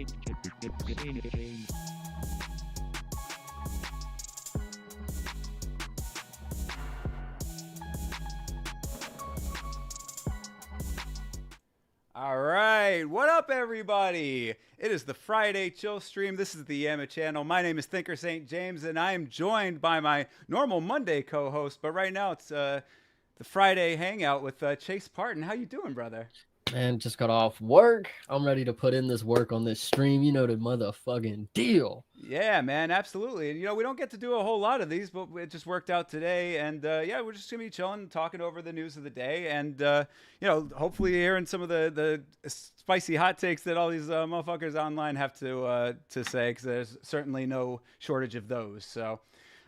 All right, what up, everybody? It is the Friday Chill Stream. This is the YAMMA channel. My name is Thinker St. James, and I am joined by my normal Monday co-host. But right now, it's the Friday hangout with Chase Parton. How you doing, brother? Man, just got off work. I'm ready to put in this work on this stream. You know the motherfucking deal. Yeah, man, absolutely. And you know, we don't get to do a whole lot of these, but it just worked out today. And yeah, we're just gonna be chilling, talking over the news of the day, and you know, hopefully hearing some of the spicy hot takes that all these motherfuckers online have to say, because there's certainly no shortage of those. So.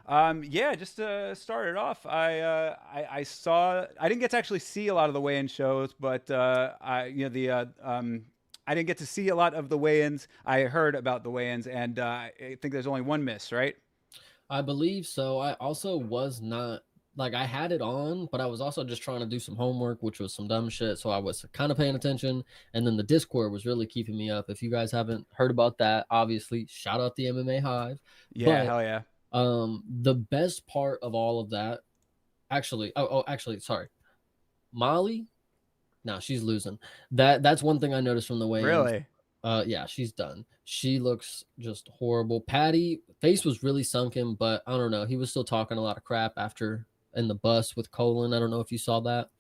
Yeah, just to start it off, I didn't get to actually see a lot of the weigh-in shows, but I didn't get to see a lot of the weigh-ins. I heard about the weigh-ins, and I think there's only one miss, right? I believe so. I also was not, like, I had it on, but I was also just trying to do some homework, which was some dumb shit. So I was kind of paying attention. And then the Discord was really keeping me up. If you guys haven't heard about that, obviously, shout out the MMA Hive. Yeah, hell yeah. The best part of all of that, actually, sorry, Molly. No, she's losing. That's one thing I noticed from the weigh-ins. Really? Yeah, she's done. She looks just horrible. Patty, face was really sunken, but I don't know. He was still talking a lot of crap after in the bus with Colin. I don't know if you saw that.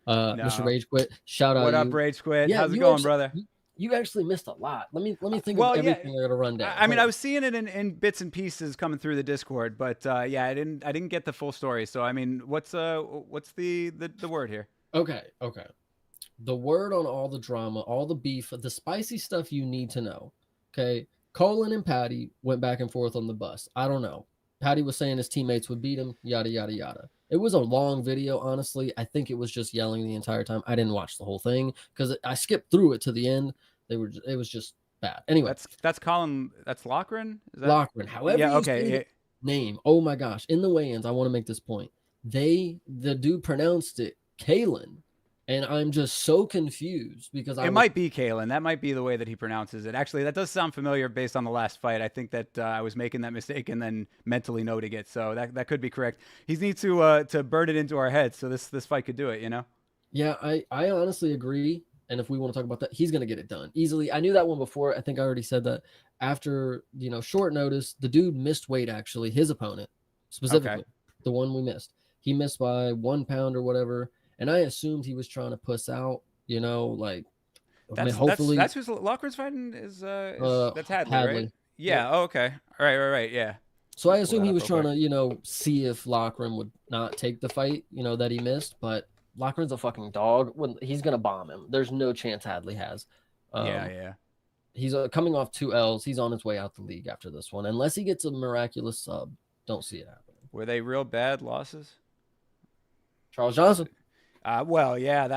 No. Mr. Rage Quit, shout out. What up, Rage Quit? How's it going, brother? You actually missed a lot. Let me think of everything I got to run down. I mean, I was seeing it in bits and pieces coming through the Discord, but yeah, I didn't get the full story. So I mean, what's the word here? Okay. The word on all the drama, all the beef, the spicy stuff you need to know. Okay, Colin and Patty went back and forth on the bus. I don't know. Patty was saying his teammates would beat him, yada yada yada. It was a long video, honestly. I think it was just yelling the entire time. I didn't watch the whole thing because I skipped through it to the end. It was just bad. Anyway, that's Colin. That's Loughran. Loughran. However, yeah, okay. Name. Oh my gosh! In the weigh-ins, I want to make this point. The dude pronounced it Kalen, and I'm just so confused because it might be Kalen. That might be the way that he pronounces it. Actually, that does sound familiar based on the last fight. I think that I was making that mistake and then mentally noting it. So that could be correct. He needs to burn it into our heads so this fight could do it. You know. Yeah, I honestly agree. And if we want to talk about that, he's going to get it done easily. I knew that one before. I think I already said that. After, short notice, the dude missed weight, actually, his opponent, specifically, the one we missed. He missed by 1 pound or whatever. And I assumed he was trying to puss out, hopefully. That's who's Loughran's fighting is that's Hadley, right? Yeah. Oh, okay. Right. Yeah. So I assume he was trying to, see if Loughran would not take the fight, that he missed. But Loughran's a fucking dog. He's going to bomb him. There's no chance Hadley has. Yeah. He's coming off 2 L's. He's on his way out the league after this one. Unless he gets a miraculous sub. Don't see it happening. Were they real bad losses? Charles Johnson. Well, yeah,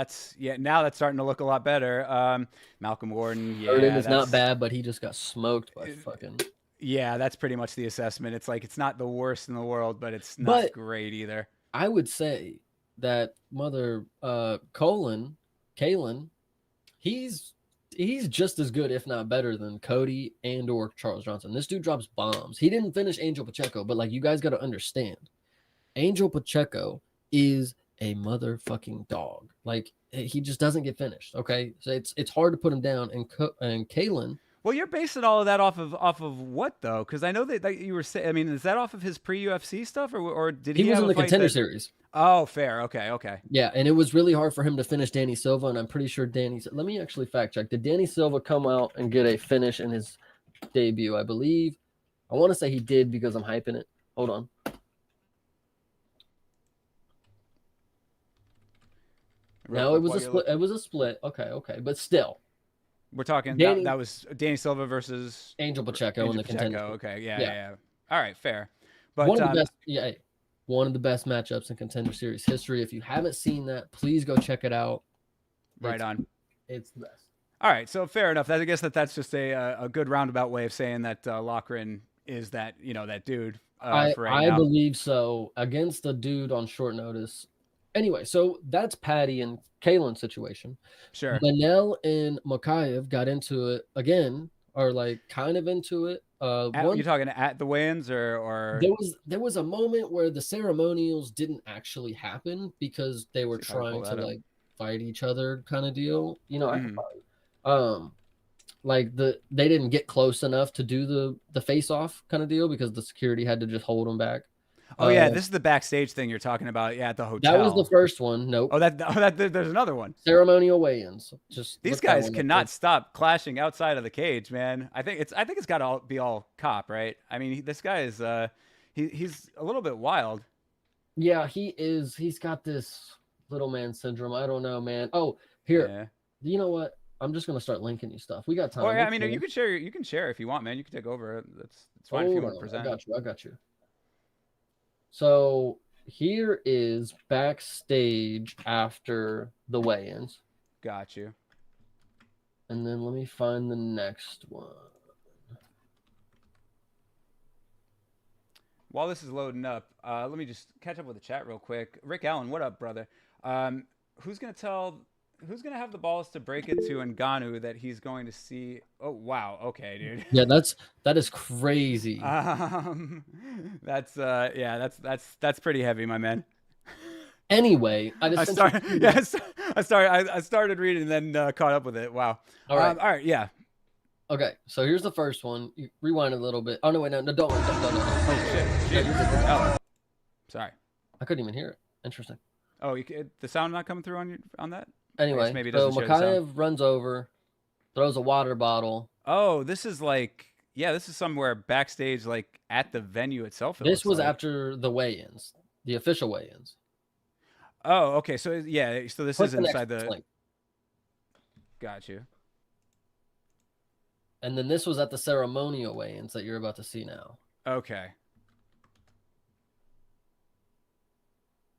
now that's starting to look a lot better. Malcolm Gordon, yeah. Erden is not bad, but he just got smoked by fucking... Yeah, that's pretty much the assessment. It's like, it's not the worst in the world, but it's not great either. I would say that Kalen, he's just as good, if not better, than Cody and or Charles Johnson. This dude drops bombs. He didn't finish Angel Pacheco, but you guys got to understand, Angel Pacheco is a motherfucking dog. He just doesn't get finished. Okay, so it's hard to put him down. And Kalen. Well, you're basing all of that off of what though? Because I know that you were saying. I mean, is that off of his pre-UFC stuff, or did he? He was in the Contender Series. Oh, fair. Okay. Yeah, and it was really hard for him to finish Danny Silva, and I'm pretty sure let me actually fact check. Did Danny Silva come out and get a finish in his debut? I believe. I want to say he did because I'm hyping it. Hold on. No, it was a split. It was a split. Okay, but still. We're talking that was Danny Silva versus Angel Pacheco in the Contender. Okay, yeah. All right, fair. But one of the best matchups in Contender Series history. If you haven't seen that, please go check it out. It's the best. All right, so fair enough. I guess that's just a good roundabout way of saying that Loughran is that that dude. I believe so, against a dude on short notice. Anyway, so that's Patty and Kalen's situation. Sure. Manel and Makayev got into it again are like kind of into it. You talking at the weigh-ins or There was a moment where the ceremonials didn't actually happen because they were see if I can pull trying to that up. like fight each other kind of deal. You know, I can Mhm. find like they didn't get close enough to do the face off kind of deal because the security had to just hold them back. Oh yeah, Uh, this is the backstage thing you're talking about. Yeah, at the that was the hotel. first one. Nope. There's another one. Ceremonial weigh-ins. Just These look that guys one up. cannot stop clashing outside of the cage, man. I think it's got to be all cop, right? I mean, this guy is he's a little bit wild. Yeah, he is. He's got this little man syndrome. I don't know, man. Oh, here. Yeah. You know what? I'm just gonna start linking you stuff. We got Or time. yeah, We're I mean, you chilling. can share. You can share if you want, man. You can take over. That's fine if you Hold want to on. I present. got you. I got you. So here is backstage after the weigh-ins, Got you. and then let me find the next one. While this is loading up, let me just catch up with the chat real quick. Rick Allen, what up, brother? Um, who's gonna tell? Who's gonna have the balls to break it to Ngannou that he's going to see? Oh wow, okay, dude. Yeah, that is crazy. Um, that's yeah, that's pretty heavy, my man. Anyway, I just I sent you started, two. yes, I started reading and then caught up with it. Wow. All right. All right, yeah. Okay, so here's the first one. You rewind a little bit. Oh no, wait, no, don't. Oh shit, No, shit. you're good. Oh, sorry. I couldn't even hear it. Interesting. Oh, the sound not coming through on that? I guess Anyway, maybe it so doesn't share the sound. Makayev runs over, throws a water bottle. Oh, this is like yeah, this is somewhere backstage, like at the venue itself. It This looks was like. after the weigh-ins, the official weigh-ins. Oh, okay. So yeah, so this Click is the next inside the. link. Got you. And then this was at the ceremonial weigh-ins that you're about to see now. Okay.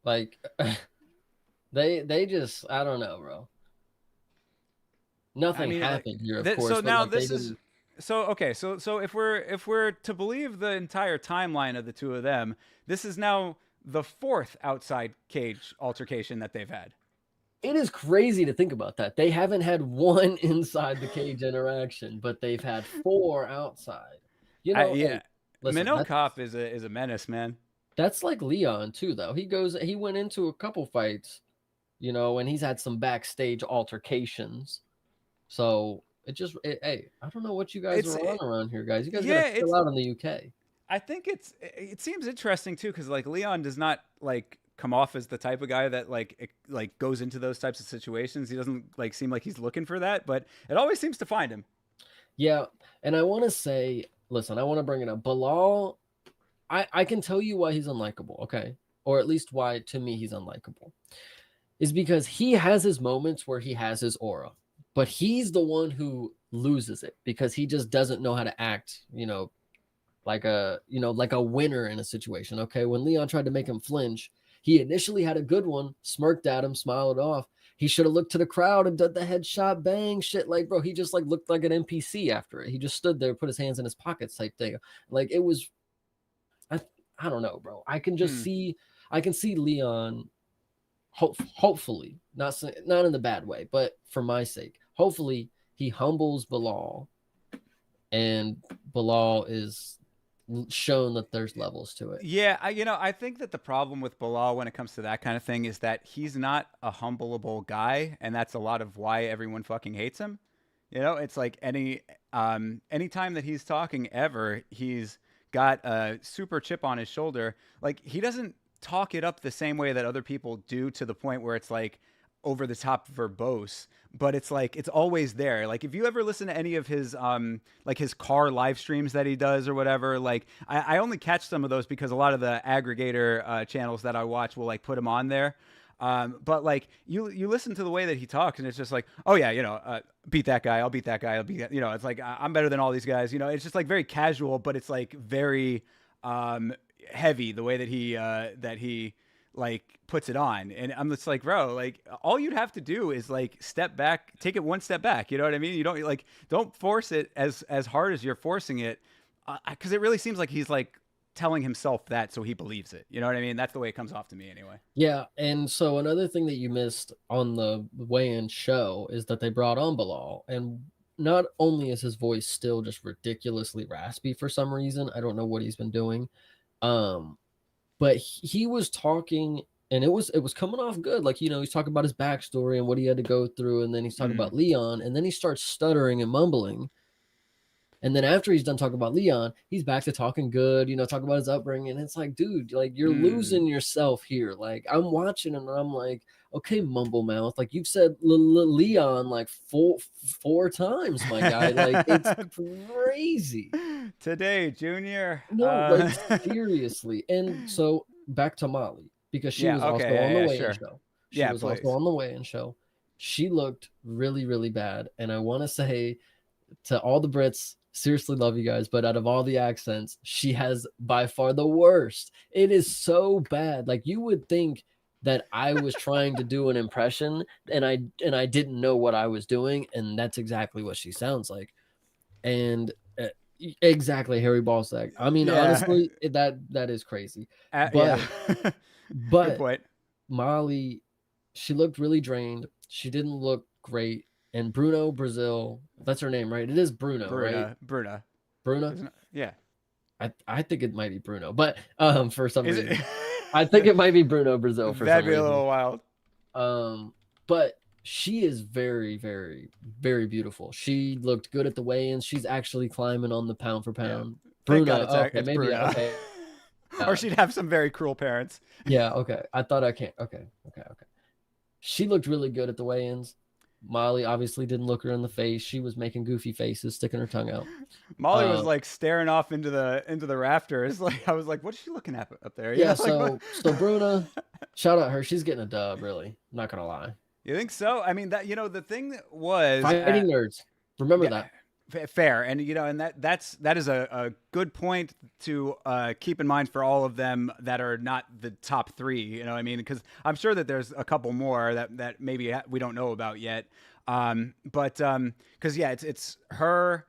Like they just I don't know, bro. Nothing happened here, of course. So But now like this is so okay. So if we're to believe the entire timeline of the two of them, this is now the fourth outside cage altercation that they've had. it is crazy to think about that. They haven't had one inside the cage interaction, but they've had four outside. You know, Yeah, hey, listen, Minnow Cop is a menace, man. that's like Leon too, though. He went into a couple fights, you know, and he's had some backstage altercations. So hey, I don't know what you guys It's are on around here, guys. You guys yeah, gotta chill out in the UK. I think it seems interesting too because like Leon does not like come off as the type of guy that like goes into those types of situations. He doesn't like seem like he's looking for that, but it always seems to find him. Yeah, and I want to say, listen, I want to bring it up. Bilal, I can tell you why he's unlikable, okay? Or at least why to me he's unlikable. Is because he has his moments where he has his aura, but he's the one who loses it because he just doesn't know how to act, like a winner in a situation. Okay. When Leon tried to make him flinch, he initially had a good one, smirked at him, smiled it off. He should have looked to the crowd and done the headshot bang shit. Like, bro, he just like looked like an NPC after it. He just stood there, put his hands in his pockets type thing. Like it was, I, I don't know, bro. I can just Hmm. see, I can see Leon hopefully not in the bad way, but for my sake, hopefully he humbles Bilal and Bilal is shown that there's levels to it. Yeah, I think that the problem with Bilal when it comes to that kind of thing is that he's not a humbleable guy, and that's a lot of why everyone fucking hates him. It's like any time that he's talking ever, he's got a super chip on his shoulder. Like he doesn't talk it up the same way that other people do to the point where it's like over the top verbose, but it's like it's always there. Like if you ever listen to any of his like his car live streams that he does or whatever, like I only catch some of those because a lot of the aggregator channels that I watch will like put him on there. But like you listen to the way that he talks, and it's just like, oh yeah, beat that guy, I'll beat that guy, I'll beat that. It's like I'm better than all these guys. It's just like very casual, but it's like very heavy the way that he like puts it on. And I'm just like, bro, like all you'd have to do is like step back, take it one step back. You know what I mean? You don't force it as hard as you're forcing it, because it really seems like he's like telling himself that so he believes it. You know what I mean? That's the way it comes off to me anyway. Yeah, and so another thing that you missed on the weigh-in show is that they brought on Bilal, and not only is his voice still just ridiculously raspy for some reason, I don't know what he's been doing. Um, but he was talking and it was coming off good. Like, he's talking about his backstory and what he had to go through, and then he's talking Mm. about Leon, and then he starts stuttering and mumbling. And then after he's done talking about Leon, he's back to talking good, talking about his upbringing. And it's like, dude, like you're Mm. losing yourself here. Like I'm watching and I'm like, okay, mumble mouth. Like you've said Leon like four times, my guy. Like it's crazy. Today, Junior. No, like seriously. And so back to Molly, because she Yeah. was Okay. also Yeah. on the Yeah. weigh-in Sure. show. She Yeah. was also Please. on the weigh-in show. She looked really, really bad. And I want to say to all the Brits, seriously love you guys, but out of all the accents, she has by far the worst. It is so bad. Like you would think that I was trying to do an impression and I didn't know what I was doing, and that's exactly what she sounds like. And exactly, Harry Ballsack. I mean, Yeah. honestly, that is crazy. Yeah. But Good but point. Molly, she looked really drained. She didn't look great. And Bruno Brazil, that's her name, right? It is Bruno, right? Bruna. Bruna. Bruna. Isn't it? Yeah. I think it might be Bruno, but for some Is it? reason, I think it might be Bruno Brazil for That'd some be a reason. little wild. But she is very, very, very beautiful. She looked good at the weigh-ins. She's actually climbing on the pound for Yeah. pound. Thank God Bruna, okay, it's maybe Bruna. okay. Or she'd have some very cruel parents. Yeah, okay. I thought I can't. Okay. She looked really good at the weigh-ins. Molly obviously didn't look her in the face. She was making goofy faces, sticking her tongue out. Molly was like staring off into the rafters. Like I was like, "What's she looking at up there?" You Yeah, know, like what? so Bruna, shout out her. She's getting a dub, really. I'm not gonna lie. You think so? I mean, that the thing was, Fighting nerds. Remember yeah, that. fair, and and that is a good point to keep in mind for all of them that are not the top three. You know what I mean? Because I'm sure that there's a couple more that maybe we don't know about yet. But because yeah, it's her,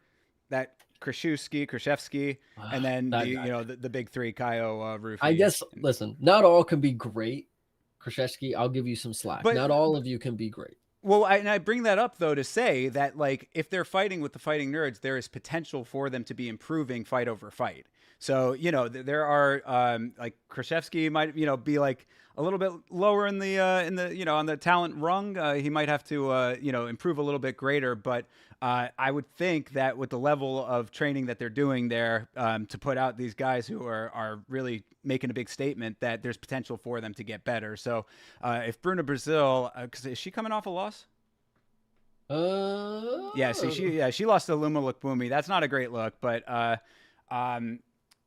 that Krashevsky, and then That guy. the big three, Kaio, Rufi. I guess, listen, not all can be great. Krashevsky, I'll give you some slack. But Not all of you can be great. well, I bring that up though to say that like if they're fighting with the fighting nerds, there is potential for them to be improving fight over fight. So there are like Krashevsky might be like a little bit lower in the on the talent rung. He might have to improve a little bit greater, but I would think that with the level of training that they're doing there to put out these guys who are really making a big statement, that there's potential for them to get better. So if Bruna Brazil, because is she coming off a loss? Yeah, see, she lost to Luma Lukbumi. That's not a great look, but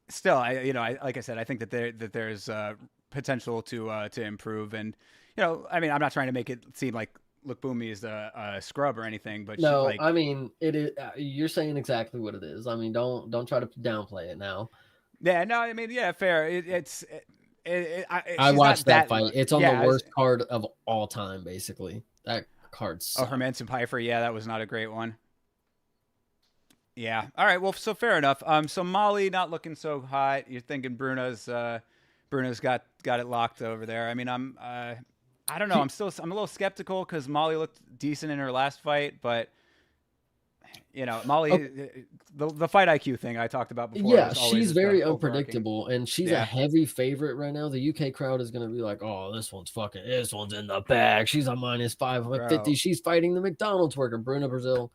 still, I like I said, I think that there's potential to improve, and I mean, I'm not trying to make it seem like Lukbumi is a scrub or anything, but No, like, I mean it is. You're saying exactly what it is. I mean, don't try to downplay it now. yeah, no, I mean, yeah, fair. I She's watched not that fight. It's on the yeah. worst card of all time, basically. That card Oh, sucked. Hermanson Pfeiffer, yeah, that was not a great one. Yeah. All right. Well, so fair enough. So Molly not looking so hot. You're thinking Bruno's got it locked over there. I mean, I don't know. I'm a little skeptical because Molly looked decent in her last fight, but Molly, Okay. the fight IQ thing I talked about before. Yeah, Was always she's just the very overarching. unpredictable, and she's a Yeah. heavy favorite right now. The UK crowd is going to be like, "Oh, this one's in the bag. She's a -550. Bro. She's fighting the McDonald's worker, Bruna Brazil."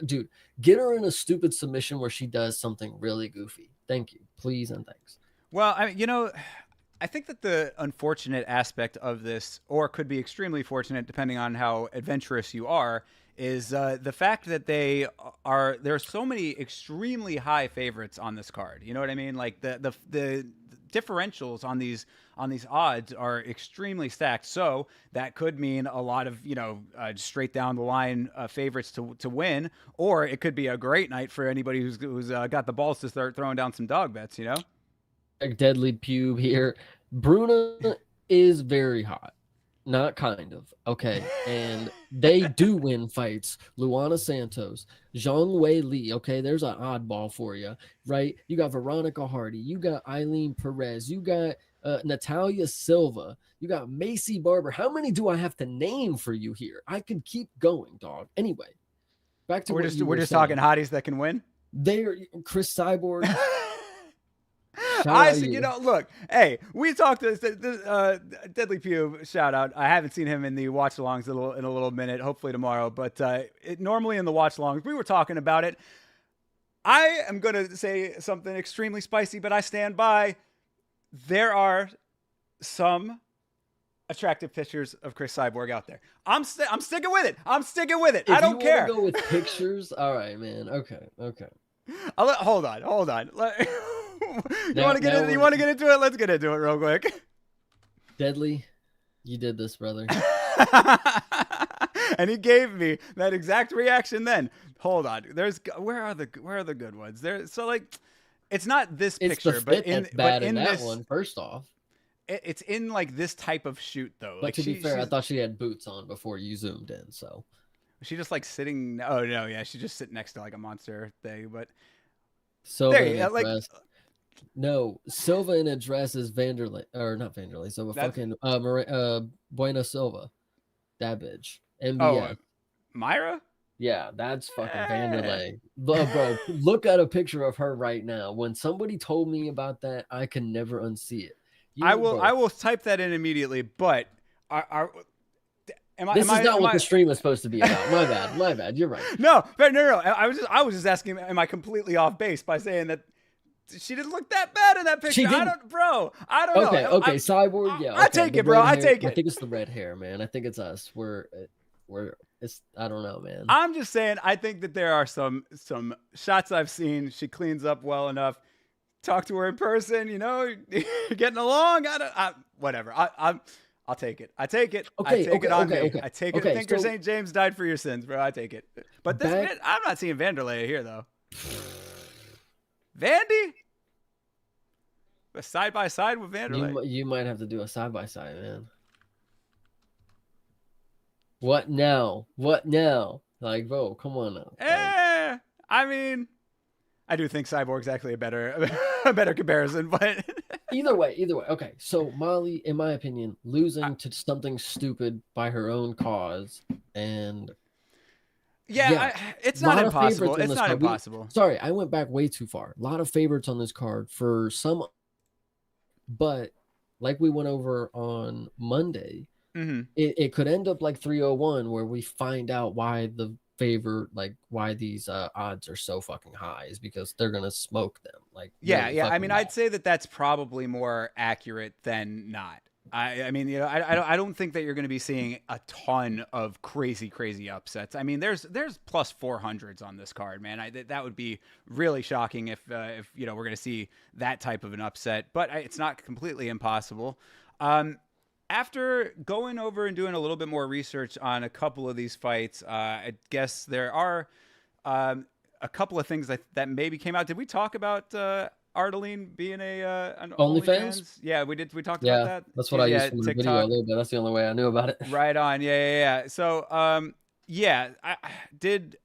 Dude, get her in a stupid submission where she does something really goofy. Thank you, please, and thanks. Well, I think that the unfortunate aspect of this, or could be extremely fortunate depending on how adventurous you are, is the fact that there are so many extremely high favorites on this card. You know what I mean? Like the differentials on these odds are extremely stacked. So that could mean a lot of straight down the line favorites to win, or it could be a great night for anybody who's got the balls to start throwing down some dog bets. A deadly pube here. Bruna is very hot. Not kind of. Okay. And they do win fights. Luana Santos, Zhang Wei Li. Okay. There's an oddball for you, right? You got Veronica Hardy. You got Eileen Perez. You got Natalia Silva. You got Macy Barber. How many do I have to name for you here? I could keep going, dog. Anyway, back to We're what just you we're were just saying. talking hotties that can win. They're Chris Cyborg. Shout I out see. You you. know, look. Hey, we talked to Deadly Pube. Shout out. I haven't seen him in the watch alongs in a little minute. Hopefully tomorrow. But normally in the watch alongs, we were talking about it. I am gonna say something extremely spicy, but I stand by. There are some attractive pictures of Chris Cyborg out there. I'm sticking with it. I'm sticking with it. I If you don't want to care. go with pictures, all right, man. Okay. Hold on. You want to get Now in, you want to get into it? Let's get into it real quick. Deadly, you did this, brother. And he gave me that exact reaction then. Hold on. Where are the good ones? There so like it's not this It's picture, the fit that's bad in that this one, first off. it's in like this type of shoot though. But Like to be fair, I she's thought she had boots on before you zoomed in, so. she just like sitting. Oh no, yeah, she's just sitting next to like a monster thing. But Silva there, in a like dress. No, Silva in a dress is Vanderlei, or not Vanderlei, Silva, fucking Bueno Silva. That bitch. MBS. oh Myra. Yeah, that's fucking Eh. Vanderlei. Bro, look at a picture of her right now. When somebody told me about that, I can never unsee it. I Bro, will type that in immediately. But this is not what the stream is supposed to be about. My bad. You're right. No. I was just asking, am I completely off base by saying that she didn't look that bad in that picture? I don't know. Okay, Cyborg. Yeah, I take it, bro. I take it. I think it's the red hair, man. I think it's us. It's. I don't know, man. I'm just saying. I think that there are some shots I've seen. She cleans up well enough. Talk to her in person. You know, getting along. Whatever. I'll take it. I take it. Okay, I take it on me. okay. I take it. Okay, Thinker so, St. James died for your sins, bro. I take it. But I'm not seeing Vanderlei here though. Vandy? Side by side with Vanderlei. You might have to do a side by side, man. What now? Like, bro, come on now. I mean, I do think Cyborg's actually a better comparison, but either way. Okay, so Molly, in my opinion, losing to something stupid by her own cause, and it's not impossible. It's not impossible. Sorry, I went back way too far. A lot of favorites on this card for some, but like we went over on Monday, it could end up like 301, where we find out why why these odds are so fucking high is because they're gonna smoke them. Like, yeah. I mean, I'd say that's probably more accurate than not. I mean, you know, I don't think that you're going to be seeing a ton of crazy upsets. I mean, there's plus 400s on this card, man. That would be really shocking if you know, we're going to see that type of an upset, but it's not completely impossible. After going over and doing a little bit more research on a couple of these fights, I guess there are a couple of things that maybe came out. Did we talk about Ardeline being an OnlyFans? Yeah, we did. We talked about that. That's what I used from the video a little bit. That's the only way I knew about it. Right on. Yeah. So, did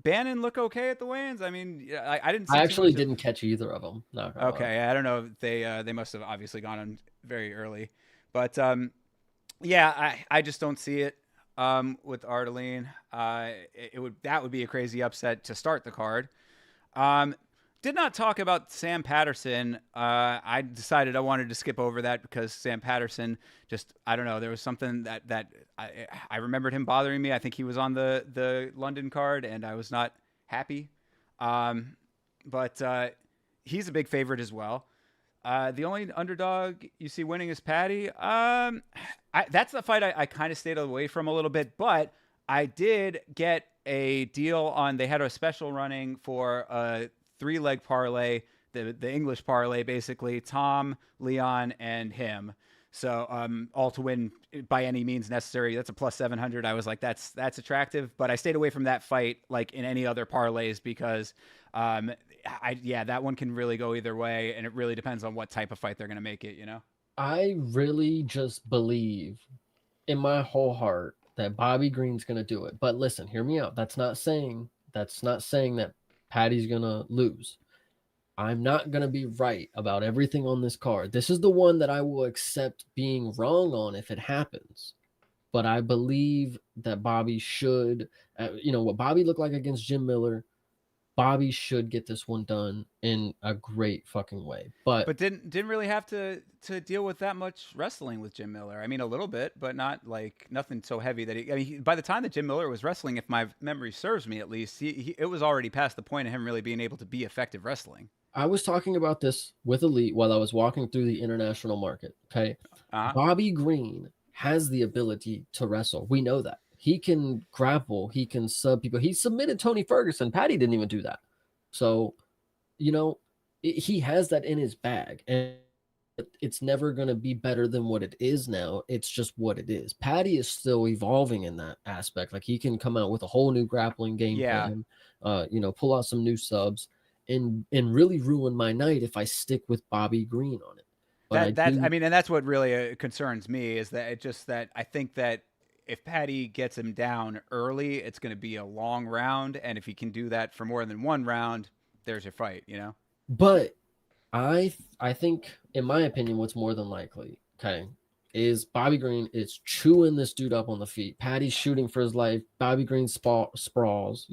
Bannon look okay at the weigh-ins? I mean, I didn't. I actually didn't catch either of them. Okay, I don't know. They must have obviously gone on very early, but I just don't see it with Ardeline. That would be a crazy upset to start the card. Did not talk about Sam Patterson. I decided I wanted to skip over that because Sam Patterson I don't know. There was something that I remembered him bothering me. I think he was on the London card and I was not happy. But he's a big favorite as well. The only underdog you see winning is Patty. That's the fight I kind of stayed away from a little bit, but I did get a deal on. They had a special running for a 3-leg parlay, the English parlay, basically Tom, Leon, and him. So all to win by any means necessary. That's a plus 700. I was like, that's attractive, but I stayed away from that fight like in any other parlays because that one can really go either way, and it really depends on what type of fight they're going to make it, you know? I really just believe in my whole heart that Bobby Green's going to do it. But listen, hear me out. That's not saying that Patty's going to lose. I'm not going to be right about everything on this card. This is the one that I will accept being wrong on if it happens. but I believe that Bobby should, what Bobby looked like against Jim Miller, Bobby should get this one done in a great fucking way. But But didn't really have to deal with that much wrestling with Jim Miller. I mean, a little bit, but not like nothing so heavy that by the time that Jim Miller was wrestling, if my memory serves me at least, it was already past the point of him really being able to be effective wrestling. I was talking about this with Elite while I was walking through the international market. Okay. Uh-huh. Bobby Green has the ability to wrestle. We know that. He can grapple, he can sub people. He submitted Tony Ferguson. Patty didn't even do that. So, he has that in his bag. And it's never going to be better than what it is now. It's just what it is. Patty is still evolving in that aspect. Like he can come out with a whole new grappling game Yeah. plan, pull out some new subs and really ruin my night if I stick with Bobby Green on it. But I mean, and that's what really concerns me is that I think that if Patty gets him down early, it's going to be a long round, and if he can do that for more than one round, there's your fight, you know. But I think, in my opinion, what's more than likely, okay, is Bobby Green is chewing this dude up on the feet. Patty's shooting for his life. Bobby Green sprawls,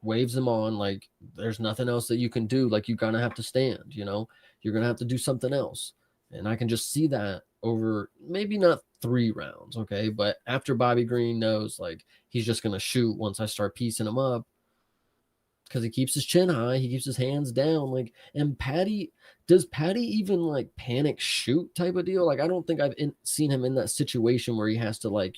waves him on like there's nothing else that you can do. Like you're gonna have to stand, you're gonna have to do something else. And I can just see that over maybe not 3 rounds, okay, but after Bobby Green knows like he's just gonna shoot once I start piecing him up, because he keeps his chin high, he keeps his hands down. Like, and does Patty even like panic shoot type of deal? Like, I don't think I've seen him in that situation where he has to like,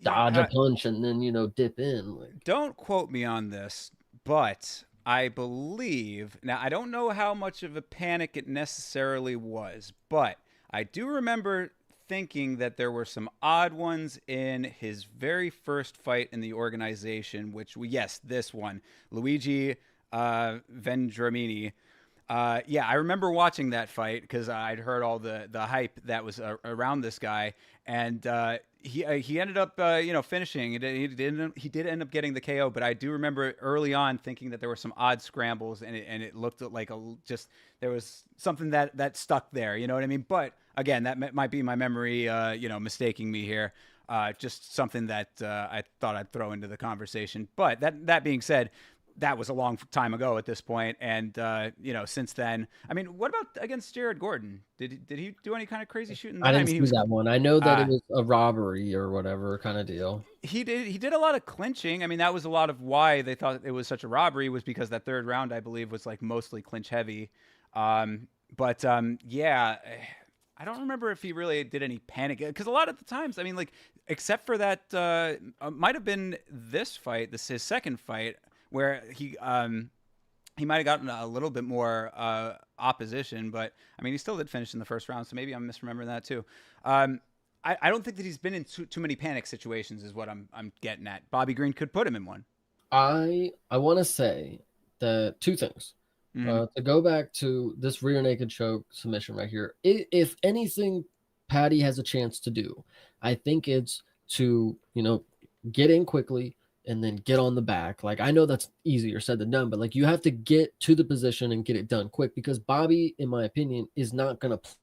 dodge a punch and then, dip in. Like, Don't quote me on this, but I believe now I don't know how much of a panic it necessarily was, but I do remember thinking that there were some odd ones in his very first fight in the organization, yes, this one, Luigi Vendramini. Yeah, I remember watching that fight because I'd heard all the hype that was around this guy, and he ended up finishing. He did end up getting the KO, but I do remember early on thinking that there were some odd scrambles, and it looked like there was something that stuck there. You know what I mean? But again, that might be my memory, mistaking me here. Just something that I thought I'd throw into the conversation. But that being said, that was a long time ago at this point, and since then, I mean, what about against Jared Gordon? Did he do any kind of crazy shooting? I Then? didn't I mean, see that one. I know that it was a robbery or whatever kind of deal. He did a lot of clinching. I mean, that was a lot of why they thought it was such a robbery, was because that third round, I believe, was like mostly clinch heavy. Yeah. I don't remember if he really did any panic, because a lot of the times, I mean, like, except for that, might have been this fight, his second fight, where he might have gotten a little bit more opposition, but I mean, he still did finish in the first round, so maybe I'm misremembering that too. I don't think that he's been in too many panic situations, is what I'm getting at. Bobby Green could put him in one. I want to say that 2 things. To go back to this rear naked choke submission right here, if anything Patty has a chance to do, I think it's to, get in quickly and then get on the back. Like, I know that's easier said than done, but like you have to get to the position and get it done quick, because Bobby, in my opinion, is not going to play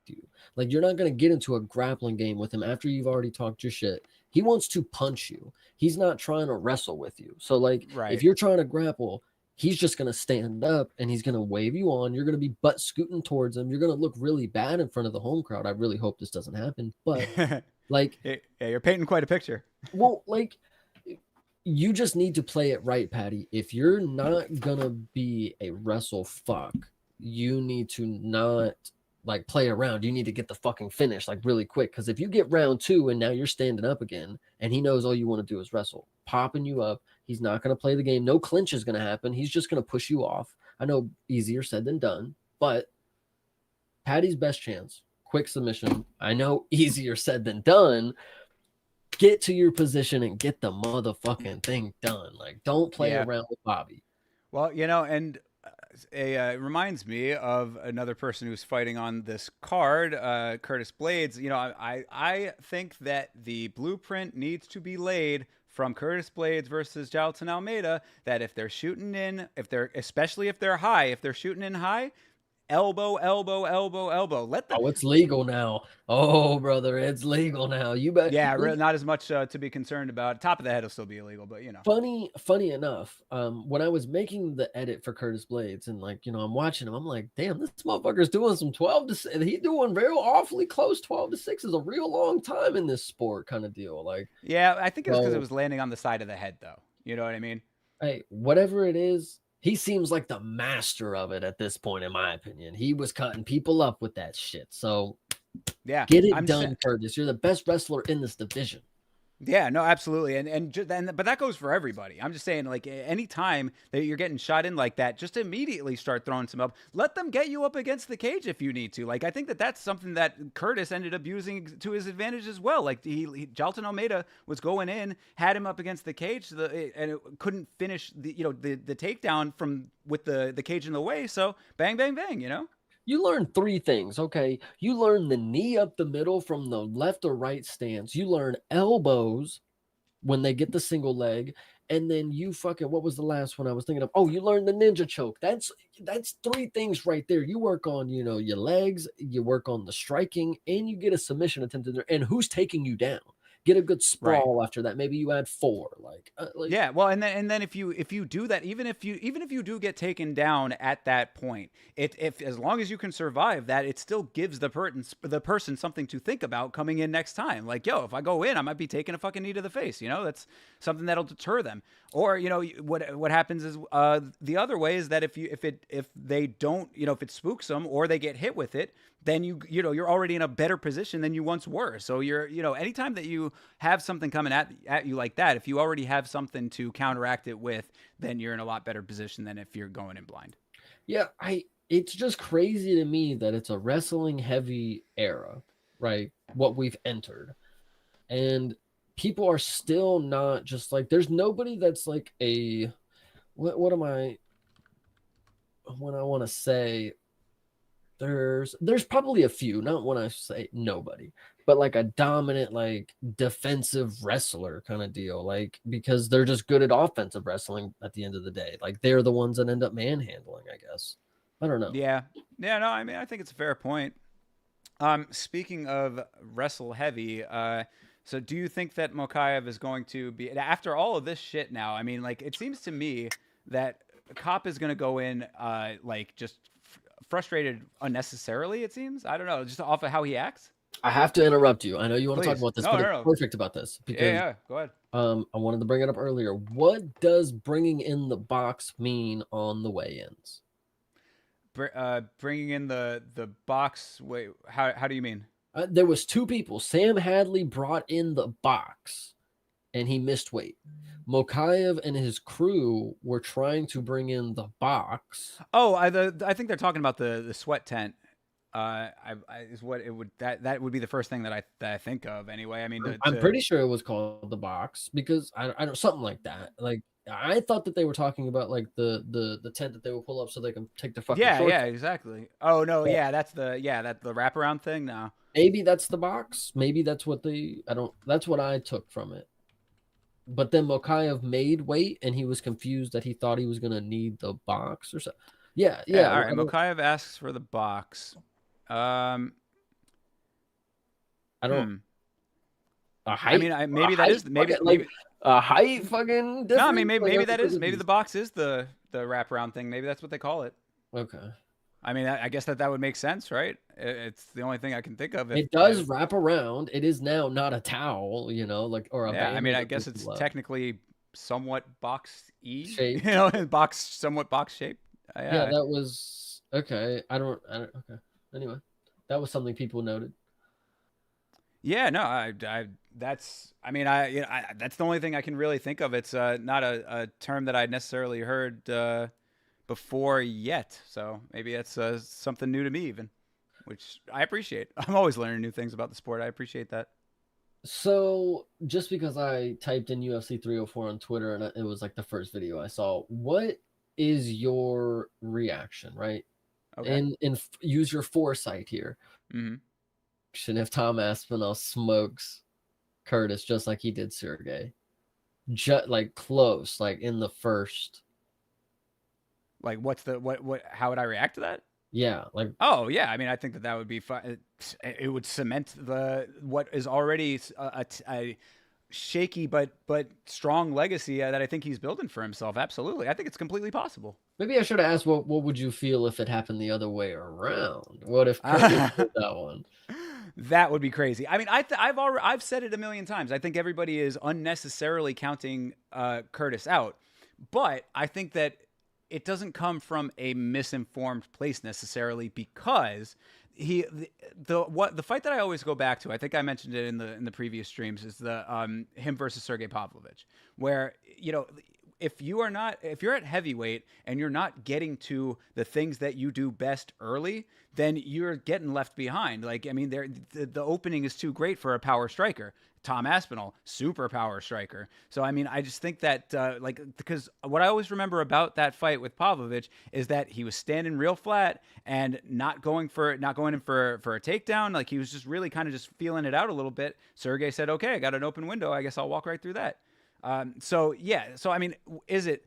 you. Like, you're not going to get into a grappling game with him after you've already talked your shit. He wants to punch you. He's not trying to wrestle with you. So like, Right. If you're trying to grapple, he's just going to stand up and he's going to wave you on. You're going to be butt scooting towards him. You're going to look really bad in front of the home crowd. I really hope this doesn't happen. But like, yeah, you're painting quite a picture. Well, like, you just need to play it right, Patty. If you're not going to be a wrestle fuck, you need to not like play around. You need to get the fucking finish like really quick. Because if you get round 2 and now you're standing up again and he knows all you want to do is wrestle, popping you up, he's not going to play the game. No clinch is going to happen. He's just going to push you off. I know, easier said than done, but Patty's best chance, quick submission. I know, easier said than done. Get to your position and get the motherfucking thing done. Like, don't play around with Bobby. Well, and it reminds me of another person who's fighting on this card, Curtis Blades. I think that the blueprint needs to be laid from Curtis Blades versus Jailton Almeida, that if they're shooting in, especially if they're high, if they're shooting in high, elbow, elbow, elbow, elbow. Let the Oh, it's legal now. Oh, brother, it's legal now. You bet. yeah, not as much to be concerned about. Top of the head will still be illegal, but you know. Funny enough, when I was making the edit for Curtis Blades and like, I'm watching him, I'm like, damn, this motherfucker's doing some 12 to 6. He doing real awfully close. 12 to 6 is a real long time in this sport kind of deal. Like, Yeah, I think it's because it so, was landing on the side of the head, though. You know what I mean? hey, whatever it is, he seems like the master of it at this point, in my opinion. He was cutting people up with that shit. So Yeah, get it I'm just done, Curtis. You're the best wrestler in this division. yeah, no, absolutely, but that goes for everybody. I'm just saying, like, any time that you're getting shot in like that, just immediately start throwing some up. Let them get you up against the cage if you need to. Like, I think that's something that Curtis ended up using to his advantage as well. Like, Jalton Almeida was going in, had him up against the cage, and it couldn't finish the takedown from with the cage in the way. So bang, bang, bang. You learn three things, okay? You learn the knee up the middle from the left or right stance. You learn elbows when they get the single leg, and then you fucking what was the last one I was thinking of? Oh, you learn the ninja choke. That's three things right there. You work on, your legs, you work on the striking, and you get a submission attempt in there. And who's taking you down? Get a good Right. sprawl after that. Maybe you add 4. Yeah, well, and then if you do that, even if you do get taken down at that point, if as long as you can survive that, it still gives the person something to think about coming in next time. Like, yo, if I go in, I might be taking a fucking knee to the face. That's something that'll deter them. Or what happens is the other way is that if they don't, if it spooks them or they get hit with it, then you're already in a better position than you once were. So you're anytime that you have something coming at you like that, if you already have something to counteract it with, then you're in a lot better position than if you're going in blind. Yeah, it's just crazy to me that it's a wrestling heavy era, right? What we've entered. And people are still not just like there's nobody that's like a what am I when I want to say there's probably a few, not when I say nobody, but like a dominant, like defensive wrestler kind of deal, like because they're just good at offensive wrestling at the end of the day. Like they're the ones that end up manhandling, I guess. I don't know. Yeah. No, I mean, I think it's a fair point. Speaking of wrestle heavy, so do you think that Mokaev is going to be, after all of this shit now? I mean, like, it seems to me that Cop is going to go in, like, just frustrated unnecessarily, it seems. I don't know, just off of how he acts. I have to interrupt you. I know you want to talk Please. about this, No, but no, it's no. perfect about this because Yeah, go ahead. I wanted to bring it up earlier. What does bringing in the box mean on the weigh-ins? Bringing in the box. Wait, how do you mean? There was 2 people. Sam Hadley brought in the box, and he missed weight. Mokaev and his crew were trying to bring in the box. Oh, I think they're talking about the sweat tent. Is what it would that would be the first thing that I think of anyway. I mean, I'm pretty sure it was called the box because I don't something like that. Like I thought that they were talking about like the tent that they would pull up so they can take their fucking shorts. Yeah, exactly. Oh no, But yeah, that's the wraparound thing. No, maybe that's the box. Maybe that's what that's what I took from it. But then Mokaev made weight and he was confused that he thought he was gonna need the box or something. Yeah. all right. Mokaev asks for the box. I don't. Hmm. A height. Maybe that is maybe like a height fucking difference. no. I mean, maybe Like, that is maybe the box is the wraparound thing. Maybe that's what they call it. okay. I mean, I guess that would make sense, right? It's the only thing I can think of. It does wrap around. It is now not a towel, like or a yeah. I mean, I bandage guess it's technically somewhat box-y, shape. somewhat box shape. Yeah, that was okay. I don't. Okay. Anyway, that was something people noted. Yeah, no, that's. I mean, that's the only thing I can really think of. It's not a term that I'd necessarily heard before yet. So maybe that's something new to me, even, which I appreciate. I'm always learning new things about the sport. I appreciate that. So just because I typed in UFC 304 on Twitter and it was like the first video I saw, what is your reaction, right? Okay. And use your foresight here. Mm-hmm. If Tom Aspinall smokes Curtis just like he did Sergey, like close, like in the first. Like, what's the what? How would I react to that? Yeah, like Oh yeah, I mean, I think that would be fun. It would cement what is already a shaky but strong legacy that I think he's building for himself. Absolutely, I think it's completely possible. maybe I should have asked what would you feel if it happened the other way around? What if Curtis did that one? That would be crazy. I mean, I've said it a million times. I think everybody is unnecessarily counting Curtis out, but I think that it doesn't come from a misinformed place necessarily because the fight that I always go back to. I think I mentioned it in the previous streams is the him versus Sergey Pavlovich, where if you're at heavyweight and you're not getting to the things that you do best early, then you're getting left behind. Like, I mean, the opening is too great for a power striker. Tom Aspinall, super power striker. So, I mean, I just think that, because what I always remember about that fight with Pavlovich is that he was standing real flat and not going in for a takedown. Like, he was just really kind of just feeling it out a little bit. Sergey said, okay, I got an open window. I guess I'll walk right through that. So yeah. So I mean, is it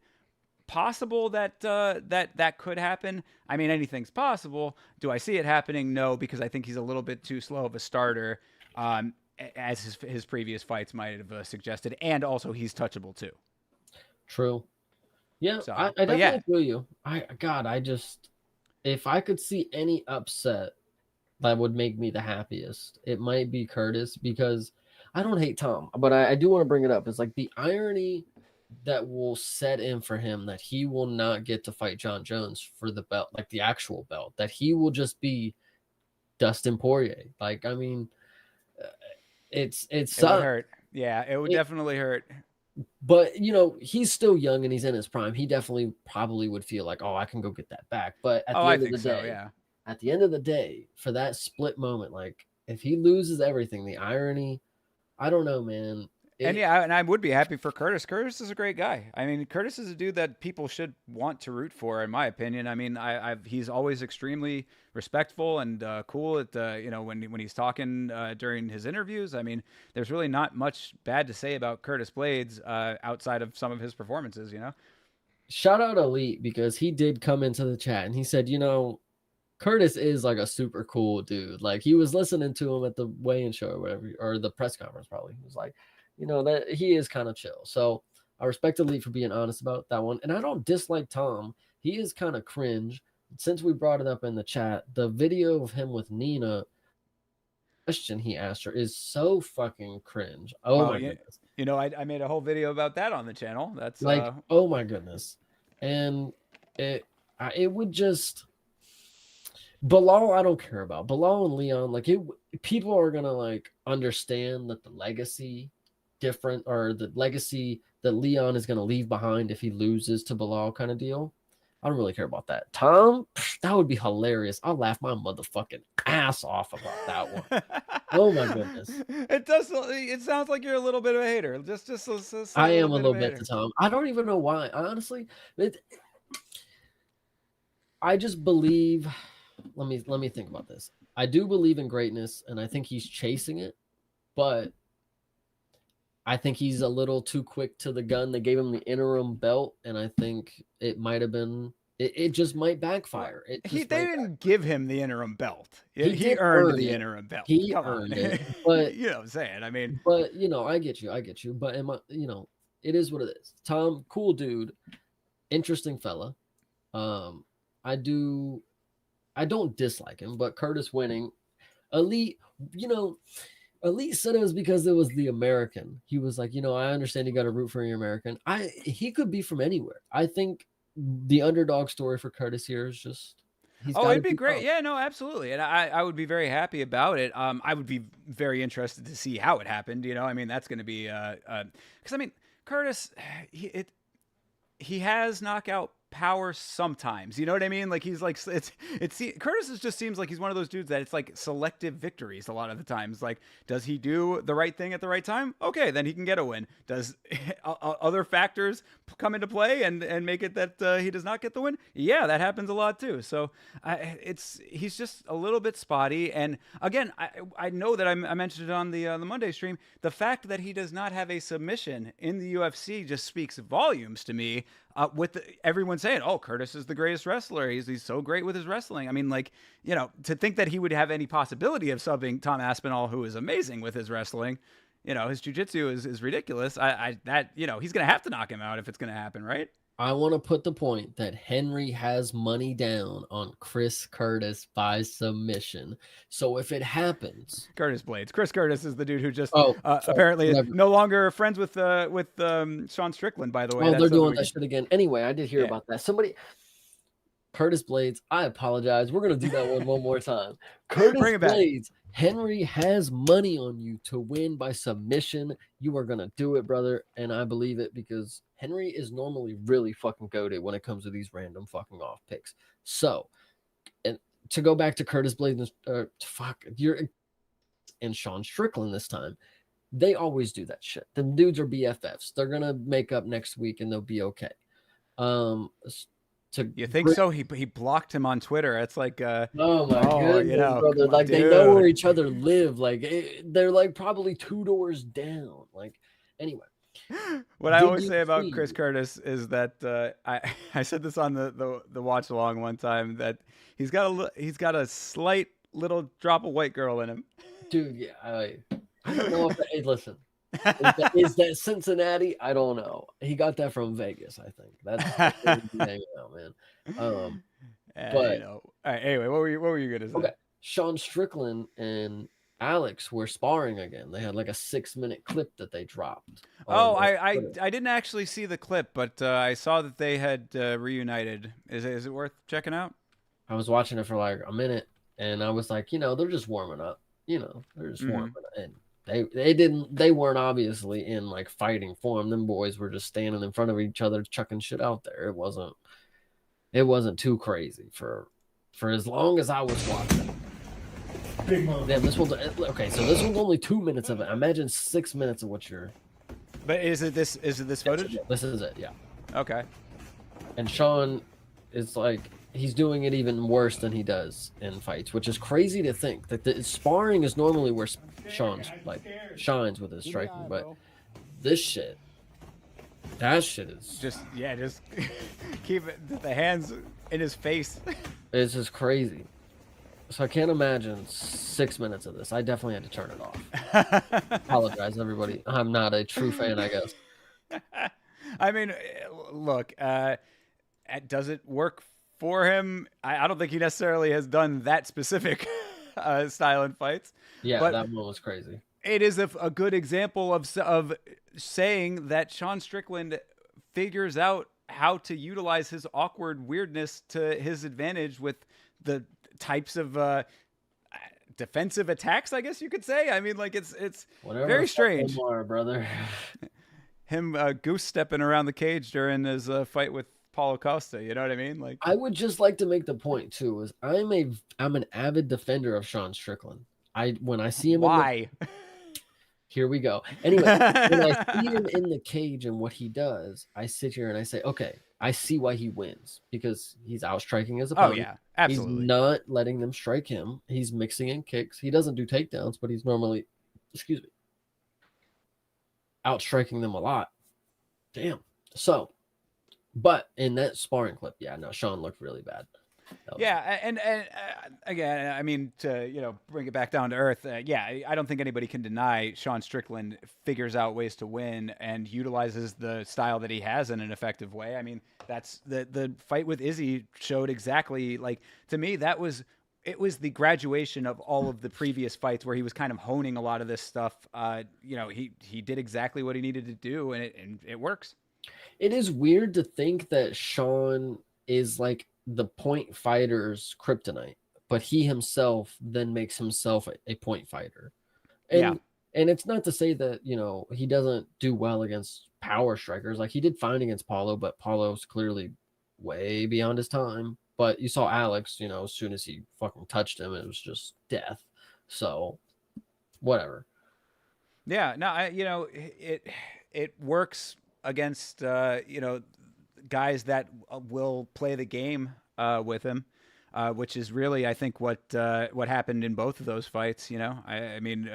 possible that that could happen? I mean, anything's possible. Do I see it happening? No, because I think he's a little bit too slow of a starter, as his previous fights might have suggested, and also he's touchable too. True. Yeah, So, I but definitely yeah, feel you. I just if I could see any upset that would make me the happiest, it might be Curtis because I don't hate Tom, but I do want to bring it up. It's like the irony that will set in for him that he will not get to fight John Jones for the belt, like the actual belt, that he will just be Dustin Poirier. Like, I mean, it it would sucks. hurt. Yeah, it would definitely hurt. But he's still young and he's in his prime. He definitely probably would feel like, oh, I can go get that back. But Oh, I think so. Yeah. at the end of the day, for that split moment, like if he loses everything, the irony, I don't know, man. And yeah, and I would be happy for Curtis. Curtis is a great guy. I mean, Curtis is a dude that people should want to root for, in my opinion. I mean, he's always extremely respectful and cool at when he's talking during his interviews. I mean, there's really not much bad to say about Curtis Blades outside of some of his performances. Shout out Elite because he did come into the chat and he said, Curtis is like a super cool dude. Like he was listening to him at the weigh-in show or whatever, or the press conference probably. He was like, that he is kind of chill. So I respect Elite for being honest about that one. And I don't dislike Tom. He is kind of cringe. Since we brought it up in the chat, the video of him with Nina, question he asked her is so fucking cringe. Oh my goodness. I made a whole video about that on the channel. That's like, oh my goodness. And it would just Bilal, I don't care about. Bilal and Leon, like people are gonna like understand that the legacy different or the legacy that Leon is gonna leave behind if he loses to Bilal kind of deal. I don't really care about that. Tom, that would be hilarious. I'll laugh my motherfucking ass off about that one. Oh my goodness. It does. It sounds like you're a little bit of a hater. Just I am a little bit to Tom. I don't even know why. Honestly, I just believe. Let me think about this. I do believe in greatness, and I think he's chasing it, but I think he's a little too quick to the gun. They gave him the interim belt, and I think it might have been. It just might backfire. They didn't give him the interim belt. He earned the interim belt. He earned it. But you know what I'm saying? I mean, but I get you. But it is what it is. Tom, cool dude, interesting fella. I don't dislike him, but Curtis winning, Elite, Elite said it was because it was the American. He was like, I understand you got to root for your American. He could be from anywhere. I think the underdog story for Curtis here is just. It'd be great. Yeah, no, absolutely. And I would be very happy about it. I would be very interested to see how it happened. I mean, that's going to be, because I mean, Curtis, he has knockout power sometimes, you know what I mean? Like he's like Curtis just seems like he's one of those dudes that it's like selective victories a lot of the times. Like, does he do the right thing at the right time? Okay, then he can get a win. Does other factors come into play and make it that he does not get the win? Yeah, that happens a lot too. So he's just a little bit spotty. And again, I know that I mentioned it on the Monday stream. The fact that he does not have a submission in the UFC just speaks volumes to me. With everyone's saying, "Oh, Curtis is the greatest wrestler. He's so great with his wrestling." I mean, like, you know, to think that he would have any possibility of subbing Tom Aspinall, who is amazing with his wrestling, you know, his jiu-jitsu is ridiculous. That, you know, he's gonna have to knock him out if it's gonna happen, right? I want to put the point that Henry has money down on Chris Curtis by submission. So if it happens, Curtis Blades. Chris Curtis is the dude who just sorry, apparently is whatever. no longer friends with Sean Strickland. By the way, Oh, that's they're something doing we that can- shit again. Anyway, I did hear Yeah. about that. Somebody, Curtis Blades, I apologize. We're gonna do that one more time. Curtis Bring it back. Blades, Henry has money on you to win by submission. You are gonna do it, brother, and I believe it because Henry is normally really fucking goated when it comes to these random fucking off picks. So, and to go back to Curtis Blades, and Sean Strickland this time, they always do that shit. The dudes are BFFs. They're gonna make up next week and they'll be okay. You think so? He blocked him on Twitter. It's like, oh my goodness, you know, brother! on, Like dude. they know where each other live. Like they're like probably 2 doors down. Like anyway, What I did always you say about see- Chris Curtis is that I said this on the watch along one time that he's got a slight little drop of white girl in him. dude? Yeah, I don't know if hey, listen. Is that Cincinnati? I don't know. He got that from Vegas, I think. That's where he'd be hanging out, man. But you know, all right, anyway, what were you gonna say? okay, Sean Strickland and Alex were sparring again. They had like a 6-minute clip that they dropped. Oh, I didn't actually see the clip, but I saw that they had reunited. Is it worth checking out? I was watching it for like a minute, and I was like, you know, they're just warming up. You know, they're just warming up, and they weren't obviously in like fighting form. Them boys were just standing in front of each other, chucking shit out there. It wasn't too crazy for as long as I was watching. Damn, this one's okay. So this one's only 2 minutes of it. Imagine 6 minutes of what you're. But is it this footage? This is it, yeah. Okay. And Sean is like he's doing it even worse than he does in fights, which is crazy to think that the sparring is normally where Sean's like shines with his striking, but this shit, that shit is just keep the hands in his face. It's just crazy. So I can't imagine 6 minutes of this. I definitely had to turn it off. Apologize, everybody. I'm not a true fan, I guess. I mean, look, does it work for him? I don't think he necessarily has done that specific style in fights. Yeah, but that one was crazy. It is a good example of saying that Sean Strickland figures out how to utilize his awkward weirdness to his advantage with the types of defensive attacks, I guess you could say. I mean, like it's Whatever very strange. More, brother. Him goose stepping around the cage during his fight with Paulo Costa. You know what I mean? Like, I would just like to make the point too is I'm an avid defender of Sean Strickland. When I see him, why? Here we go. Anyway, when I see him in the cage and what he does, I sit here and I say, okay, I see why he wins because he's outstriking his opponent. Oh yeah, absolutely. He's not letting them strike him. He's mixing in kicks. He doesn't do takedowns, but he's normally, outstriking them a lot. Damn. So, but in that sparring clip, yeah, no, Sean looked really bad. Yeah, and again, I mean, to bring it back down to earth, yeah, I don't think anybody can deny Sean Strickland figures out ways to win and utilizes the style that he has in an effective way. I mean, that's the fight with Izzy showed exactly, like, to me, it was the graduation of all of the previous fights where he was kind of honing a lot of this stuff. He did exactly what he needed to do, and it works. It is weird to think that Sean is like the point fighter's kryptonite, but he himself then makes himself a point fighter. And it's not to say that, he doesn't do well against power strikers. Like he did fine against Paulo, but Paulo's clearly way beyond his time. But you saw Alex, as soon as he fucking touched him, it was just death. So whatever. Yeah, no, it works against, guys that will play the game with him, which is really, I think, what happened in both of those fights. I mean,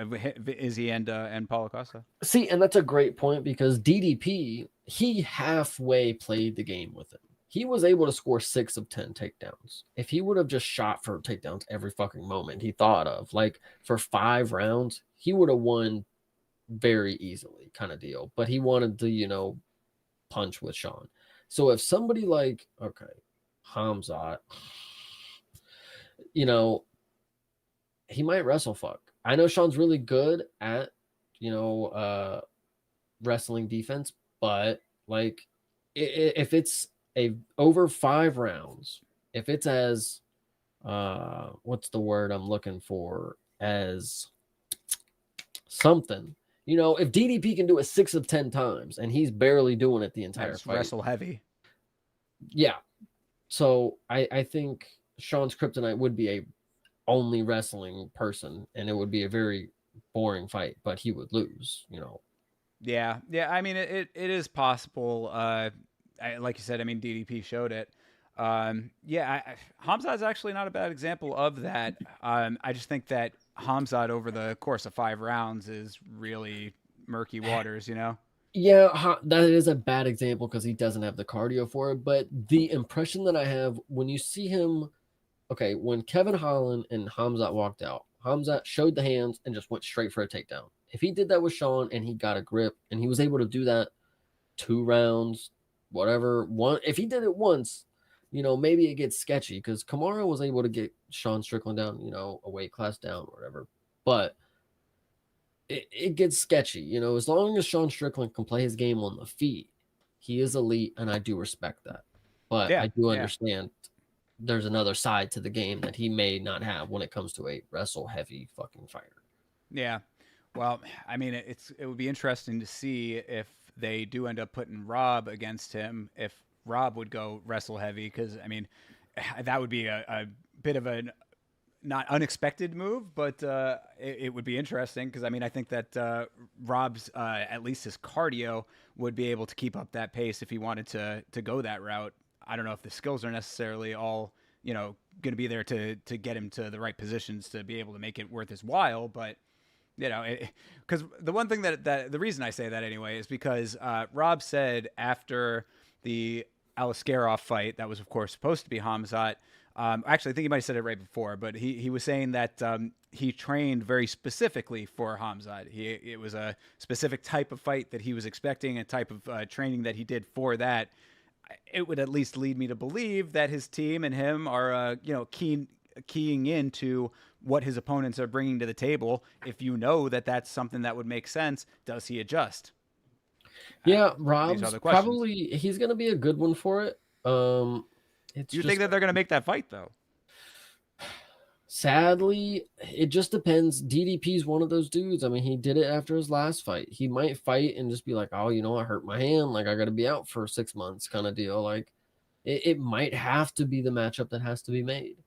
Izzy and Paulo Costa. See, and that's a great point because DDP, he halfway played the game with him. he was able to score 6 of 10 takedowns. If he would have just shot for takedowns every fucking moment he thought of, like for 5 rounds, he would have won very easily, kind of deal. But he wanted to, punch with Sean. So if somebody like, okay, Hamzat, he might wrestle fuck. I know Sean's really good at, wrestling defense, but like if it's a over 5 rounds, if it's as what's the word I'm looking for, as something, if DDP can do it 6 of 10 times and he's barely doing it the entire fight, wrestle heavy. Yeah. So I think Sean's kryptonite would be a only wrestling person, and it would be a very boring fight, but he would lose, Yeah. I mean, it is possible. Like you said, I mean, DDP showed it. Hamzat is actually not a bad example of that. I just think that Hamzat over the course of 5 rounds is really murky waters, Yeah, that is a bad example because he doesn't have the cardio for it. But the impression that I have when you see him, okay, when Kevin Holland and Hamzat walked out, Hamzat showed the hands and just went straight for a takedown. If he did that with Sean and he got a grip and he was able to do that 2 rounds, whatever, if he did it once, maybe it gets sketchy because Kamara was able to get Sean Strickland down, a weight class down or whatever. But it gets sketchy, as long as Sean Strickland can play his game on the feet, he is elite, and I do respect that. But I do understand there's another side to the game that he may not have when it comes to a wrestle heavy fucking fighter. Yeah. Well, I mean, it would be interesting to see if they do end up putting Rob against him, if Rob would go wrestle heavy, because, I mean, that would be a bit of an not unexpected move, but it would be interesting because, I mean, I think that Rob's, at least his cardio, would be able to keep up that pace if he wanted to go that route. I don't know if the skills are necessarily all, going to be there to get him to the right positions to be able to make it worth his while, but because the one thing that the reason I say that anyway is because Rob said after the Alaskarov fight, that was of course supposed to be Hamzat. Actually, I think he might have said it right before, but he was saying that he trained very specifically for Hamzat. It was a specific type of fight that he was expecting, a type of training that he did for that. It would at least lead me to believe that his team and him are keying into what his opponents are bringing to the table. If you know that that's something that would make sense, does he adjust? Yeah, Rob's probably, he's going to be a good one for it. Do you think that they're going to make that fight, though? Sadly, it just depends. DDP's one of those dudes. I mean, he did it after his last fight. He might fight and just be like, oh, I hurt my hand. Like, I got to be out for 6 months kind of deal. Like, it might have to be the matchup that has to be made.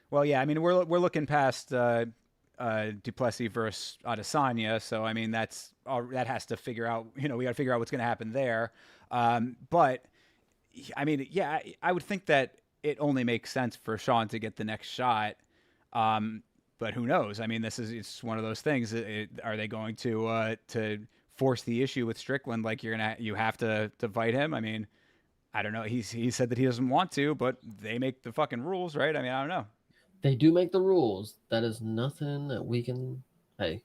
Well, yeah, I mean, we're looking past Duplessis versus Adesanya, so I mean that has to figure out. We got to figure out what's going to happen there. But I mean, yeah, I would think that it only makes sense for Sean to get the next shot. But who knows? I mean, it's one of those things. Are they going to force the issue with Strickland? Like you have to fight him? I mean, I don't know. He said that he doesn't want to, but they make the fucking rules, right? I mean, I don't know. They do make the rules. That is nothing that we can. Hey,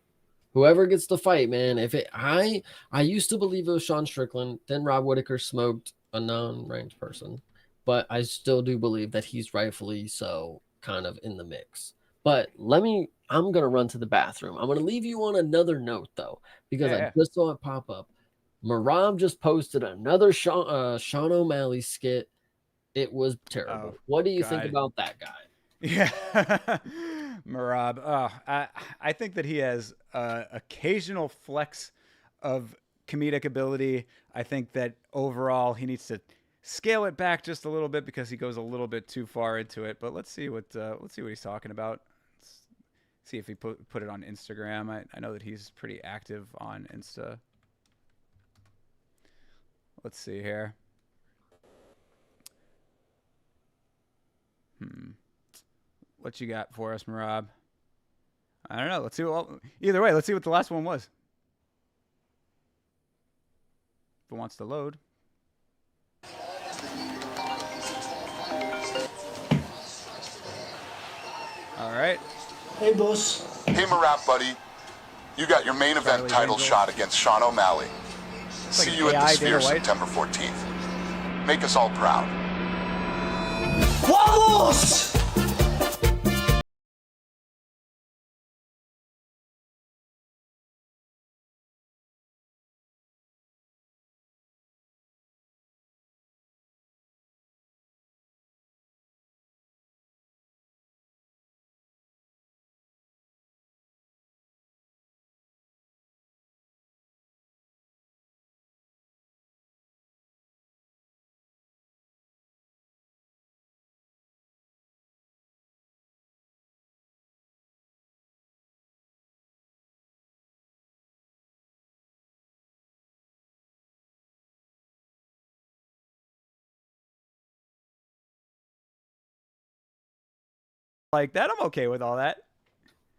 whoever gets the fight, man. I used to believe it was Sean Strickland. Then Rob Whittaker smoked a non-ranked person, but I still do believe that he's rightfully so kind of in the mix. But I'm gonna run to the bathroom. I'm gonna leave you on another note though, because I just saw it pop up. Marab just posted another Sean O'Malley skit. It was terrible. What do you think about that guy? Yeah, Marab. I think that he has occasional flecks of comedic ability. I think that overall he needs to scale it back just a little bit because he goes a little bit too far into it. But let's see what he's talking about. Let's see if he put it on Instagram. I know that he's pretty active on Insta. Let's see here. What you got for us, Marab? I don't know. Let's see. Either way, let's see what the last one was. If it wants to load. Hey, boss. Hey, Marab, buddy. You got your main event title shot against Sean O'Malley. See you at the Sphere September 14th. Make us all proud. Vamos! Like that, I'm okay with all that.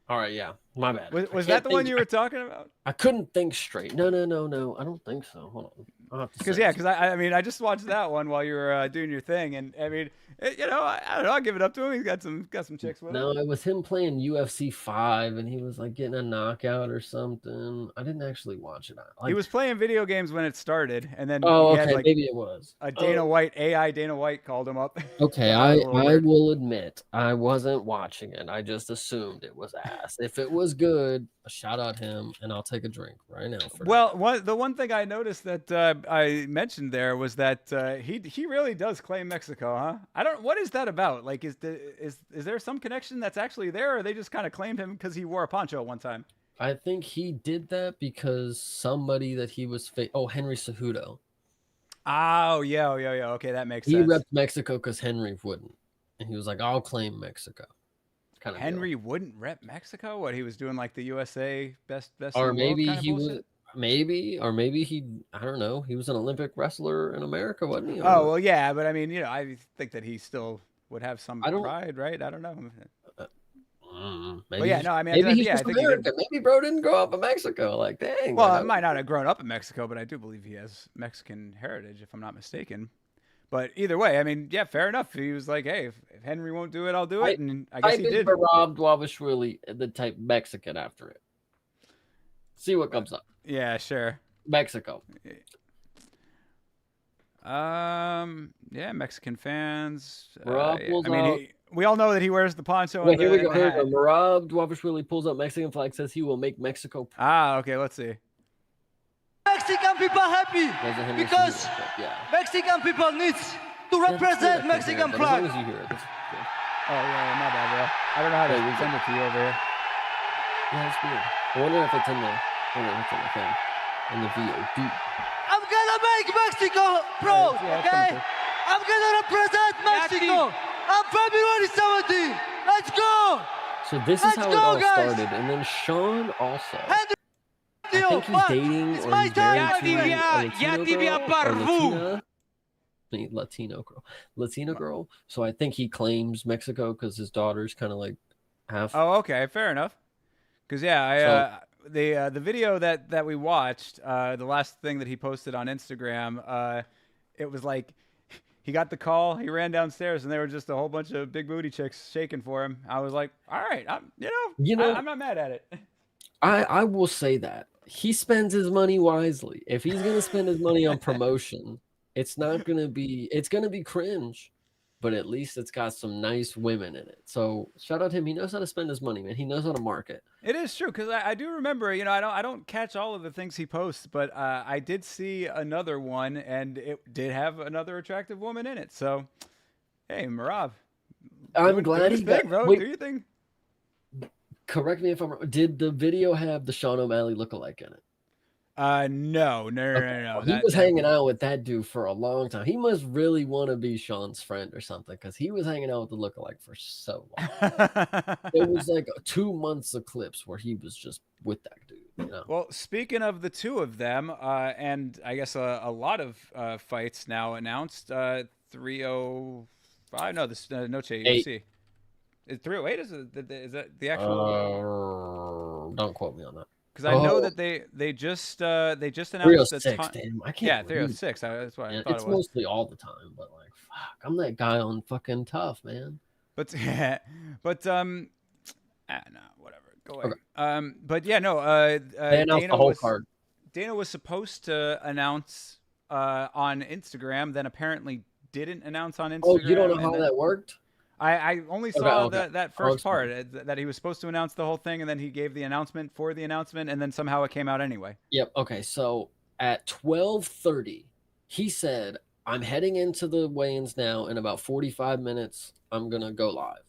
All right, yeah, my bad. Was that the one you were talking about? I couldn't think straight. No. I don't think so. Hold on. I'll have to. Because I mean, I just watched that one while you were doing your thing, and I mean, I don't know. I'll give it up to him. He's got some chicks with him. No, it was him playing UFC 5, and he was like getting a knockout or something. I didn't actually watch it. He was playing video games when it started, and then he had, okay, like, maybe it was a Dana White AI. Dana White called him up. Okay, I will admit I wasn't watching it. I just assumed it was ass. If it was good, shout out him, and I'll take a drink right now. The one thing I noticed that I mentioned there was that he really does claim Mexico, huh? What is that about? Like, is there some connection that's actually there, or they just kind of claimed him because he wore a poncho one time? I think he did that because somebody that he was Henry Cejudo. Oh yeah. Okay, that makes sense. He repped Mexico because Henry wouldn't, and he was like, "I'll claim Mexico." Kind of Henry wouldn't rep Mexico. What, he was doing like the USA best or in maybe the world kind he of was. Maybe he, I don't know. He was an Olympic wrestler in America, wasn't he? Oh, well, yeah, but I mean, I think that he still would have some pride, right? I don't know. Maybe. Well, yeah, no, I mean, maybe he's just American. Maybe bro didn't grow up in Mexico. Like, dang. Well, I might not have grown up in Mexico, but I do believe he has Mexican heritage, if I'm not mistaken. But either way, I mean, yeah, fair enough. He was like, hey, if Henry won't do it, I'll do it. And I guess he did. Rob Dwabashvili, the type Mexican after it. See what comes up. Yeah, sure. Mexico. Yeah, Mexican fans. We all know that he wears the poncho. Wait, here we go. Marab Dwabashvili pulls up Mexican flag, says he will make Mexico proud. Okay, let's see. Mexican people happy because Mexican people needs to represent Mexican flag. As long as you hear it, oh yeah, my bad, bro. I don't know how to send it to you over here. Yeah, it's weird. I wonder if it's in the thing, in the VOD. I'm gonna make Mexico proud, okay? I'm gonna represent Mexico on February 17th. Let's go! So this is how it all started, and then Sean also. I think he's dating or he's married to a Latino girl. So I think he claims Mexico because his daughter's kind of like half. Oh, okay, fair enough. Because the video that we watched, the last thing that he posted on Instagram, it was like he got the call, he ran downstairs, and there were just a whole bunch of big booty chicks shaking for him. I was like, all right, I'm not mad at it. I will say that he spends his money wisely. If he's gonna spend his money on promotion, it's gonna be cringe, but at least it's got some nice women in it. So shout out to him. He knows how to spend his money, man. He knows how to market. It is true, because I do remember, I don't catch all of the things he posts, but I did see another one, and it did have another attractive woman in it. So, hey, Marab, I'm glad he got. Bro. Do you think? Correct me if I'm wrong. Did the video have the Sean O'Malley lookalike in it? No. He was hanging out with that dude for a long time. He must really want to be Sean's friend or something, because he was hanging out with the lookalike for so long. It was like 2 months of clips where he was just with that dude. Well, speaking of the two of them, and I guess a lot of fights now announced. 305. No, this Noche UFC. Is 308? Is that the actual? Don't quote me on that. Because I know that they just announced 306. Damn, I can't. Yeah, 306. That's why I thought it's mostly all the time, but like, fuck, I'm that guy on fucking Tough, man. But No, whatever. Go away. Okay. But yeah, no. They announced the whole card. Dana was supposed to announce on Instagram, then apparently didn't announce on Instagram. Oh, you don't know how that worked? I only saw that first part that he was supposed to announce the whole thing, and then he gave the announcement for the announcement, and then somehow it came out anyway. Yep. Okay. So at 12:30, he said, "I'm heading into the weigh-ins now. In about 45 minutes, I'm gonna go live."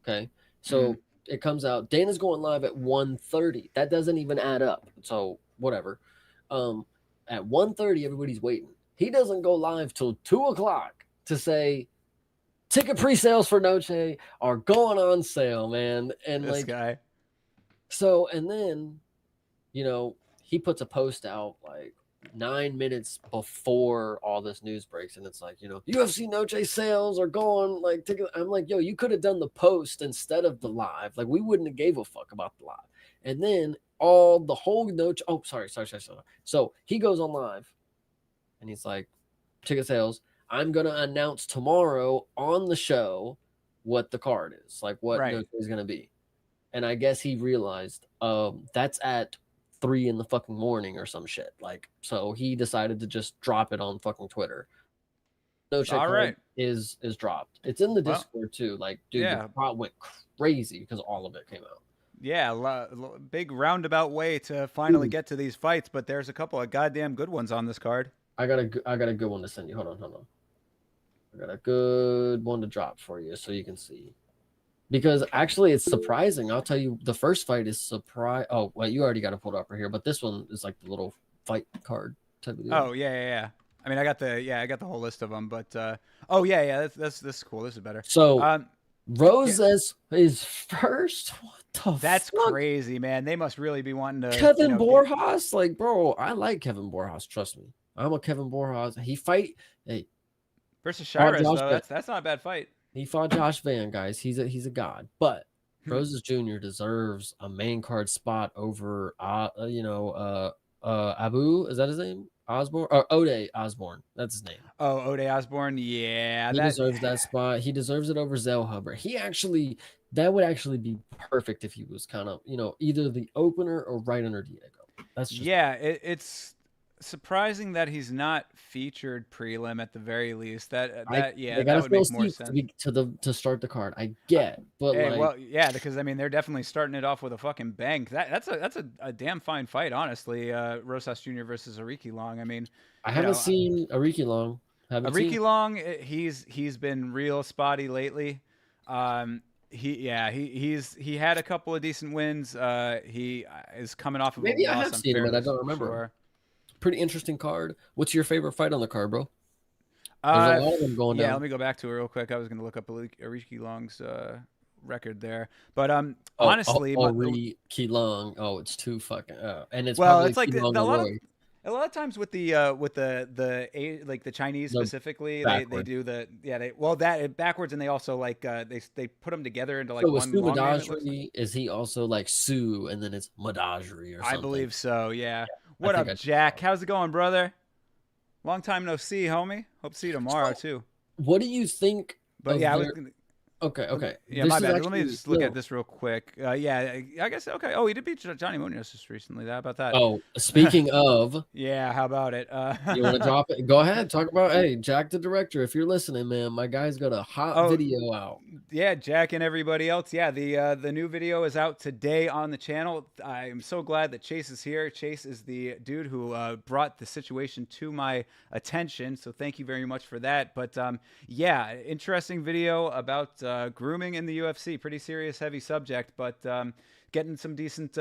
Okay. So it comes out. Dana's going live at 1:30. That doesn't even add up. So whatever. At 1:30, everybody's waiting. He doesn't go live till 2:00 to say ticket pre-sales for Noche are going on sale, man. And this guy. So, and then, he puts a post out like 9 minutes before all this news breaks, and it's like, UFC Noche sales are going like ticket. I'm like, yo, you could have done the post instead of the live. Like, we wouldn't have gave a fuck about the live. And then the whole Noche. Oh, sorry. So he goes on live, and he's like, ticket sales. I'm gonna announce tomorrow on the show what the card is, like what Noche is gonna be. And I guess he realized that's at 3 in the fucking morning or some shit. Like, so he decided to just drop it on fucking Twitter. Noche card is dropped. It's in the Discord too. Like, dude, the crowd went crazy because all of it came out. Yeah, big roundabout way to finally get to these fights, but there's a couple of goddamn good ones on this card. I got a good one to send you. Hold on. I got a good one to drop for you so you can see. Because actually it's surprising. I'll tell you, the first fight is surprise. Oh, well, you already got it pulled up right here, but this one is like the little fight card type of deal. Oh, yeah. I mean, I got the whole list of them, but that's cool. This is better. So Roses is first. What the That's fuck? crazy, man. They must really be wanting to Kevin Borjas, like, bro, I like Kevin Borjas, trust me. I'm a Kevin Borjas. He fight versus Shires, though. That's not a bad fight. He fought Josh Van, guys. He's a god. But Roses Jr. deserves a main card spot over Abu, is that his name? Osborne or Ode Osborne. That's his name. Oh, Ode Osborne. Yeah. He deserves that spot. He deserves it over Zell Hubbard. That would actually be perfect if he was kind of, either the opener or right under Diego. That's just it's surprising that he's not featured prelim at the very least. That would make more sense to start the card. I get, but because I mean they're definitely starting it off with a fucking bang. That's a damn fine fight, honestly. Rosas Jr. versus Ariki Long. I mean, I haven't seen Ariki Long. Long, he's been real spotty lately. He had a couple of decent wins. He is coming off of maybe a loss. I have seen him, but I don't remember. Sure. Pretty interesting card. What's your favorite fight on the card, bro? There's a lot of them going down. Yeah, let me go back to it real quick. I was going to look up Ariki Long's record there, but honestly, Ariki Long. Oh, it's too fucking. And it's it's like a lot of times with the Chinese specifically, they do that backwards, and they also they put them together into like so one. Su Madajri, is he also like Su, and then it's Madajri or something? I believe so. Yeah. What up, Jack? How's it going, brother? Long time no see, homie. Hope to see you tomorrow too. What do you think? But Okay. Yeah, my bad. Let me just look at this real quick. I guess. Okay. Oh, he did beat Johnny Munoz just recently. How about that? Oh, speaking of. Yeah, how about it? You want to drop it? Go ahead. Talk about, hey, Jack the director, if you're listening, man, my guy's got a hot video out. Yeah, Jack and everybody else. Yeah, the new video is out today on the channel. I'm so glad that Chase is here. Chase is the dude who brought the situation to my attention. So thank you very much for that. But interesting video about grooming in the UFC. Pretty serious, heavy subject, but getting some decent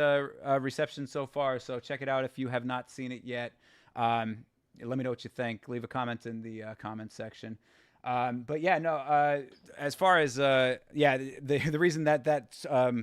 reception so far. So check it out if you have not seen it yet. Let me know what you think. Leave a comment in the comment section. As far as the reason that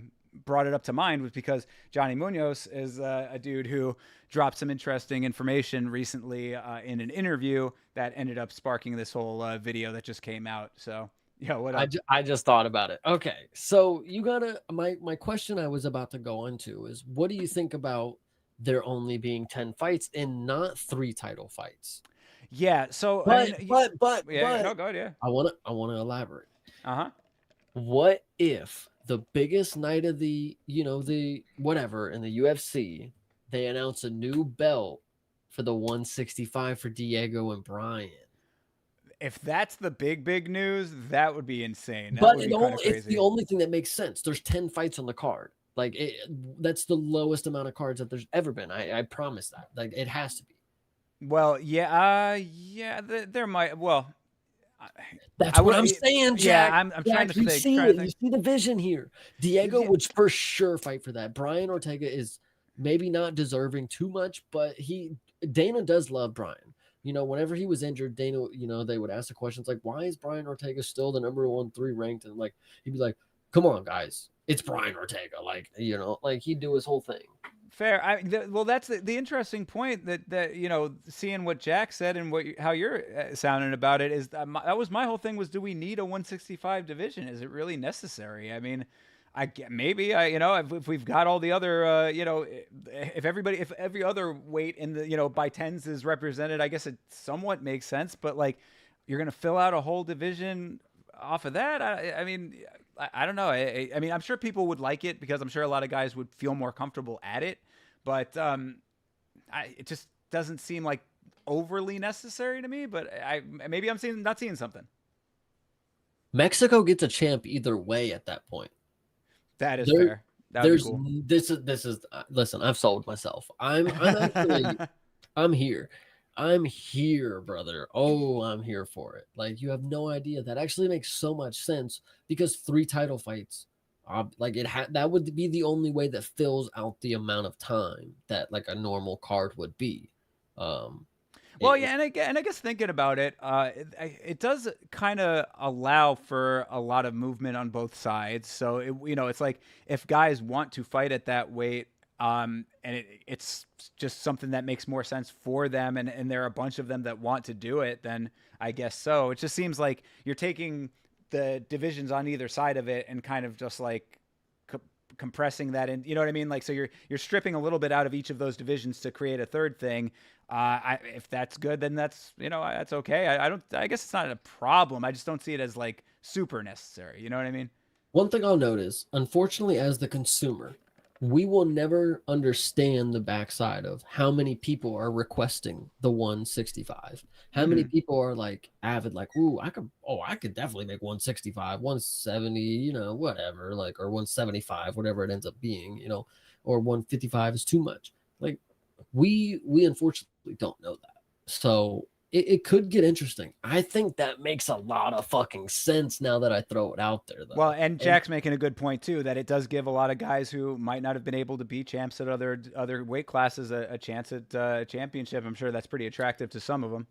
brought it up to mind was because Johnny Munoz is a dude who dropped some interesting information recently in an interview that ended up sparking this whole video that just came out. So yeah, what up? I just thought about it. Okay, so you gotta. My question I was about to go into is, what do you think about there only being 10 fights and not 3 title fights? Yeah. So, but no, go ahead. Yeah. I want to elaborate. Uh huh. What if the biggest night of the, the whatever in the UFC, they announce a new belt for the 165 for Diego and Brian. If that's the big news, that would be insane. That But would be kind of it's crazy. the only thing that makes sense. There's 10 fights on the card. Like that's the lowest amount of cards that there's ever been. I promise that. Like it has to be. Well, yeah, there might. Well, that's what I'm saying, Jack. Yeah, I'm trying to think. You see the vision here. Diego would for sure fight for that. Brian Ortega is maybe not deserving too much, but Dana does love Brian. Whenever he was injured, Dana, they would ask the questions like, why is Brian Ortega still the number 1-3 ranked? And like, he'd be like, come on, guys, it's Brian Ortega. Like, like he'd do his whole thing. Fair. Well, that's the interesting point that seeing what Jack said and how you're sounding about it is that was my whole thing was, do we need a 165 division? Is it really necessary? I mean, if we've got all the other, if every other weight in the, by tens is represented, I guess it somewhat makes sense, but like you're going to fill out a whole division off of that. I mean, I don't know. I mean, I'm sure people would like it because I'm sure a lot of guys would feel more comfortable at it, but it just doesn't seem like overly necessary to me, but maybe I'm not seeing something. Mexico gets a champ either way at that point. That is fair. There's cool. This is listen, I've sold myself. I'm actually I'm here. I'm here, brother. Oh, I'm here for it. Like you have no idea. That actually makes so much sense because 3 title fights, like that would be the only way that fills out the amount of time that like a normal card would be. Well, yeah, and I guess thinking about it, it does kind of allow for a lot of movement on both sides. So it's like if guys want to fight at that weight, and it's just something that makes more sense for them, and there are a bunch of them that want to do it, then I guess so. It just seems like you're taking the divisions on either side of it and kind of just like compressing that in, you know what I mean? Like, so you're stripping a little bit out of each of those divisions to create a third thing. If that's good, then that's okay. I guess it's not a problem. I just don't see it as like super necessary. You know what I mean? One thing I'll notice, unfortunately, as the consumer, we will never understand the backside of how many people are requesting the 165. How many people are like avid, like, ooh, I could definitely make 165, 170, whatever, like, or 175, whatever it ends up being, or 155 is too much. Like, we unfortunately don't know that. So it could get interesting. I think that makes a lot of fucking sense now that I throw it out there, though. Well, and Jack's making a good point too, that it does give a lot of guys who might not have been able to be champs at other weight classes a chance at a championship. I'm sure that's pretty attractive to some of them.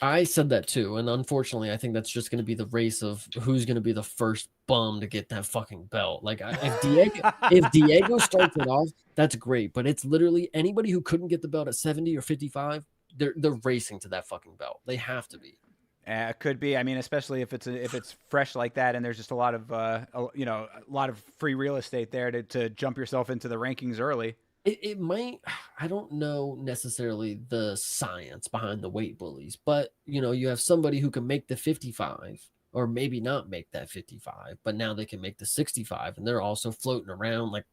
I said that too, and unfortunately, I think that's just going to be the race of who's going to be the first bum to get that fucking belt. Like, if Diego starts it off, that's great, but it's literally anybody who couldn't get the belt at 70 or 55. They're racing to that fucking belt. They have to be. It could be. I mean, especially if it's fresh like that, and there's just a lot of free real estate there to jump yourself into the rankings early. It might. I don't know necessarily the science behind the weight bullies, but you have somebody who can make the 55, or maybe not make that 55, but now they can make the 65, and they're also floating around like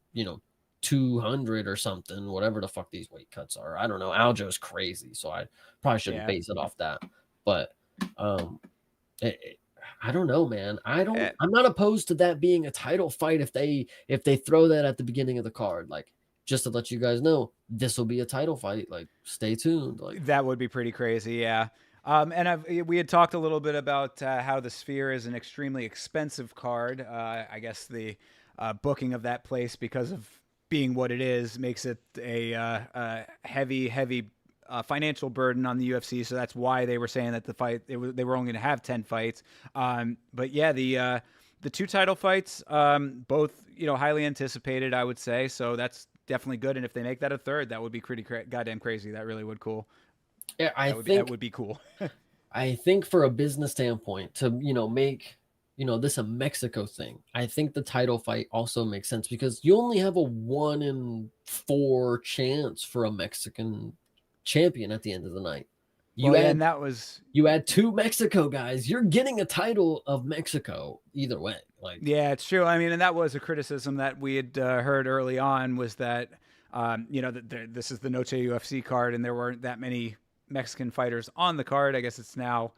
200 or something, whatever the fuck these weight cuts are. I don't know. Aljo's crazy, so I probably shouldn't base it off that. But I don't know, man. I'm not opposed to that being a title fight if they throw that at the beginning of the card, like just to let you guys know this will be a title fight. Like, stay tuned. Like, that would be pretty crazy, yeah. And we had talked a little bit about how the Sphere is an extremely expensive card. I guess the booking of that place, because of being what it is, makes it a heavy financial burden on the UFC. So that's why they were saying that they were only going to have 10 fights. But yeah, the 2 title fights, both highly anticipated, I would say. So that's definitely good. And if they make that a third, that would be pretty goddamn crazy. That really would cool. Yeah, that would be cool. I think for a business standpoint, to make this a Mexico thing, I think the title fight also makes sense because you only have a 1 in 4 chance for a Mexican champion at the end of the night. And that was you add 2 Mexico guys, you're getting a title of Mexico either way. Like, yeah, it's true. I mean, and that was a criticism that we had heard early on was that this is the Noche UFC card, and there weren't that many Mexican fighters on the card. I guess it's now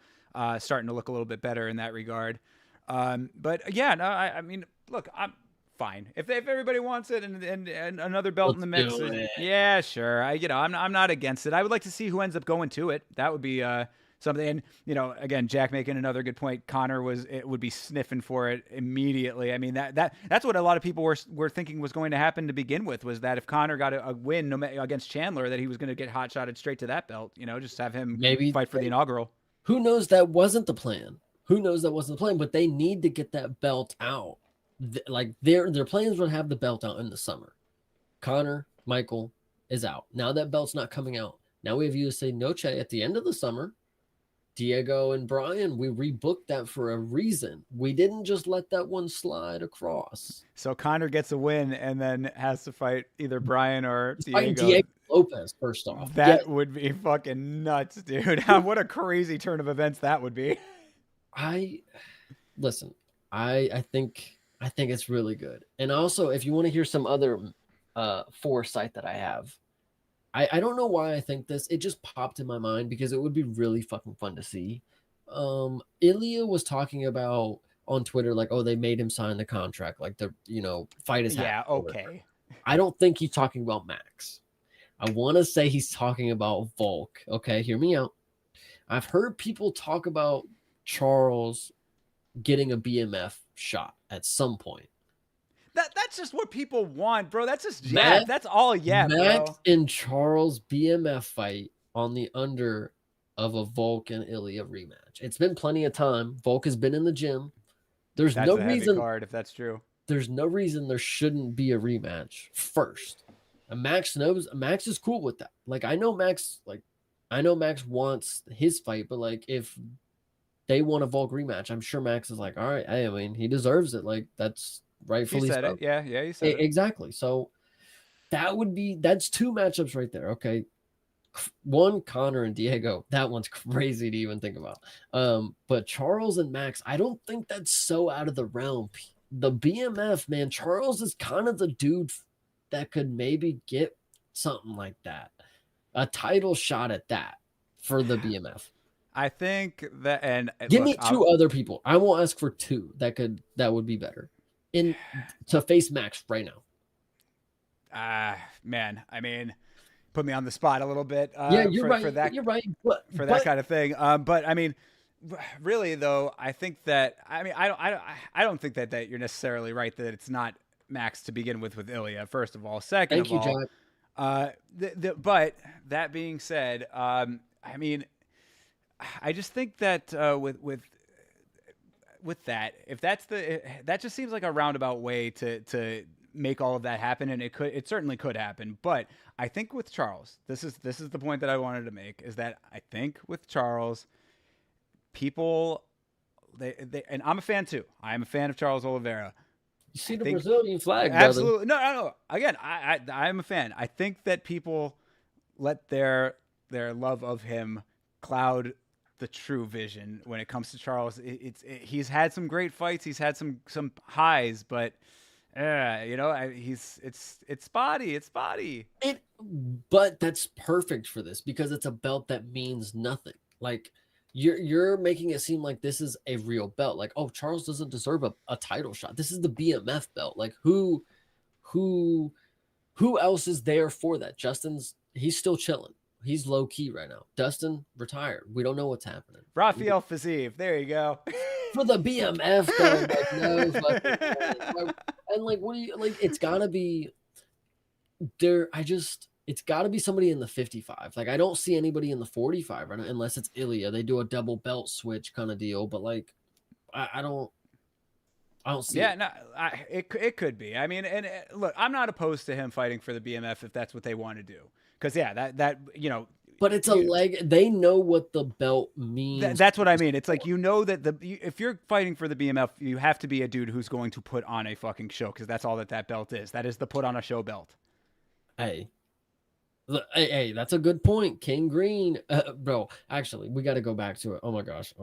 starting to look a little bit better in that regard. But yeah, no, I mean, look, I'm fine if everybody wants it, and another belt in the mix. Yeah, sure. I'm not against it. I would like to see who ends up going to it. That would be something. And again, Jack making another good point. Connor would be sniffing for it immediately. I mean, that's what a lot of people were thinking was going to happen to begin with, was that if Connor got a win against Chandler, that he was going to get hot shotted straight to that belt. Just have him maybe fight for the inaugural. Who knows? That wasn't the plan. But they need to get that belt out. Like their plans would have the belt out in the summer. Connor, Michael is out. Now that belt's not coming out. Now we have USA Noche at the end of the summer. Diego and Brian, we rebooked that for a reason. We didn't just let that one slide across. So Connor gets a win and then has to fight either Brian or Diego. Diego Lopez, first off. That would be fucking nuts, dude. What a crazy turn of events that would be. I think it's really good. And also, if you want to hear some other foresight that I have, I don't know why I think this. It just popped in my mind because it would be really fucking fun to see. Ilya was talking about on Twitter, like, oh, they made him sign the contract. Like, the fight is happening. Yeah, okay. I don't think he's talking about Max. I want to say he's talking about Volk. Okay, hear me out. I've heard people talk about Charles getting a BMF shot at some point. That's just what people want, bro. That's just Max. That's all Max bro. And Charles BMF fight on the under of a Volk and Ilya rematch. It's been plenty of time. Volk has been in the gym. There's no reason card if that's true. There's no reason there shouldn't be a rematch first. And Max is cool with that. Like, I know Max wants his fight, but like if they want a Volk rematch, I'm sure Max is like, all right, I mean, he deserves it. Like, that's rightfully he said so. It. Yeah, he said it. Exactly. So that's 2 matchups right there. Okay. One, Connor and Diego. That one's crazy to even think about. But Charles and Max, I don't think that's so out of the realm. The BMF, man, Charles is kind of the dude that could maybe get something like that. A title shot at that for the BMF. I think that, and give me 2 other people. I won't ask for 2 that would be better to face Max right now. Man, I mean, put me on the spot a little bit. You're right. You're right. For that kind of thing. But I mean, really though, I think that, I mean, I don't think that you're necessarily right that it's not Max to begin with Ilya. First of all, second of all, but that being said, I mean, I just think that with that, if that just seems like a roundabout way to make all of that happen, and it certainly could happen. But I think with Charles, this is the point that I wanted to make, is that I think with Charles, people, they and I'm a fan too. I am a fan of Charles Oliveira. You see the Brazilian flag, brother. Absolutely. No. Again, I'm a fan. I think that people let their love of him cloud the true vision when it comes to Charles. He's had some great fights. He's had some highs, but it's spotty. It's spotty. But that's perfect for this because it's a belt that means nothing. Like, you're making it seem like this is a real belt. Like, oh, Charles doesn't deserve a title shot. This is the BMF belt. Like, who else is there for that? He's still chilling. He's low key right now. Dustin retired. We don't know what's happening. Rafael Fiziev. There you go. For the BMF though, and like, what do you like? It's gotta be there. It's got to be somebody in the 55. Like, I don't see anybody in the 45 right now, unless it's Ilya. They do a double belt switch kind of deal, but like, I don't see. Yeah, it. No, it could be. I mean, and look, I'm not opposed to him fighting for the BMF if that's what they want to do. Because that But it's a leg. They know what the belt means. That's what I mean. It's like, that if you're fighting for the BMF, you have to be a dude who's going to put on a fucking show, because that's all that belt is. That is the put on a show belt. Hey. Hey, that's a good point. King Green, bro. Actually, we got to go back to it. Oh my gosh.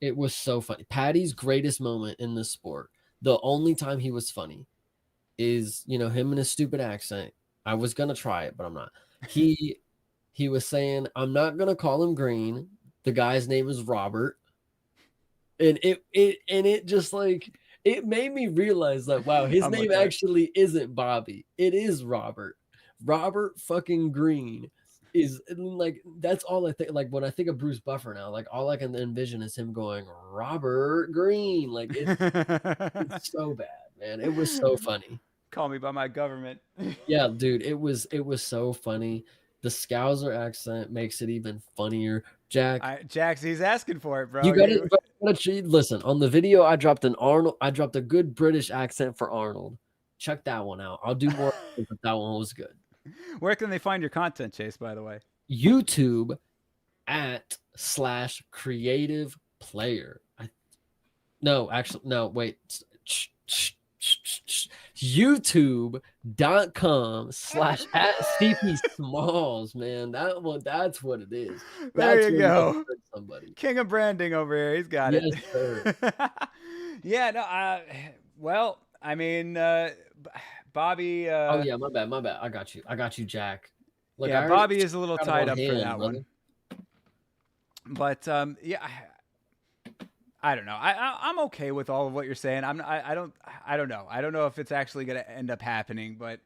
It was so funny. Patty's greatest moment in this sport, the only time he was funny, is him and his stupid accent. I was gonna try it, but I'm not. He was saying, I'm not gonna call him Green. The guy's name is Robert. And it just like it made me realize that wow, his name actually isn't Bobby. It is Robert. Robert fucking Green is like that's all I think. Like when I think of Bruce Buffer now, like all I can envision is him going Robert Green. Like it's so bad, man. It was so funny. Call me by my government. Yeah, dude, it was so funny. The Scouser accent makes it even funnier. Jax, he's asking for it, bro. You gotta listen. On the video, I dropped a good British accent for Arnold. Check that one out. I'll do more, but that one was good. Where can they find your content, Chase, by the way? YouTube /creative player. YouTube.com/CP Smalls, man. That's what it is. There you go. Somebody. King of branding over here. He's got it. Yes, sir. Yeah, no, well, I mean, Bobby. Oh yeah, my bad. I got you, Jack. Look, yeah, Bobby is a little tied up for that one. But yeah, I don't know. I'm okay with all of what you're saying. I don't know. I don't know if it's actually going to end up happening, but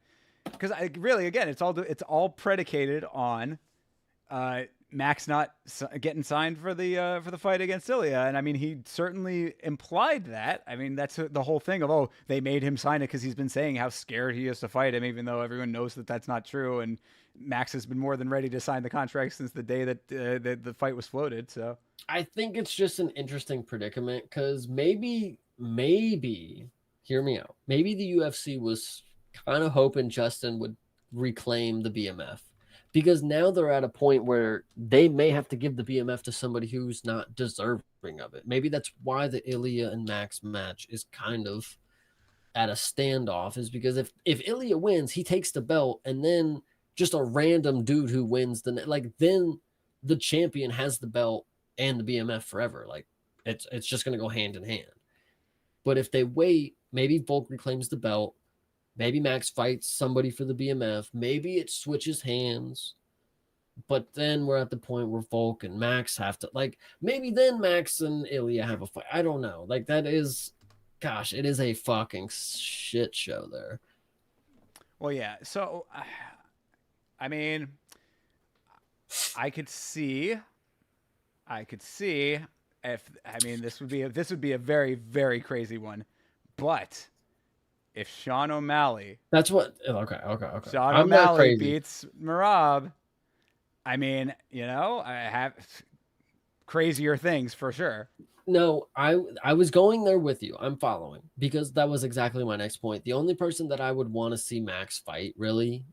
because really, again, it's all predicated on Max not getting signed for the fight against Ilya. And I mean, he certainly implied that. I mean, that's the whole thing of, they made him sign it because he's been saying how scared he is to fight him, even though everyone knows that that's not true. And Max has been more than ready to sign the contract since the day that the fight was floated. So I think it's just an interesting predicament because maybe, hear me out. Maybe the UFC was kind of hoping Justin would reclaim the BMF. Because now they're at a point where they may have to give the BMF to somebody who's not deserving of it. Maybe that's why the Ilya and Max match is kind of at a standoff, is because if Ilya wins, he takes the belt, and then just a random dude who wins then the champion has the belt and the BMF forever. Like it's just going to go hand in hand. But if they wait, maybe Volk reclaims the belt. Maybe Max fights somebody for the BMF. Maybe it switches hands. But then we're at the point where Volk and Max have to, maybe then Max and Ilya have a fight. I don't know. It is a fucking shit show there. Well, yeah. So, I mean, I could see this would be a very, very crazy one. But if Sean O'Malley, okay. Sean O'Malley beats Merab, I mean, I have crazier things for sure. No, I was going there with you. I'm following because that was exactly my next point. The only person that I would want to see Max fight really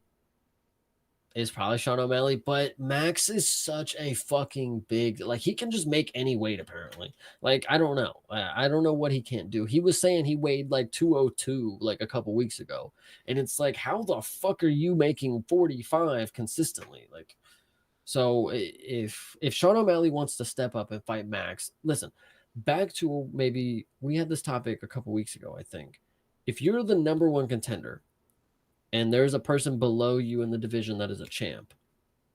is probably Sean O'Malley, but Max is such a fucking big, he can just make any weight apparently. I don't know. I don't know what he can't do. He was saying he weighed 202 a couple weeks ago. And it's how the fuck are you making 45 consistently? So if Sean O'Malley wants to step up and fight Max, listen, back to maybe we had this topic a couple weeks ago, I think. If you're the number one contender, and there's a person below you in the division that is a champ,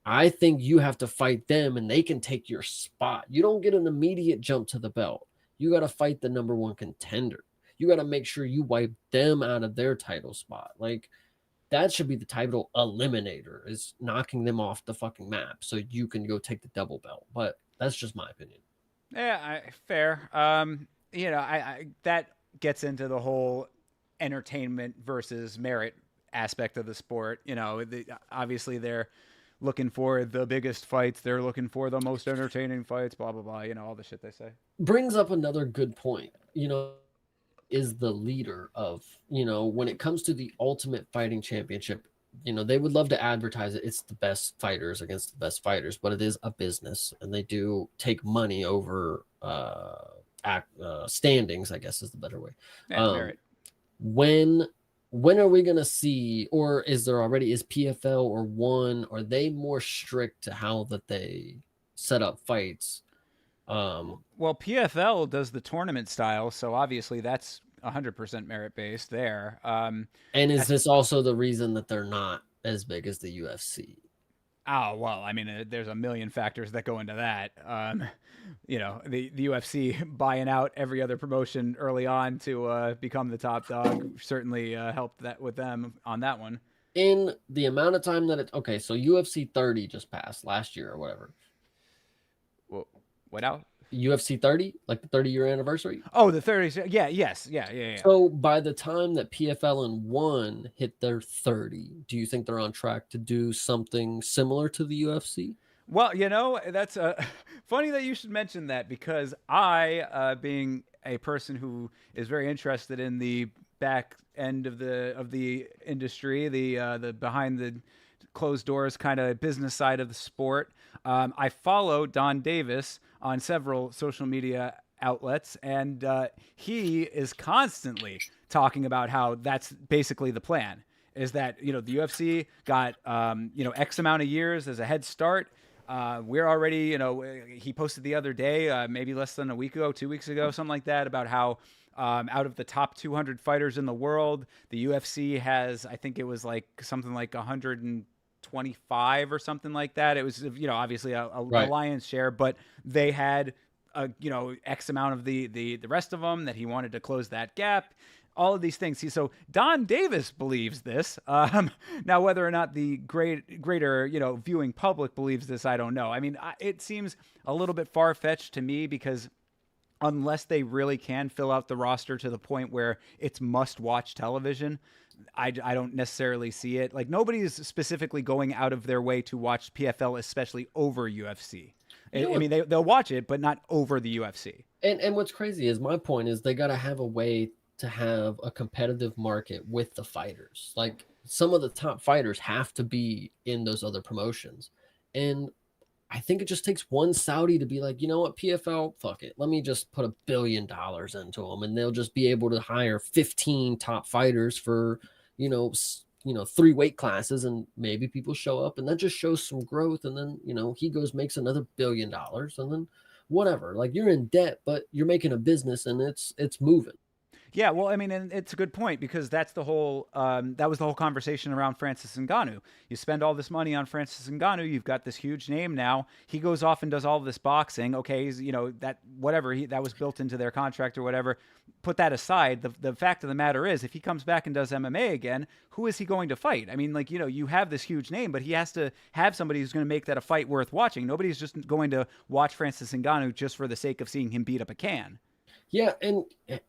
I think you have to fight them and they can take your spot. You don't get an immediate jump to the belt. You got to fight the number one contender. You got to make sure you wipe them out of their title spot. That should be the title eliminator, is knocking them off the fucking map so you can go take the double belt. But that's just my opinion. Yeah, fair. I that gets into the whole entertainment versus merit aspect of the sport. Obviously they're looking for the biggest fights, they're looking for the most entertaining fights, blah blah blah, all the shit they say. Brings up another good point. Is the leader of, when it comes to the Ultimate Fighting Championship, they would love to advertise it. It's the best fighters against the best fighters, but it is a business and they do take money over standings, I guess is the better way. Merit. When when are we going to see, or is there already, is PFL or ONE, are they more strict to how that they set up fights? Well, PFL does the tournament style, so obviously that's 100% merit based there. And is this also the reason that they're not as big as the UFC? Oh, well, I mean, there's a million factors that go into that. The UFC buying out every other promotion early on to become the top dog certainly helped that with them on that one. In the amount of time that okay, so UFC 30 just passed last year or whatever. Well, what out? UFC 30, like the 30-year anniversary. Oh, the 30. Yeah, yes, yeah. So by the time that PFL and ONE hit their 30, do you think they're on track to do something similar to the UFC? Well, that's funny that you should mention that, because I, being a person who is very interested in the back end of the industry, the behind the closed doors kind of business side of the sport, I follow Don Davis on several social media outlets, and he is constantly talking about how that's basically the plan. Is that the UFC got X amount of years as a head start. We're already, he posted the other day, maybe less than a week ago, 2 weeks ago, something like that, about how out of the top 200 fighters in the world, the UFC has, I think it was like something like 125 or something like that. It was, obviously a lion's share, but they had, X amount of the rest of them that he wanted to close that gap. All of these things. So Don Davis believes this. Now, whether or not the greater viewing public believes this, I don't know. I mean, it seems a little bit far-fetched to me, because unless they really can fill out the roster to the point where it's must-watch television, I don't necessarily see it. Like, nobody's specifically going out of their way to watch PFL, especially over UFC. I mean, they'll watch it, but not over the UFC. And what's crazy is, my point is, they got to have a way to have a competitive market with the fighters. Like, some of the top fighters have to be in those other promotions. And I think it just takes one Saudi to be like, you know what, PFL, fuck it. Let me just put $1 billion into them, and they'll just be able to hire 15 top fighters for, 3 weight classes, and maybe people show up, and that just shows some growth. And then, he makes another $1 billion, and then whatever. Like, you're in debt, but you're making a business, and it's moving. Yeah, well, I mean, and it's a good point, because that's the whole that was the whole conversation around Francis Ngannou. You spend all this money on Francis Ngannou, you've got this huge name now. He goes off and does all of this boxing. Okay, he's, that whatever that was built into their contract or whatever. Put that aside. The fact of the matter is, if he comes back and does MMA again, who is he going to fight? I mean, like, you have this huge name, but he has to have somebody who's going to make that a fight worth watching. Nobody's just going to watch Francis Ngannou just for the sake of seeing him beat up a can. Yeah, and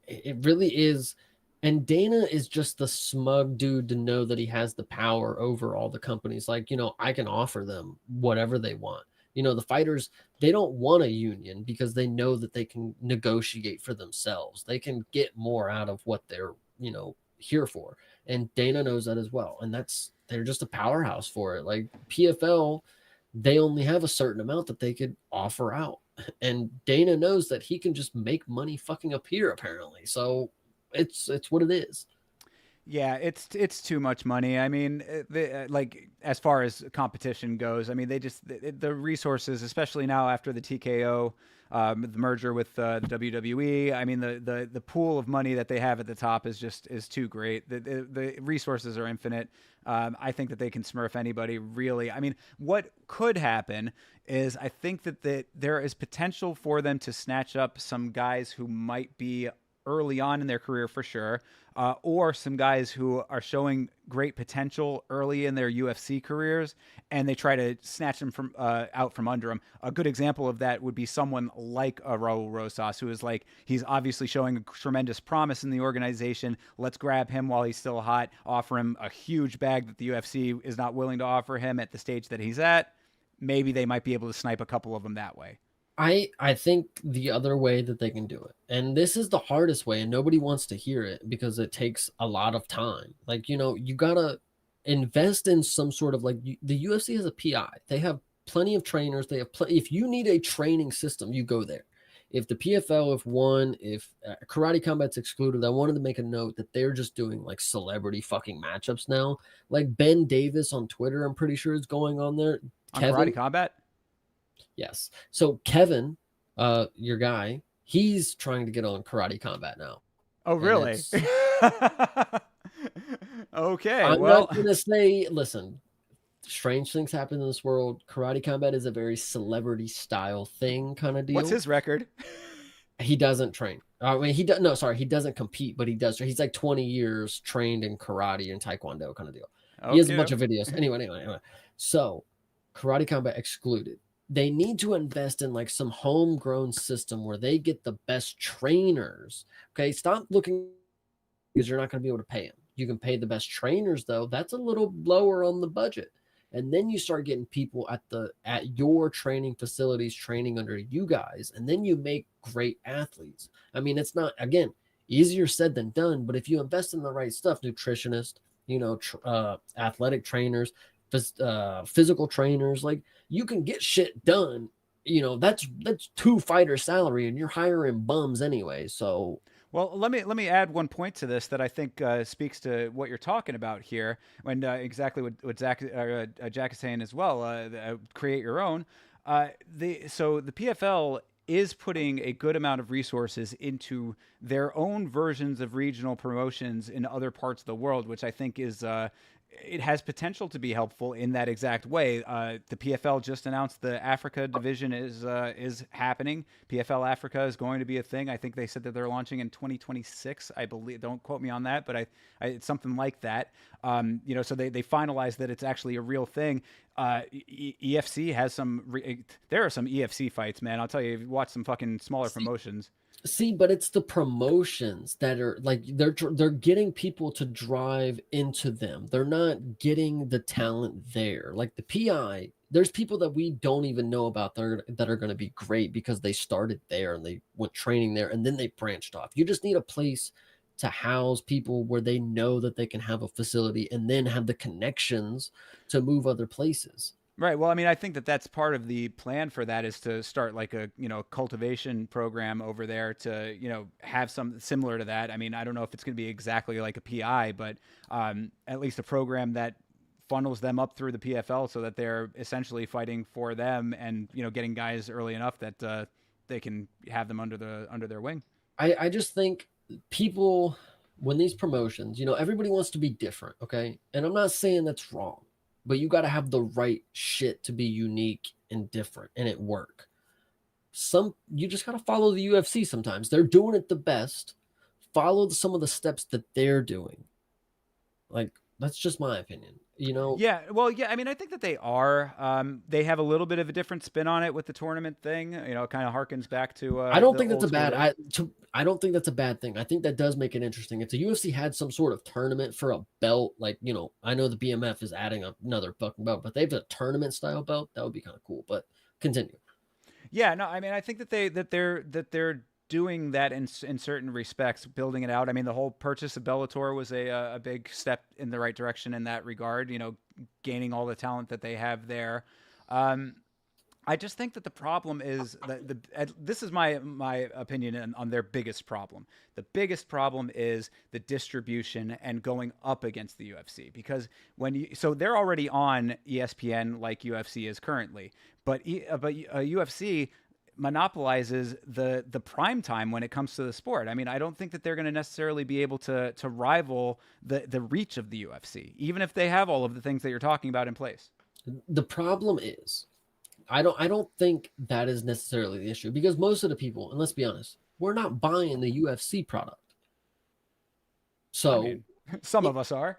it really is. And Dana is just the smug dude to know that he has the power over all the companies. Like, I can offer them whatever they want. The fighters, they don't want a union, because they know that they can negotiate for themselves. They can get more out of what they're, here for. And Dana knows that as well. And they're just a powerhouse for it. Like, PFL, they only have a certain amount that they could offer out. And Dana knows that he can just make money fucking up here, apparently. So it's what it is. Yeah, it's too much money. I mean, like, as far as competition goes, I mean, the resources, especially now after the TKO, the merger with the WWE. I mean, the pool of money that they have at the top is too great. The resources are infinite. I think that they can smurf anybody, really. I mean, what could happen is, I think that there is potential for them to snatch up some guys who might be early on in their career, for sure, or some guys who are showing great potential early in their UFC careers, and they try to snatch them from out from under them. A good example of that would be someone like Raul Rosas, who is like, he's obviously showing a tremendous promise in the organization. Let's grab him while he's still hot, offer him a huge bag that the UFC is not willing to offer him at the stage that he's at. Maybe they might be able to snipe a couple of them that way. I think the other way that they can do it, and this is the hardest way, and nobody wants to hear it because it takes a lot of time. Like, you gotta invest in some sort of, like, the UFC has a PI. They have plenty of trainers. They have if you need a training system, you go there. if the PFL, if Karate Combat's excluded, I wanted to make a note that they're just doing like celebrity fucking matchups now. Like Ben Davis on Twitter, I'm pretty sure is going on there. On Karate Combat? Yes. So Kevin, your guy, he's trying to get on Karate Combat now. Oh, really? Okay. I'm well, not gonna say. Listen, strange things happen in this world. Karate Combat is a very celebrity style thing, kind of deal. What's his record? He doesn't train. I mean, he does. No, sorry, he doesn't compete, but he does. He's like 20 years trained in karate and taekwondo, kind of deal. Okay. He has a bunch of videos. Anyway. So, Karate Combat excluded. They need to invest in like some homegrown system where they get the best trainers. Okay, stop looking because you're not going to be able to pay them. You can pay the best trainers though. That's a little lower on the budget. And then you start getting people at your training facilities training under you guys, and then you make great athletes. I mean, it's not, again, easier said than done, but if you invest in the right stuff, nutritionist, athletic trainers, physical trainers, like you can get shit done. That's 2 fighters salary, and you're hiring bums anyway. So. Well, let me add one point to this that I think speaks to what you're talking about here, and exactly what Jack is saying as well. Create your own. So the PFL is putting a good amount of resources into their own versions of regional promotions in other parts of the world, which I think is it has potential to be helpful in that exact way. The PFL just announced the Africa division is happening. PFL Africa is going to be a thing. I think they said that they're launching in 2026. I believe. Don't quote me on that, but it's something like that. So they finalized that it's actually a real thing. EFC has there are some EFC fights, man. I'll tell you, if you watch some fucking smaller promotions. See, but it's the promotions that are like they're getting people to drive into them. They're not getting the talent there. Like the PI, there's people that we don't even know about that are going to be great because they started there and they went training there and then they branched off. You just need a place to house people where they know that they can have a facility and then have the connections to move other places. Right. Well, I mean, I think that's part of the plan for that is to start like a, cultivation program over there to, have some similar to that. I mean, I don't know if it's going to be exactly like a PI, but at least a program that funnels them up through the PFL so that they're essentially fighting for them and, getting guys early enough that they can have them under their wing. I just think people, when these promotions, everybody wants to be different. Okay. And I'm not saying that's wrong. But you got to have the right shit to be unique and different and it work. You just got to follow the UFC sometimes. They're doing it the best. Follow some of the steps that they're doing. Like, that's just my opinion. Yeah. Well, yeah. I mean, I think that they are. They have a little bit of a different spin on it with the tournament thing. It kind of harkens back to. I don't think that's a bad. I don't think that's a bad thing. I think that does make it interesting. If the UFC had some sort of tournament for a belt, like I know the BMF is adding another fucking belt, but they have a tournament style belt. That would be kind of cool. But continue. Yeah. No. I mean, I think that they're doing that in certain respects, building it out. I mean, the whole purchase of Bellator was a big step in the right direction in that regard, gaining all the talent that they have there. I just think that the problem is that this is my opinion on their biggest problem. The biggest problem is the distribution and going up against the UFC, because so they're already on ESPN like UFC is currently, but UFC monopolizes the prime time when it comes to the sport. I mean, I don't think that they're going to necessarily be able to rival the reach of the UFC, even if they have all of the things that you're talking about in place. The problem is, I don't think that is necessarily the issue, because most of the people, and let's be honest, we're not buying the UFC product. So, I mean, some of us are.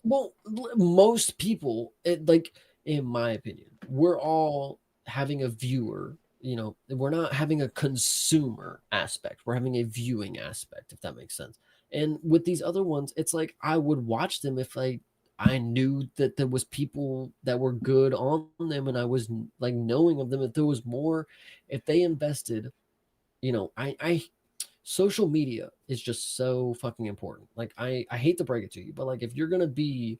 Well, most people, in my opinion, we're all having a viewer. We're not having a consumer aspect. We're having a viewing aspect, if that makes sense. And with these other ones, it's like I would watch them if I knew that there was people that were good on them and I was like knowing of them. If there was more, if they invested, social media is just so fucking important. Like I hate to break it to you, but like if you're going to be,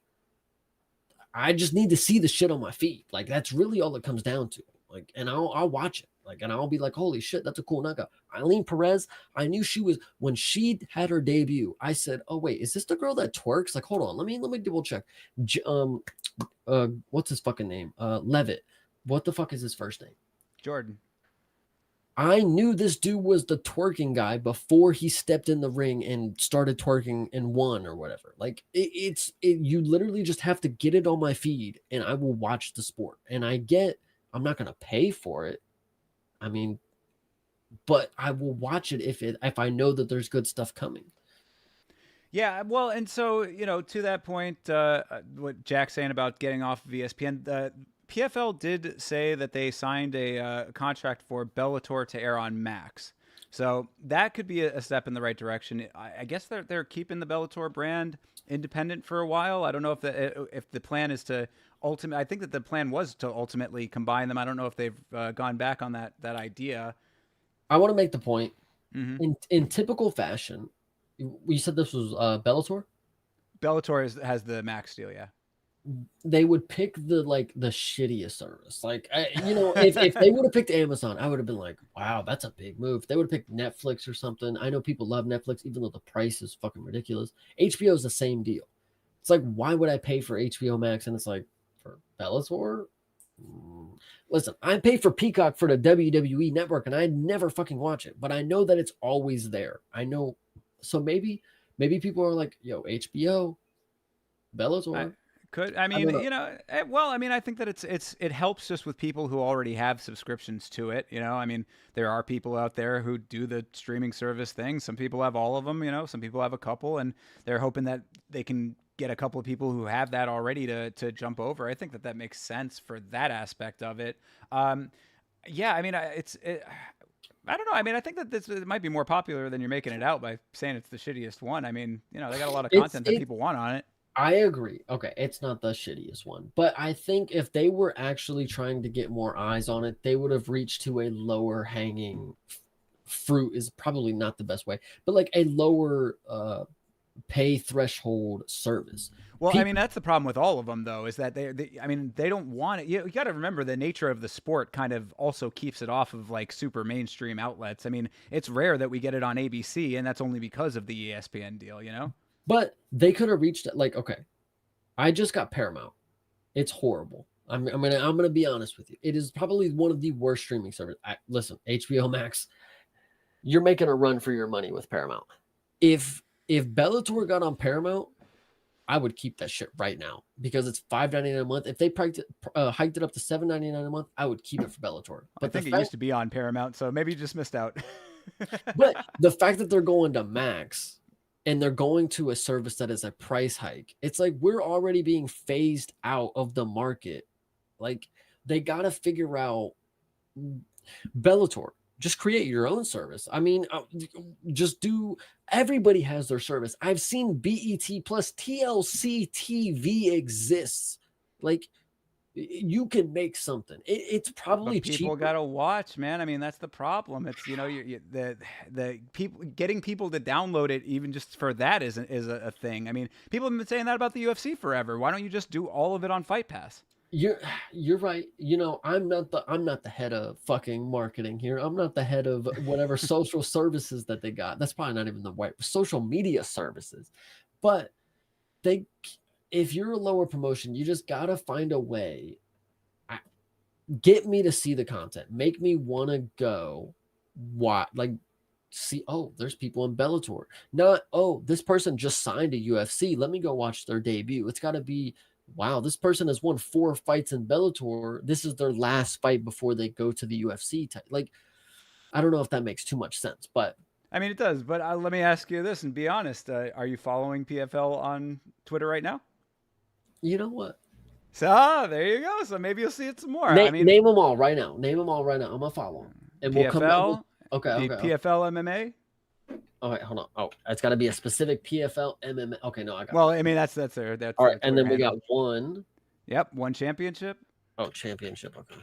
I just need to see the shit on my feed. Like that's really all it comes down to. Like, and I'll watch it. Like, and I'll be like, holy shit, that's a cool knockout. Eileen Perez, I knew she was, when she had her debut, I said, oh wait, is this the girl that twerks? Like, hold on, let me double check. What's his fucking name? Levitt. What the fuck is his first name? Jordan. I knew this dude was the twerking guy before he stepped in the ring and started twerking and won or whatever. Like you literally just have to get it on my feed and I will watch the sport. And I'm not going to pay for it. I mean, but I will watch it if I know that there's good stuff coming. Yeah, well, and so, you know, to that point, what Jack's saying about getting off of ESPN, PFL did say that they signed a contract for Bellator to air on Max. So that could be a step in the right direction. I guess they're keeping the Bellator brand independent for a while. I don't know if the plan is to I think that the plan was to ultimately combine them. I don't know if they've gone back on that idea. I want to make the point. Mm-hmm. In typical fashion, you said this was Bellator? Bellator has the Max deal, yeah. They would pick the shittiest service. Like, if they would have picked Amazon, I would have been like, wow, that's a big move. They would have picked Netflix or something. I know people love Netflix, even though the price is fucking ridiculous. HBO is the same deal. It's like, why would I pay for HBO Max? And it's like, for Bellator? Listen, I pay for Peacock for the WWE network, and I never fucking watch it, but I know that it's always there. I know. So maybe people are like, yo, HBO, Bellator. I mean, you know, well, I mean, I think that it helps just with people who already have subscriptions to it. You know, I mean, there are people out there who do the streaming service thing. Some people have all of them, you know, some people have a couple, and they're hoping that they can get a couple of people who have that already to jump over. I think that makes sense for that aspect of it. Yeah, I mean, I don't know. I mean, I think that it might be more popular than you're making it out by saying it's the shittiest one. I mean, you know, they got a lot of content that people want on it. I agree. Okay, it's not the shittiest one, but I think if they were actually trying to get more eyes on it, they would have reached to a lower hanging fruit is probably not the best way, but like a lower pay threshold service. Well, I mean, that's the problem with all of them, though, is that they don't want it. You got to remember the nature of the sport kind of also keeps it off of like super mainstream outlets. I mean, it's rare that we get it on ABC, and that's only because of the ESPN deal, you know? But they could have reached it. Like, okay, I just got Paramount. It's horrible. I'm gonna be honest with you. It is probably one of the worst streaming services. Listen, HBO Max, you're making a run for your money with Paramount. If Bellator got on Paramount, I would keep that shit right now because it's $5.99 a month. If they hiked it up to $7.99 a month, I would keep it for Bellator. But I think it used to be on Paramount, so maybe you just missed out. But the fact that they're going to Max and they're going to a service that is a price hike, it's like we're already being phased out of the market. Like, they got to figure out Bellator. Just create your own service. I mean, everybody has their service. I've seen BET plus TLC TV exists. Like, you can make something. It's probably but people got to watch, man. I mean, that's the problem. It's, you know, the people getting people to download it, even just for that is a thing. I mean, people have been saying that about the UFC forever. Why don't you just do all of it on Fight Pass? You're right. You know, I'm not the head of fucking marketing here. I'm not the head of whatever social services that they got. That's probably not even the right social media services. But if you're a lower promotion, you just gotta find a way. Get me to see the content. Make me want to go. See, oh, there's people in Bellator. Not, oh, this person just signed a UFC. Let me go watch their debut. It's got to be, wow, this person has won 4 fights in Bellator. This is their last fight before they go to the UFC. Like, I don't know if that makes too much sense, but I mean, it does. But let me ask you this and be honest. Are you following PFL on Twitter right now? You know what? So there you go. So maybe you'll see it some more. Name them all right now. Name them all right now. I'm gonna follow them. And PFL, we'll come back. Okay. PFL MMA. All right, hold on. Oh, it's got to be a specific PFL MMA. Okay, no, I got. Well, I mean, that's their. All right, and then we got one. Yep, one championship. Oh, championship. Okay.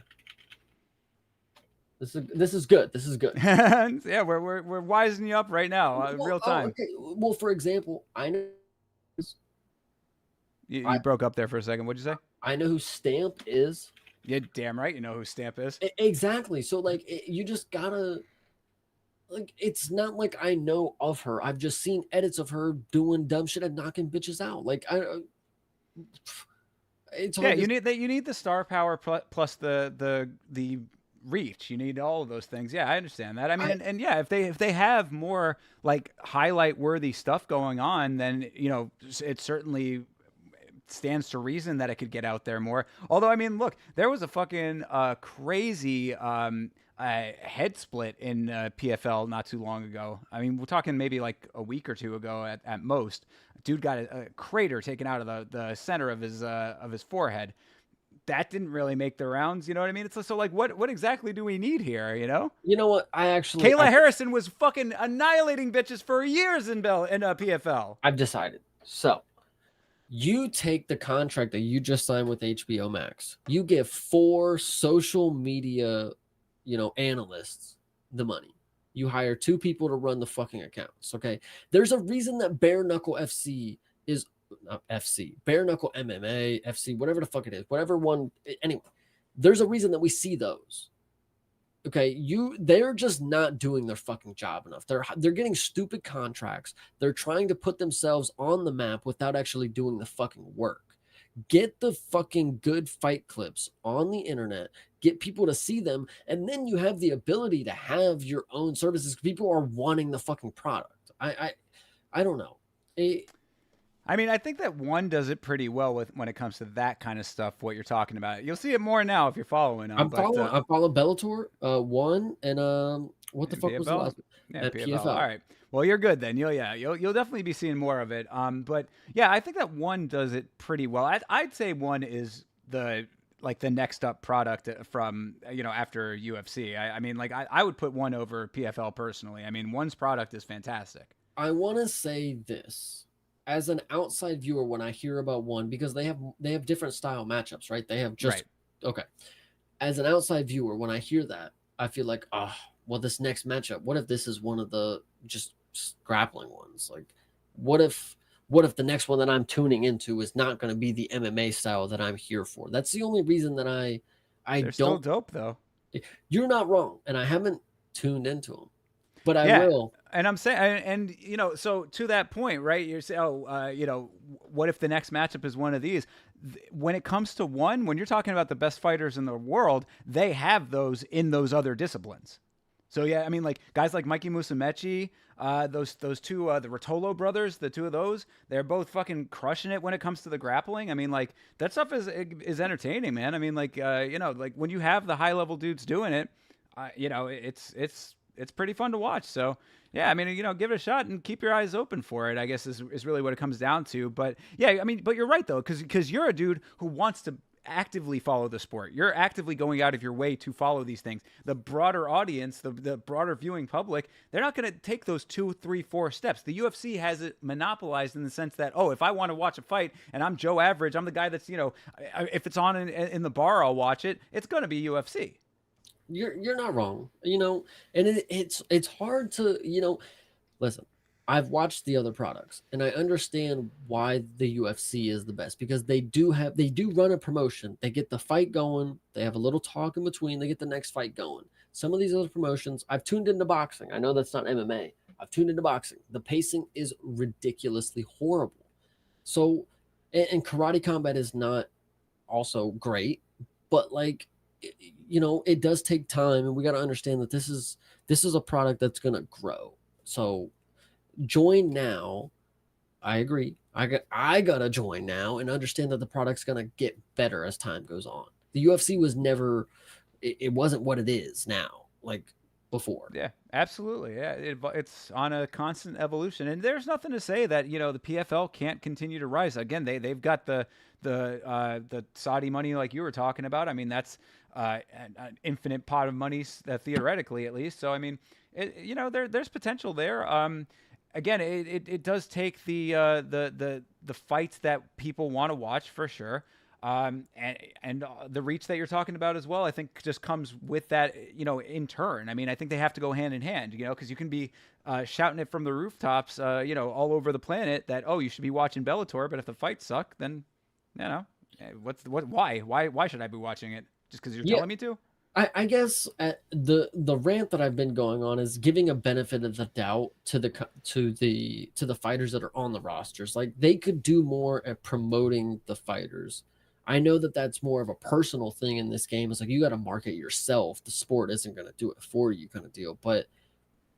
This is good. This is good. Yeah, we're wising you up right now, real time. Okay. Well, for example, I know. You broke up there for a second. What'd you say? I know who Stamp is. Yeah, damn right. You know who Stamp is. Exactly. So like, you just gotta like. It's not like I know of her. I've just seen edits of her doing dumb shit and knocking bitches out. Like it's hard. Yeah, you need the star power plus the reach. You need all of those things. Yeah, I understand that. I mean, and yeah, if they have more like highlight worthy stuff going on, then you know it certainly stands to reason that it could get out there more. Although, I mean, look, there was a fucking crazy head split in PFL not too long ago. I mean, we're talking maybe like a week or two ago at most. Dude got a crater taken out of the center of his forehead. That didn't really make the rounds, you know what I mean? It's so like, what exactly do we need here, you know? You know what? Kayla Harrison was fucking annihilating bitches for years in PFL. I've decided. So, you take the contract that you just signed with HBO Max. You give 4 social media, analysts the money. You hire 2 people to run the fucking accounts, okay? There's a reason that Bare Knuckle FC is not FC, Bare Knuckle MMA, FC, whatever the fuck it is, whatever one. Anyway, there's a reason that we see those. Okay, they're just not doing their fucking job enough. They're getting stupid contracts. They're trying to put themselves on the map without actually doing the fucking work. Get the fucking good fight clips on the internet, get people to see them, and then you have the ability to have your own services. People are wanting the fucking product. I don't know. I mean, I think that one does it pretty well when it comes to that kind of stuff. What you're talking about, you'll see it more now if you're following them. I follow Bellator, one, and what the fuck PFL? was the last? Yeah, PFL. All right. Well, you're good then. You'll definitely be seeing more of it. But yeah, I think that one does it pretty well. I'd say one is the next up product from after UFC. I mean, like I would put one over PFL personally. I mean, one's product is fantastic. I want to say this. As an outside viewer, when I hear about one, because they have different style matchups, right? They have just okay. As an outside viewer, when I hear that, I feel like, well, this next matchup, what if this is one of the just grappling ones? Like, what if the next one that I'm tuning into is not going to be the MMA style that I'm here for? That's the only reason that I They're don't. Still dope though. You're not wrong, and I haven't tuned into them. But I will. And I'm saying, and so to that point, right? You're saying, what if the next matchup is one of these? When it comes to one, when you're talking about the best fighters in the world, they have those in those other disciplines. So yeah, I mean, like guys like Mikey Musumeci, those two, the Rotolo brothers, the two of those, they're both fucking crushing it when it comes to the grappling. I mean, like that stuff is entertaining, man. I mean, like like when you have the high level dudes doing it, it's pretty fun to watch. So yeah, I mean, give it a shot and keep your eyes open for it, I guess is really what it comes down to. But yeah, I mean, but you're right though, because you're a dude who wants to actively follow the sport. You're actively going out of your way to follow these things. The broader audience, the broader viewing public, they're not going to take those 2, 3, 4 steps. The UFC has it monopolized in the sense that, if I want to watch a fight and I'm Joe Average, I'm the guy that's, if it's on in the bar, I'll watch it. It's going to be UFC. You're not wrong, and it's hard to, listen, I've watched the other products and I understand why the UFC is the best, because they do run a promotion. They get the fight going. They have a little talk in between. They get the next fight going. Some of these other promotions, I've tuned into boxing. I know that's not MMA. I've tuned into boxing. The pacing is ridiculously horrible. So, and karate combat is not also great, but like, it does take time, and we got to understand that this is a product that's going to grow. So join now. I agree. I got to join now and understand that the product's going to get better as time goes on. The UFC was never, it wasn't what it is now, like before. Yeah, absolutely. Yeah, it's on a constant evolution, and there's nothing to say that the PFL can't continue to rise. Again, they've got the Saudi money like you were talking about. I mean, that's an infinite pot of money, theoretically at least. So I mean, there's potential there. Again, it does take the fights that people want to watch for sure. And the reach that you're talking about as well, I think just comes with that, in turn. I mean, I think they have to go hand in hand, because you can be shouting it from the rooftops, all over the planet that, you should be watching Bellator, but if the fights suck, then, why should I be watching it? just because you're Yeah. telling me to? I guess the rant that I've been going on is giving a benefit of the doubt to the fighters that are on the rosters. Like they could do more at promoting the fighters. I know that that's more of a personal thing in this game. It's like you got to market yourself. The sport isn't going to do it for you, kind of deal. But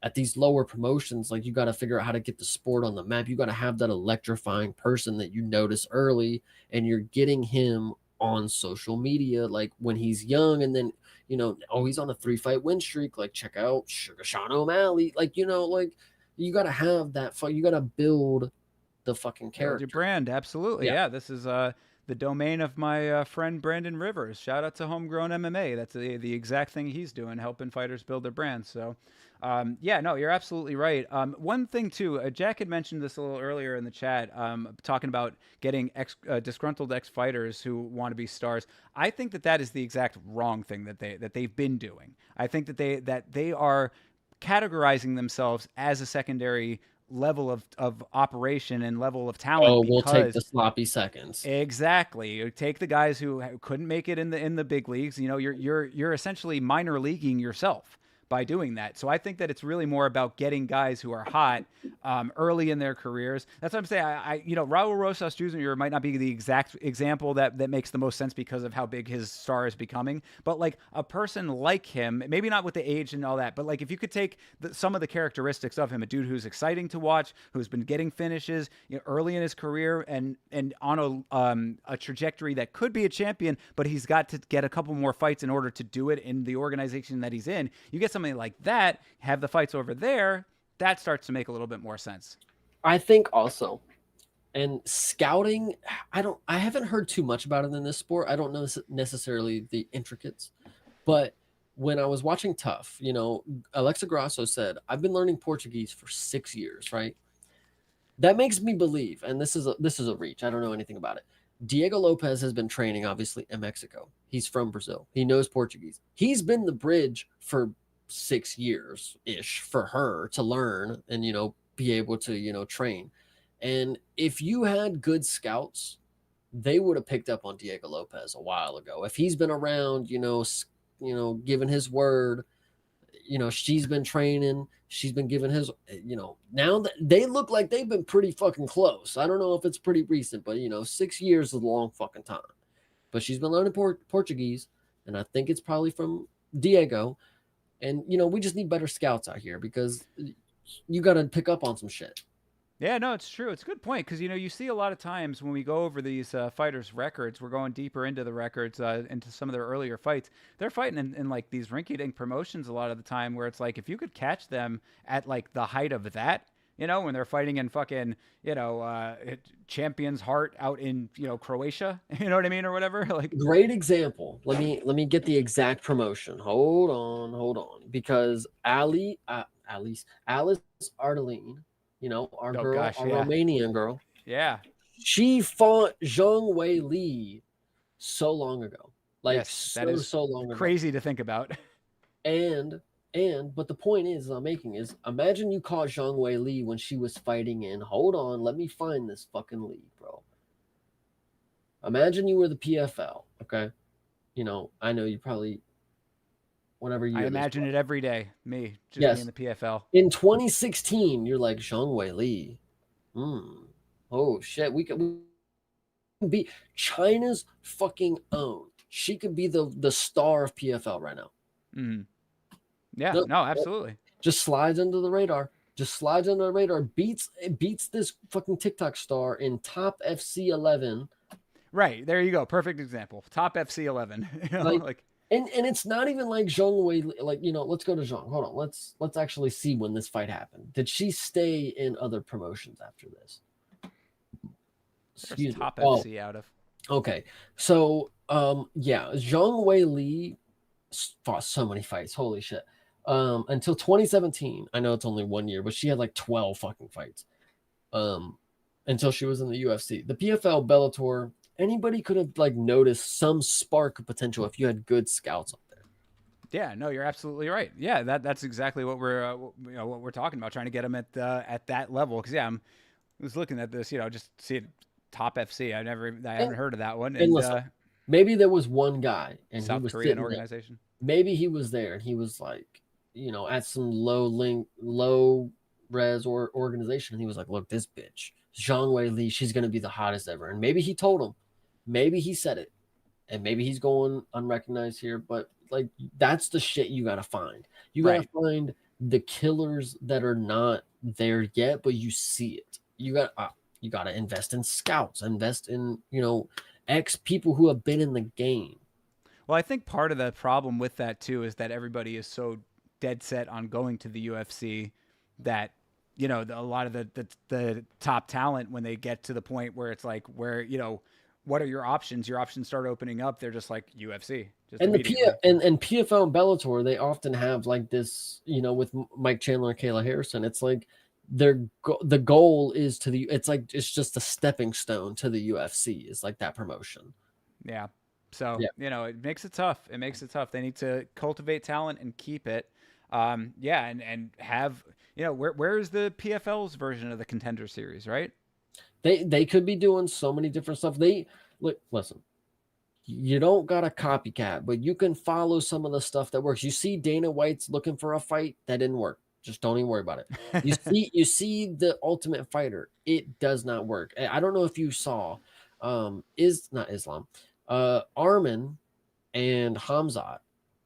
at these lower promotions, like you got to figure out how to get the sport on the map. You got to have that electrifying person that you notice early, and you're getting him on social media, like when he's young, and then oh, he's on a 3-fight win streak. Like check out Sean O'Malley. Like like you got to have that fight. You got to build the fucking character. Build your brand, absolutely. Yeah, this is the domain of my friend Brandon Rivers. Shout out to Homegrown MMA. That's the exact thing he's doing, helping fighters build their brand. So, yeah, no, you're absolutely right. One thing too, Jack had mentioned this a little earlier in the chat, talking about getting disgruntled ex-fighters who want to be stars. I think that is the exact wrong thing that they've been doing. I think that they are categorizing themselves as a secondary level of operation and level of talent. Oh, we'll take the sloppy seconds. Exactly. You take the guys who couldn't make it in the big leagues. You're essentially minor leaguing yourself by doing that. So I think that it's really more about getting guys who are hot early in their careers. That's what I'm saying. Raul Rosas Jr. might not be the exact example that makes the most sense because of how big his star is becoming. But like a person like him, maybe not with the age and all that, but like if you could take some of the characteristics of him, a dude who's exciting to watch, who's been getting finishes early in his career and on a trajectory that could be a champion, but he's got to get a couple more fights in order to do it in the organization that he's in. You get something like that, have the fights over there, that starts to make a little bit more sense. I think also, and scouting, I haven't heard too much about it in this sport. I don't know necessarily the intricates, but when I was watching Tough, Alexa Grasso said, I've been learning Portuguese for 6 years, right? That makes me believe, and this is a reach, I don't know anything about it. Diego Lopez has been training, obviously, in Mexico. He's from Brazil. He knows Portuguese. He's been the bridge for 6 years-ish for her to learn and, be able to, train. And if you had good scouts, they would have picked up on Diego Lopez a while ago. If he's been around, giving his word, she's been training, she's been giving his, now that they look like they've been pretty fucking close. I don't know if it's pretty recent, but 6 years is a long fucking time. But she's been learning Portuguese, and I think it's probably from Diego. And we just need better scouts out here because you got to pick up on some shit. Yeah, no, it's true. It's a good point because you see a lot of times when we go over these fighters' records, we're going deeper into the records, into some of their earlier fights. They're fighting in like these rinky-dink promotions a lot of the time, where it's like if you could catch them at like the height of that, when they're fighting in fucking Champion's Heart out in Croatia, you know what I mean, or whatever. Like great example. Let me get the exact promotion. Hold on, because Alice Ardeline. Our girl, our Romanian girl. Yeah. She fought Zhang Wei Li so long ago. Like yes, that is so long ago. Crazy to think about. But the point I'm making is imagine you caught Zhang Wei Li when she was fighting in, hold on, let me find this fucking league, bro. Imagine you were the PFL, okay? I know you probably whenever you I imagine it every day. Me just being the PFL. In 2016, you're like Zhang Wei Li. Oh shit, we can be China's fucking own. She could be the star of PFL right now. Yeah, no, absolutely. Just slides under the radar. Beats this fucking TikTok star in Top FC 11. Right, there you go. Perfect example. Top FC 11. And it's not even like Zhang Wei, like, let's go to Zhang. Hold on. Let's actually see when this fight happened. Did she stay in other promotions after this? Excuse me. Top FC out of. Okay. So, Zhang Wei Li fought so many fights. Holy shit. Until 2017. I know it's only 1 year, but she had like 12 fucking fights. Until she was in the UFC. The PFL, Bellator, anybody could have like noticed some spark of potential if you had good scouts up there. Yeah, no, you're absolutely right. Yeah, that's exactly what we're talking about, trying to get them at that level. Because I was looking at this, just see it, Top FC. I haven't heard of that one. And listen, Maybe there was one guy and he South was Korean sitting there. organization. Maybe he was there and he was like, at some low res or organization. And he was like, look, this bitch, Zhang Wei Li, she's going to be the hottest ever. And maybe he told him, maybe he said it, and maybe he's going unrecognized here. But like, that's the shit you got to find. You got to find the killers that are not there yet, but you see it. You got to invest in scouts, invest in, ex people who have been in the game. Well, I think part of the problem with that too is that everybody is so dead set on going to the UFC that a lot of the top talent, when they get to the point where it's like, where what are your options? Your options start opening up. They're just like UFC. Just and immediately. And PFL and Bellator, they often have like this, with Mike Chandler and Kayla Harrison. It's like the goal is it's just a stepping stone to the UFC. Is like that promotion. Yeah. So, it makes it tough. It makes it tough. They need to cultivate talent and keep it. And have, where is the PFL's version of the Contender Series, right? They could be doing so many different stuff. Listen, you don't got a copycat, but you can follow some of the stuff that works. You see Dana White's looking for a fight. That didn't work. Just don't even worry about it. You see the Ultimate Fighter. It does not work. I don't know if you saw, is not Islam. Armin and Hamzat,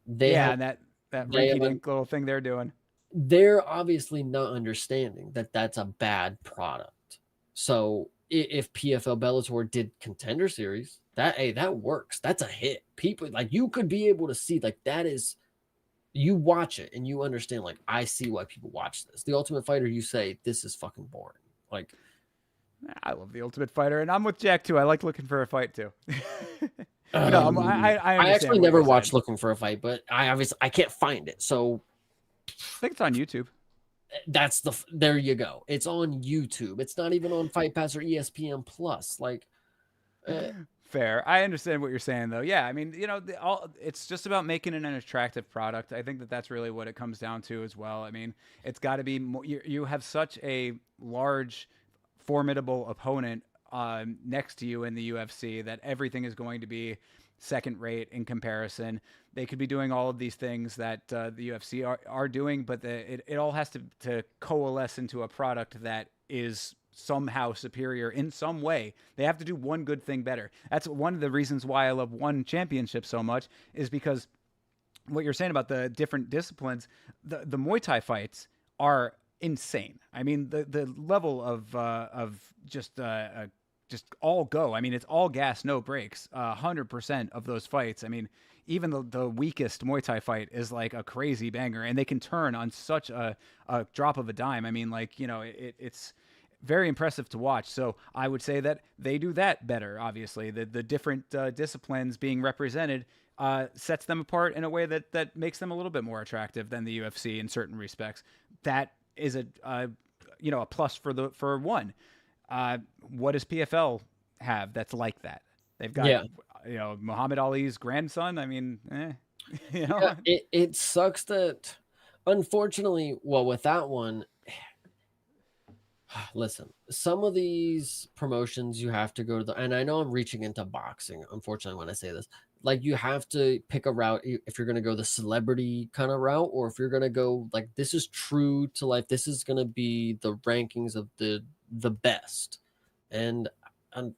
and that rinky-dink little thing they're doing. They're obviously not understanding that that's a bad product. So if PFL Bellator did Contender Series, that works. That's a hit. People, like, you could be able to see, like, that is, you watch it and you understand, like, I see why people watch this. The Ultimate Fighter, you say, this is fucking boring. Like, I love the Ultimate Fighter, and I'm with Jack too. I like looking for a fight too. I actually never watched Looking for a Fight, but I can't find it. So I think it's on YouTube. There you go. It's on YouTube. It's not even on Fight Pass or ESPN Plus. Like, fair. I understand what you're saying, though. Yeah, I mean, it's just about making it an attractive product. I think that's really what it comes down to as well. I mean, it's got to be more, you have such a large, formidable opponent next to you in the UFC that everything is going to be second rate in comparison. They could be doing all of these things that the UFC are doing, but it all has to coalesce into a product that is somehow superior in some way. They have to do one good thing better. That's one of the reasons why I love One Championship so much, is because what you're saying about the different disciplines, the Muay Thai fights are insane. I mean, the level of just all go. I mean, it's all gas, no brakes. 100% of those fights. I mean, even the weakest Muay Thai fight is like a crazy banger, and they can turn on such a drop of a dime. I mean, like, it's very impressive to watch. So I would say that they do that better. Obviously, the different disciplines being represented sets them apart in a way that makes them a little bit more attractive than the UFC in certain respects. That is a plus for one. What does PFL have that's like that? They've got Muhammad Ali's grandson. I mean, it sucks that, unfortunately, with that one, listen, some of these promotions you have to go to and I know I'm reaching into boxing, unfortunately, when I say this. Like, you have to pick a route if you're going to go the celebrity kind of route, or if you're going to go, like, this is true to life. This is going to be the rankings of the best. And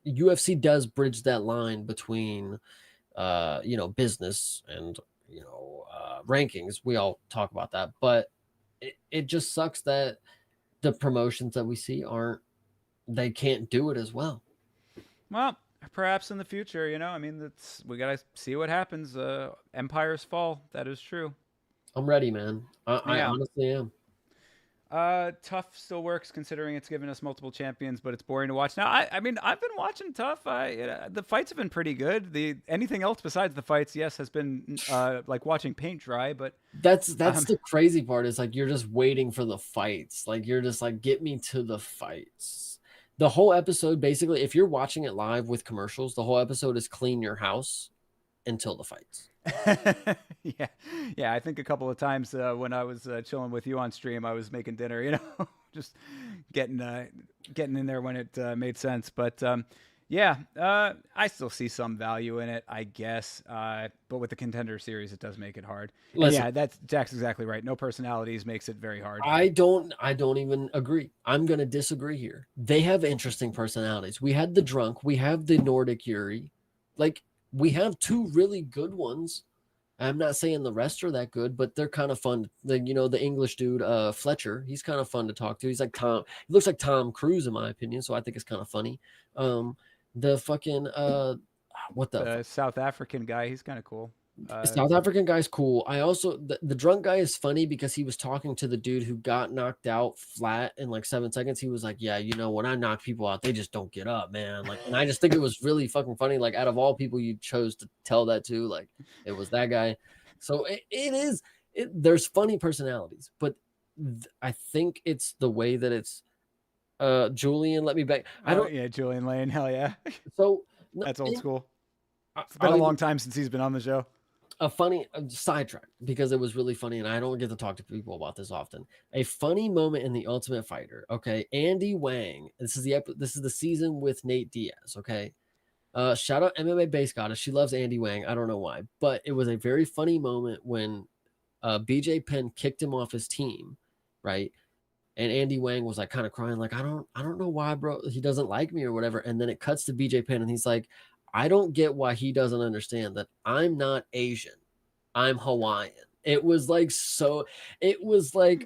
UFC does bridge that line between, business and, rankings. We all talk about that, but it just sucks that the promotions that we see they can't do it as well. Well, perhaps in the future, I mean, we got to see what happens. Empires fall. That is true. I'm ready, man. I honestly am. Tough still works, considering it's given us multiple champions, but it's boring to watch. Now, I mean, I've been watching Tough. The fights have been pretty good. Anything else besides the fights, yes, has been like watching paint dry. But that's the crazy part, is like, you're just waiting for the fights. Like, you're just like, get me to the fights. The whole episode, basically, if you're watching it live with commercials, the whole episode is clean your house until the fights. Yeah. I think a couple of times when I was chilling with you on stream, I was making dinner, just getting in there when it made sense. But Yeah, I still see some value in it, I guess. But with the Contender Series, it does make it hard. And Listen, yeah, Jack's exactly right. No personalities makes it very hard. I don't even agree. I'm gonna disagree here. They have interesting personalities. We had the drunk, we have the Nordic Yuri. Like, we have two really good ones. I'm not saying the rest are that good, but they're kind of fun. The English dude, Fletcher, he's kind of fun to talk to. He's like Tom, he looks like Tom Cruise in my opinion, so I think it's kind of funny. The fucking what the South African guy, he's kind of cool. South African guy's cool. I also the drunk guy is funny because he was talking to the dude who got knocked out flat in like 7 seconds. He was like, "Yeah, when I knock people out, they just don't get up, man." Like, and I just think it was really fucking funny. Like, out of all people you chose to tell that to, like, it was that guy. So there's funny personalities, but I think it's the way that it's. Julian, let me back. Julian Lane, hell yeah. So that's old school. It's I'll been a long time since he's been on the show. A funny sidetrack, because it was really funny, and I don't get to talk to people about this often. A funny moment in The Ultimate Fighter. Okay, Andy Wang. This is the season with Nate Diaz. Okay, shout out MMA Base Goddess. She loves Andy Wang. I don't know why, but it was a very funny moment when BJ Penn kicked him off his team, right? And Andy Wang was like kind of crying, like, I don't know why, bro. He doesn't like me or whatever. And then it cuts to BJ Penn, and he's like, I don't get why he doesn't understand that I'm not Asian. I'm Hawaiian. It was like,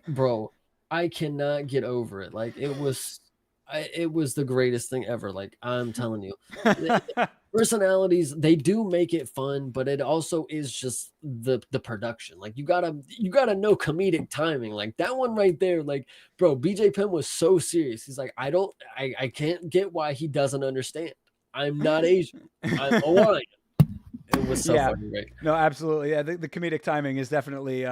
bro, I cannot get over it. Like, it was the greatest thing ever. Like, I'm telling you, personalities, they do make it fun, but it also is just the production. Like, you gotta know comedic timing. Like, that one right there, like, bro, BJ Penn was so serious. He's like, I can't get why he doesn't understand. I'm not Asian. I'm Hawaiian. It was so fucking great. No, absolutely. Yeah, the comedic timing is definitely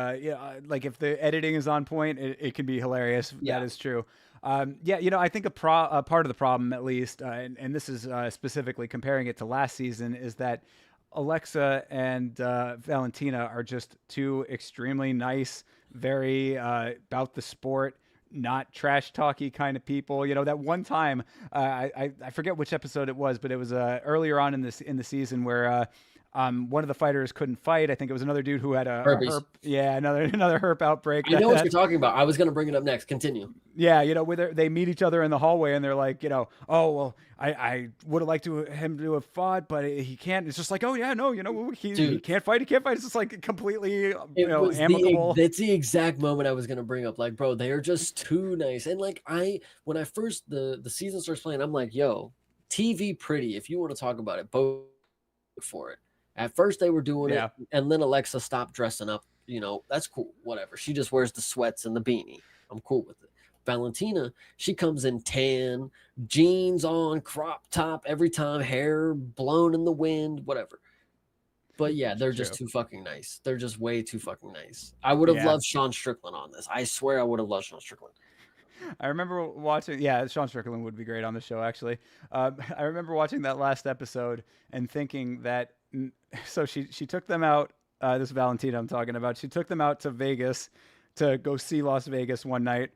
like if the editing is on point, it can be hilarious. Yeah. That is true. I think a part of the problem, at least, and this is specifically comparing it to last season, is that Alexa and Valentina are just two extremely nice, very about the sport, not trash talky kind of people. That one time, I forget which episode it was, but it was earlier on in the season where one of the fighters couldn't fight. I think it was another dude who had a herp. Yeah, another herp outbreak. I know what you're talking about. I was going to bring it up next. Continue. Yeah, where they meet each other in the hallway and they're like, oh, well, I would have liked him to have fought, but he can't. It's just like, oh yeah, no, he can't fight. He can't fight. It's just like completely, amicable. That's the exact moment I was going to bring up. Like, bro, they are just too nice. And like, when I first, the season starts playing, I'm like, yo, TV pretty. If you want to talk about it, vote for it. At first they were doing it, and then Alexa stopped dressing up. That's cool. Whatever. She just wears the sweats and the beanie. I'm cool with it. Valentina, she comes in tan, jeans on, crop top every time, hair blown in the wind, whatever. But yeah, they're just too fucking nice. They're just way too fucking nice. I would have loved Sean Strickland on this. I swear I would have loved Sean Strickland. I remember watching, Sean Strickland would be great on the show, actually. I remember watching that last episode and thinking that, so she took them out, this Valentina I'm talking about, she took them out to Vegas to go see Las Vegas one night.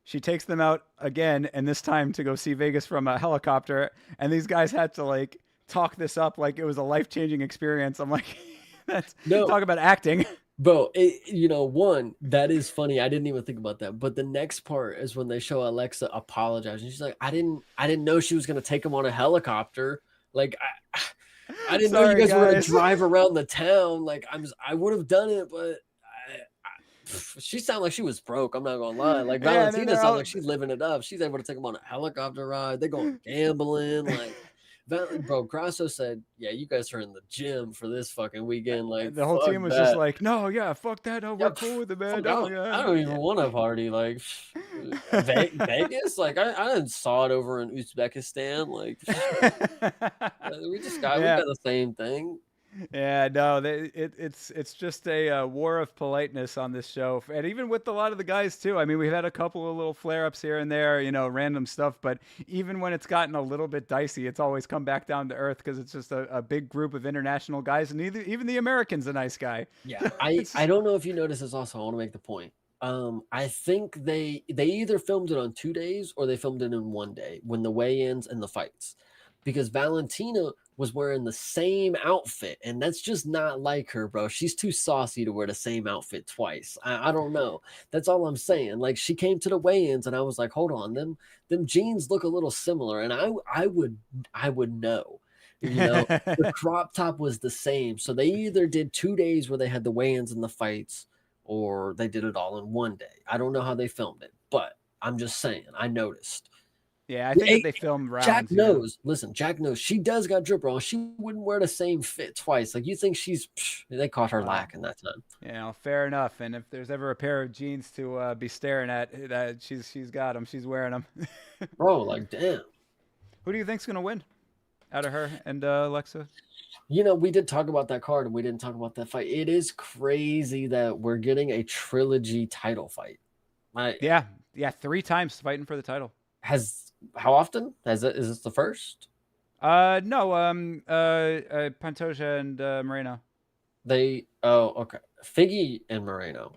She takes them out again, and this time to go see Vegas from a helicopter, and these guys had to like talk this up like it was a life-changing experience. I'm like, talk about acting. Bro, one, that is funny. I didn't even think about that. But the next part is when they show Alexa apologizing. She's like, I didn't know she was going to take him on a helicopter. Like, I didn't know you guys were going to drive around the town. Like, I would have done it, but she sounded like she was broke. I'm not going to lie. Like, Valentina sounds like she's living it up. She's able to take him on a helicopter ride. They're going gambling. Like, bro, Grasso said, yeah, you guys are in the gym for this fucking weekend. Like, the whole team was just like, no, yeah, fuck that. No, we're cool with it, man. I don't even want to party. Like, Vegas? Like, I saw it over in Uzbekistan. Like, we got the same thing. Yeah, no, it's just a war of politeness on this show, and even with a lot of the guys too. I mean, we've had a couple of little flare-ups here and there, random stuff, but even when it's gotten a little bit dicey, it's always come back down to earth because it's just a big group of international guys, and even the American's a nice guy. Yeah, I don't know if you noticed this also. I want to make the point. I think they either filmed it on 2 days or they filmed it in 1 day when the weigh-ins and the fights. because Valentina was wearing the same outfit, and that's just not like her, bro. She's too saucy to wear the same outfit twice. I don't know. That's all I'm saying. Like, she came to the weigh-ins, and I was like, hold on, them jeans look a little similar, and I would know. You know, the crop top was the same. So they either did 2 days where they had the weigh-ins and the fights, or they did it all in 1 day. I don't know how they filmed it, but I'm just saying, I noticed. Yeah, I think that they filmed rounds. Jack knows. Listen, Jack knows. She does got drip on. She wouldn't wear the same fit twice. Like, you think they caught her lacking that time. You know, fair enough. And if there's ever a pair of jeans to be staring at, that she's got them. She's wearing them. Bro, like, damn. Who do you think's gonna win out of her and Alexa? You know, we did talk about that card, and we didn't talk about that fight. It is crazy that we're getting a trilogy title fight. Yeah, 3 times fighting for the title. How often? Is this the first? No, Pantoja and Moreno. Okay. Figgy and Moreno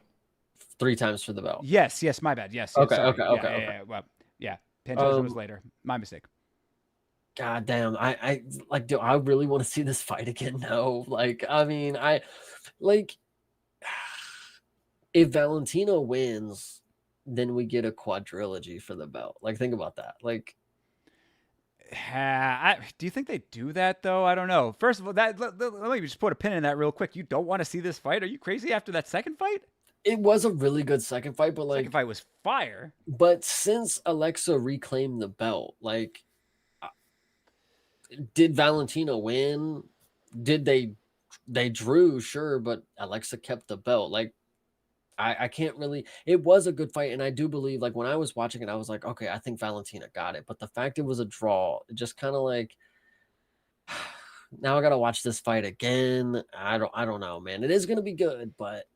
3 times for the belt. Yes, my bad. Yes. Okay, sorry. okay. Yeah, well, yeah. Pantoja was later. My mistake. God damn. I like, do I really want to see this fight again? No. Like, I mean, if Valentina wins, then we get a quadrilogy for the belt. Like, think about that. Like, do you think they do that though? I don't know. First of all, let me just put a pin in that real quick. You don't want to see this fight? Are you crazy after that second fight? It was a really good second fight, but like, second fight was fire. But since Alexa reclaimed the belt, like, did Valentina win? Did they drew? Sure, but Alexa kept the belt. Like, I can't really. It was a good fight, and I do believe, like, when I was watching it, I was like, okay, I think Valentina got it. But the fact it was a draw, it just kind of like, now I gotta watch this fight again. I don't know, man. It is gonna be good, but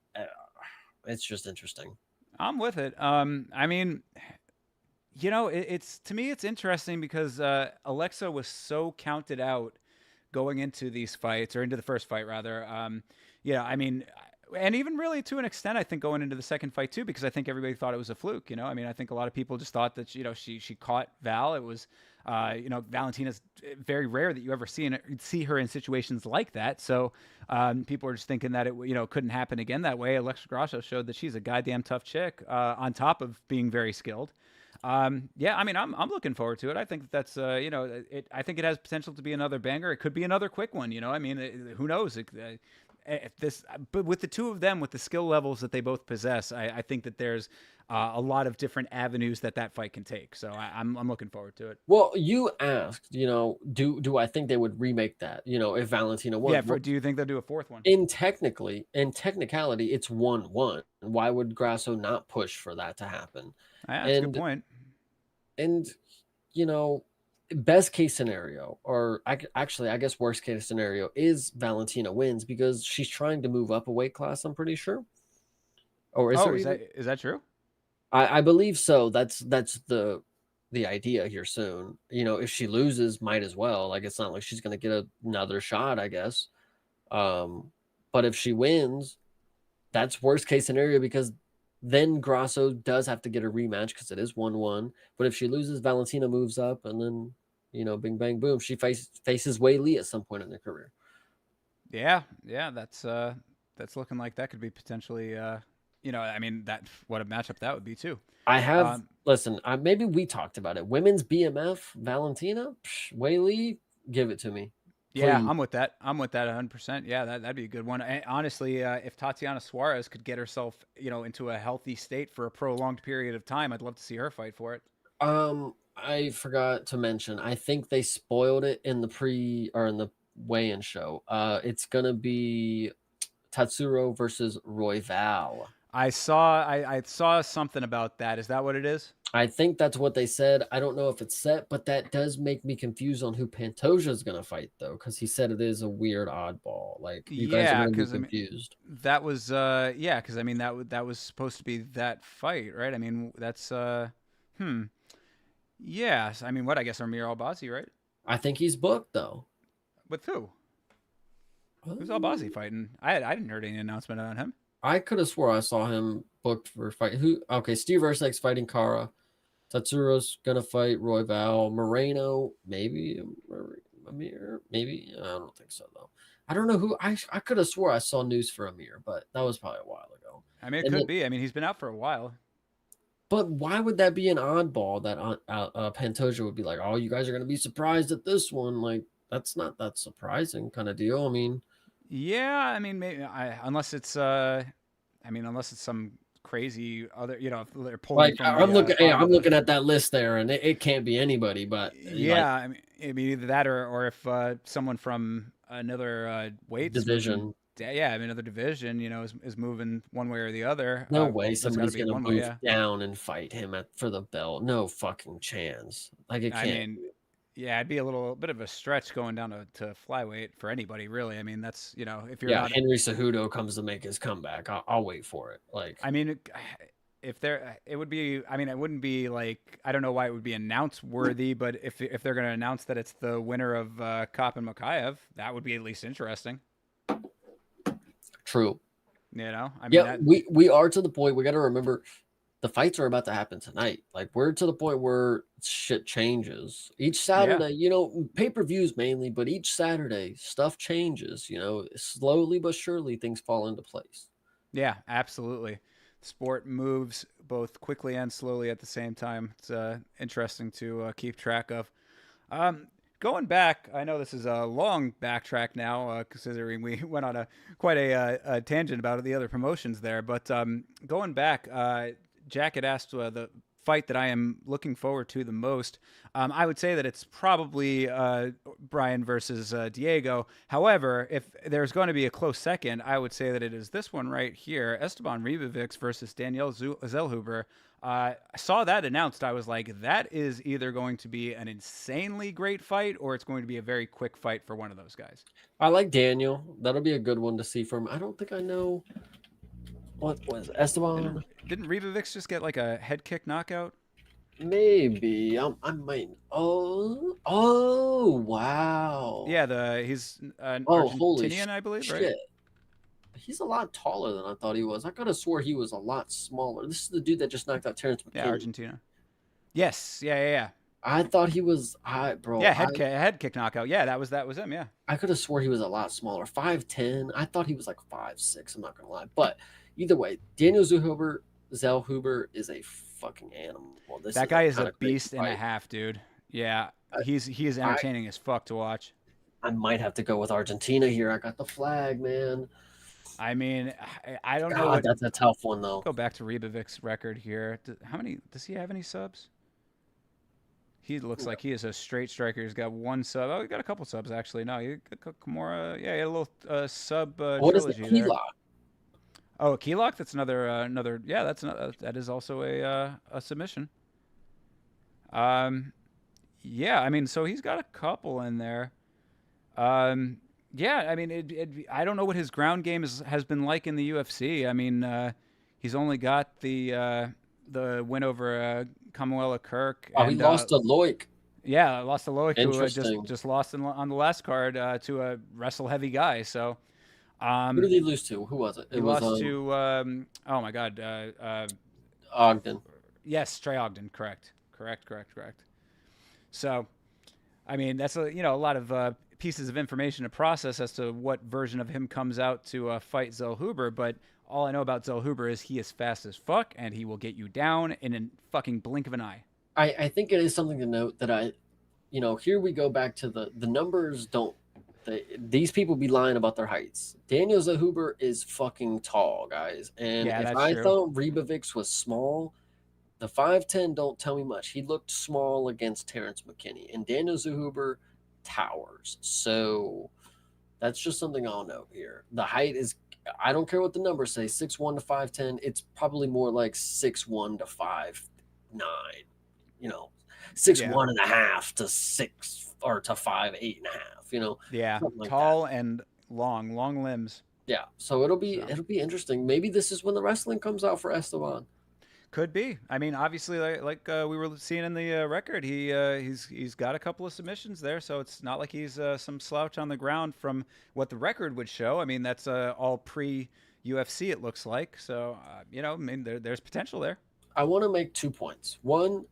it's just interesting. I'm with it. I mean, you know, it's to me, it's interesting because Alexa was so counted out going into these fights, or into the first fight rather. Yeah, I mean. And even really to an extent, I think going into the second fight too, because I think everybody thought it was a fluke. You know, I mean, I think a lot of people just thought that, you know, she caught Val. It was, you know, Valentina's very rare that you ever see her in situations like that. So people are just thinking that it, you know, couldn't happen again that way. Alexa Grasso showed that she's a goddamn tough chick, on top of being very skilled. Yeah, I mean, I'm looking forward to it. I think that's, you know, I think it has potential to be another banger. It could be another quick one. You know, I mean, who knows? But with the two of them, with the skill levels that they both possess, I think that there's a lot of different avenues that fight can take. So I'm looking forward to it. Well, you asked, you know, do I think they would remake that? You know, if Valentina won? Yeah. Do you think they'll do a fourth one? In technicality, it's 1-1. Why would Grasso not push for that to happen? That's a good point. And you know, best case scenario, or actually, I guess worst case scenario is Valentina wins because she's trying to move up a weight class. I'm pretty sure. Or is that true? I believe so. That's the idea here soon. You know, if she loses, might as well. Like, it's not like she's going to get another shot, I guess. But if she wins, that's worst case scenario because then Grasso does have to get a rematch because it is 1-1. But if she loses, Valentina moves up, and then, you know, bing, bang, boom, she faces Wei Li at some point in her career. Yeah, that's looking like that could be potentially, you know, I mean, what a matchup that would be too. I have, listen, maybe we talked about it. Women's BMF, Valentina, Wei Li, give it to me. Please. Yeah, I'm with that. 100%. Yeah, that'd be a good one. And honestly, if Tatiana Suarez could get herself, you know, into a healthy state for a prolonged period of time, I'd love to see her fight for it. I forgot to mention, I think they spoiled it in the weigh-in show. It's gonna be Tatsuro versus Royval. I saw something about that. Is that what it is? I think that's what they said. I don't know if it's set, but that does make me confused on who Pantoja is going to fight, though, because he said it is a weird oddball. Like, you guys are going to be confused. I mean, that was, because I mean that was supposed to be that fight, right? I mean, that's, yes. I mean, what? I guess Amir Albazi, right? I think he's booked though. With who? Who's Albazi fighting? I didn't hear any announcement on him. I could have swore I saw him booked for fight. Okay, Steve Ersek's fighting Kara. Tatsuro's gonna fight Royval. Moreno, maybe. Amir, maybe. I don't think so though. I don't know who. I could have swore I saw news for Amir, but that was probably a while ago. I mean, it could be. I mean, he's been out for a while. But why would that be an oddball that Pantoja would be like, oh, you guys are gonna be surprised at this one? Like, that's not that surprising kind of deal. I mean, yeah. I mean, maybe unless it's unless it's some crazy other, you know, if they're pulling like from I'm looking, I'm looking at that list there, and it can't be anybody. But yeah, like, I mean either that or if someone from another weight division, yeah, I mean another division, you know, is moving one way or the other. No way somebody's gonna move down and fight him for the belt. No fucking chance. Like it can't. I mean, yeah, it'd be a little bit of a stretch going down to flyweight for anybody, really. I mean, that's, you know, if you're not... Henry Cejudo comes to make his comeback, I'll wait for it. Like, I mean, if it would be, I mean, it wouldn't be like, I don't know why it would be announce worthy, but if they're going to announce that it's the winner of Kopp and Makayev, that would be at least interesting. True. You know, I mean, yeah, we are to the point. We got to remember the fights are about to happen tonight. Like, we're to the point where shit changes each Saturday. You know, pay-per-views mainly, but each Saturday stuff changes. You know, slowly but surely things fall into place. Yeah, absolutely. Sport moves both quickly and slowly at the same time. It's interesting to keep track of. Going back, I know this is a long backtrack now, considering we went on quite a tangent about the other promotions there. But going back, Jack had asked the fight that I am looking forward to the most. I would say that it's probably Brian versus Diego. However, if there's going to be a close second, I would say that it is this one right here, Esteban Ribovics versus Daniel Zellhuber. I saw that announced. I was like, that is either going to be an insanely great fight or it's going to be a very quick fight for one of those guys. I like Daniel. That'll be a good one to see from. I don't think I know. What was Esteban? Didn't Ribovics just get like a head kick knockout? Maybe I might. Oh, wow. Yeah, he's an Argentinian, I believe, shit. Right? He's a lot taller than I thought he was. I could have swore he was a lot smaller. This is the dude that just knocked out Terrence McKinney. Yeah, Argentina. Yes, yeah. I thought he was, bro. Yeah, head kick knockout. Yeah, that was him. Yeah. I could have swore he was a lot smaller, 5'10". I thought he was like 5'6". I'm not gonna lie, but either way, Daniel Zellhuber is a fucking animal. That guy is a beast and a half, dude. Yeah, he is entertaining as fuck to watch. I might have to go with Argentina here. I got the flag, man. I mean, I don't know. That's a tough one, though. Go back to Ribovic's record here. How many? Does he have any subs? He looks like he is a straight striker. He's got one sub. Oh, he got a couple subs, actually. No, he got Kimura. Yeah, he had a little sub what trilogy is the there. Oh, a key lock? That's another. Yeah, that is also a submission. Yeah, I mean, so he's got a couple in there. Yeah, I mean, I don't know what his ground game has been like in the UFC. I mean, he's only got the win over Kamuela Kirk. Oh, he lost to Loic. Yeah, lost to Loic, who just lost on the last card to a wrestle heavy guy. So, who did he lose to? Who was it? He lost to oh my God, Ogden. Yes, Trey Ogden. Correct. So, I mean, that's a lot of pieces of information to process as to what version of him comes out to fight Zellhuber, but all I know about Zellhuber is he is fast as fuck and he will get you down in a fucking blink of an eye. I think it is something to note that here we go back to the numbers these people be lying about their heights. Daniel Zellhuber is fucking tall, guys. And if I thought Ribovics was small, the 5'10" don't tell me much. He looked small against Terrence McKinney, and Daniel Zellhuber towers. So that's just something I'll note here. The height is, I don't care what the numbers say, 6'1" to 5'10". It's probably more like 6'1" to 5'9". 6'1" and a half to 6 or to 5'8" and a half. Yeah, like tall and long limbs. Yeah, so it'll be interesting. Maybe this is when the wrestling comes out for Esteban. Could be. I mean, obviously, like we were seeing in the record, he's got a couple of submissions there, so it's not like he's some slouch on the ground from what the record would show. I mean, that's all pre-UFC, it looks like. So, I mean, there's potential there. I want to make 2 points. One,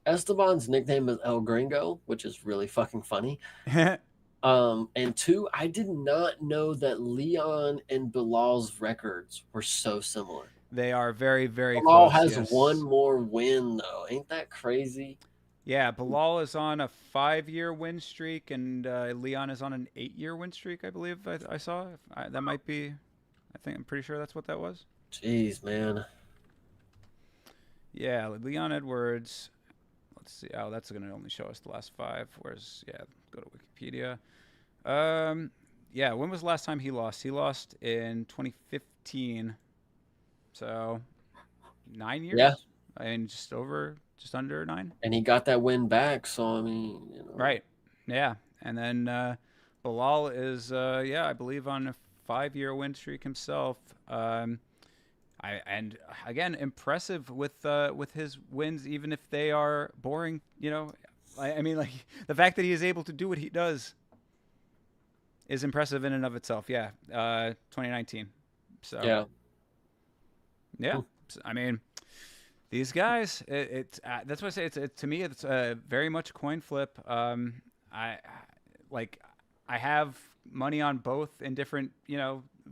Esteban's nickname is El Gringo, which is really fucking funny. And 2, I did not know that Leon and Bilal's records were so similar. They are very, very Bilal close. has one more win though. Ain't that crazy? Yeah, Bilal is on a 5-year win streak, and Leon is on an 8-year win streak, I believe. I saw that might be. I'm pretty sure that's what that was. Jeez, man. Yeah, Leon Edwards. Let's see. Oh, that's going to only show us the last 5. Whereas, yeah, go to Wikipedia. Yeah, when was the last time he lost? He lost in 2015. So, 9 years? Yeah. I mean, just under 9. And he got that win back, so I mean, you know. Right. Yeah. And then Bilal is, I believe on a 5-year win streak himself. And again, impressive with his wins, even if they are boring. You know, I mean, like the fact that he is able to do what he does is impressive in and of itself. Yeah, 2019. So yeah. Cool. I mean, these guys, that's why I say to me it's very much a coin flip. I have money on both in different,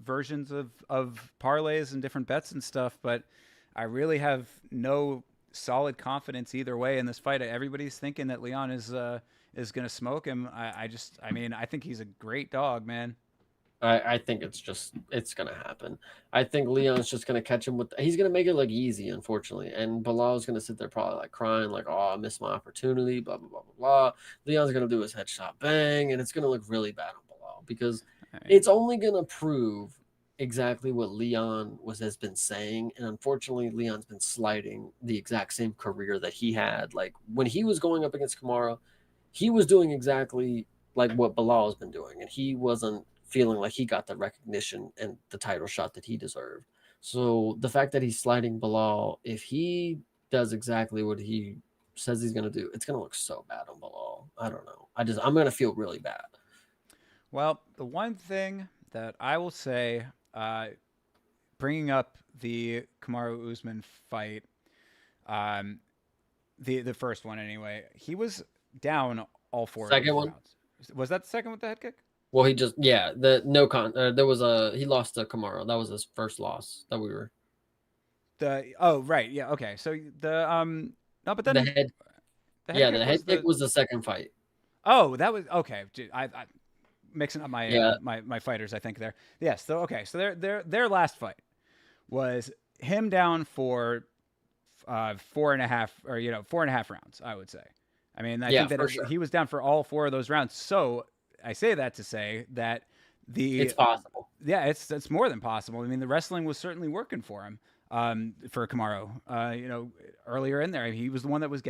versions of parlays and different bets and stuff, but I really have no solid confidence either way in this fight. Everybody's thinking that Leon is going to smoke him. I think he's a great dog, man. I think it's going to happen. I think Leon's just going to catch him he's going to make it look easy, unfortunately. And Bilal's going to sit there probably like crying, like, oh, I missed my opportunity, blah, blah, blah, blah, blah. Leon's going to do his headshot bang, and it's going to look really bad on Bilal because it's only going to prove exactly what Leon has been saying. And unfortunately, Leon's been sliding the exact same career that he had. Like when he was going up against Kamaru, he was doing exactly like what Bilal has been doing. And he wasn't feeling like he got the recognition and the title shot that he deserved. So the fact that he's sliding Bilal, if he does exactly what he says he's going to do, it's going to look so bad on Bilal. I don't know. I'm going to feel really bad. Well, the one thing that I will say, bringing up the Kamaru Usman fight, the first one anyway, he was down all 4 second one rounds. Was that the second with the head kick? Well, he lost to Kamaru. That was his first loss that we were. Right, yeah, okay. So no, but then the head kick was the second fight. Oh, that was okay. Dude, I mixing up my my fighters, I think there. Yes, so okay. So their last fight was him down for 4.5 rounds, I would say. I mean, I think that he was down for all 4 of those rounds. So I say that to say that it's possible. Yeah, it's more than possible. I mean, the wrestling was certainly working for him. For Kamaru, earlier in there, he was the one that was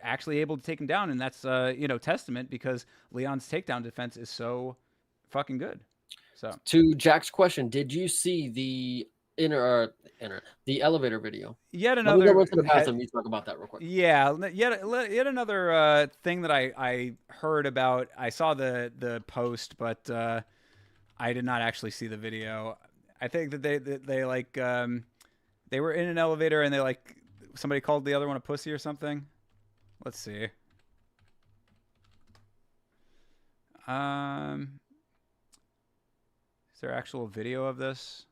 actually able to take him down, and that's testament because Leon's takedown defense is so fucking good. So to Jack's question, did you see the the elevator video? Yet another. Let me go to the bathroom. You talk about that real quick. Yeah, yet another thing that I heard about. I saw the post, but I did not actually see the video. I think that they like. They were in an elevator and somebody called the other one a pussy or something. Let's see. Is there actual video of this?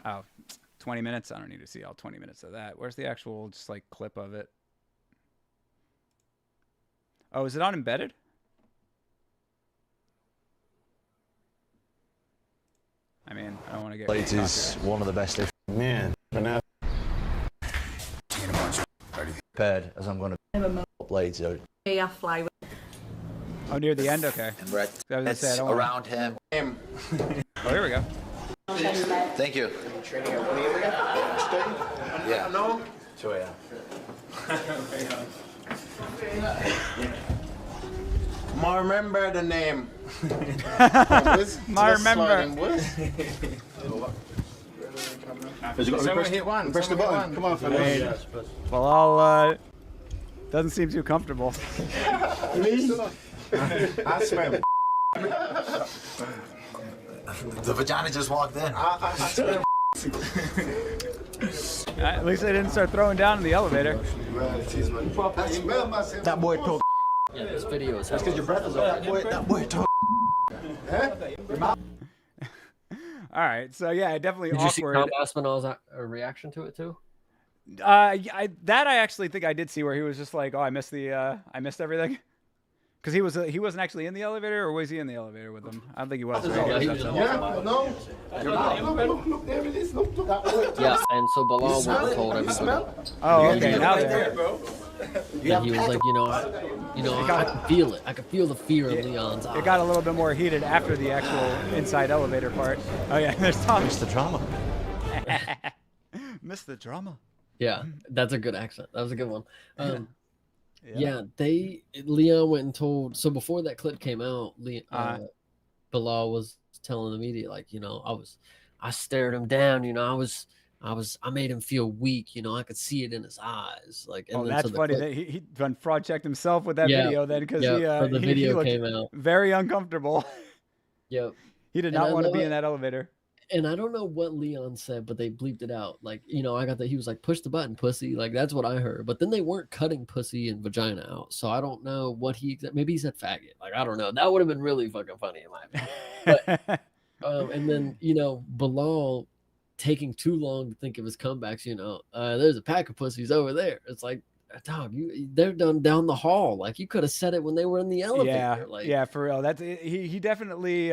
Oh, 20 minutes. I don't need to see all 20 minutes of that. Where's the actual just clip of it? Oh, is it on embedded? I mean, I don't want to get. Blades is one of the best. Man, prepared as I'm going to Blades. Yeah, fly. Oh, near the end. Okay. It's around him. Oh, here we go. Thank you. Yeah. No. 2 a.m. Ma remember the name. Ma remember. Hit one. Press the button. Come on, fellas. Well, I'll. Doesn't seem too comfortable. Me? I smell. The vagina just walked in. I smell. At least they didn't start throwing down in the elevator. That boy talk. Yeah, this video is. That's because your breath is up. That boy talk. All right, so yeah, definitely Did you see awkward. Tom Aspinall's reaction to it too? I actually think I did see where he was just like, oh, I missed everything. Because he wasn't actually in the elevator, or was he in the elevator with them? I don't think he was. Right? Yeah, he was in the No. Look, there it is. Look. Yeah, and so Bilal went and told everybody. Oh, okay, now there. Yeah, he was like, I can feel it. I can feel the fear in Leon's eyes. It got a little bit more heated after the actual inside elevator part. Oh yeah, there's Tom. Missed the drama. Missed the drama. Yeah, that's a good accent. That was a good one. Yeah, Leon went and told. So before that clip came out, Bilal was telling the media, like, I stared him down. I made him feel weak. I could see it in his eyes. Like, and that's funny that he fraud checked himself with that video then, because the video came out very uncomfortable. Yep. He did not want to be in that elevator. And I don't know what Leon said, but they bleeped it out. Like, I got that. He was like, push the button, pussy. Like, that's what I heard. But then they weren't cutting pussy and vagina out. So I don't know what maybe he said faggot. Like, I don't know. That would have been really fucking funny in my opinion. But, and then, Bilal taking too long to think of his comebacks, there's a pack of pussies over there. It's like, dog, they're done down the hall. Like, you could have said it when they were in the elevator. Yeah, for real. That's he definitely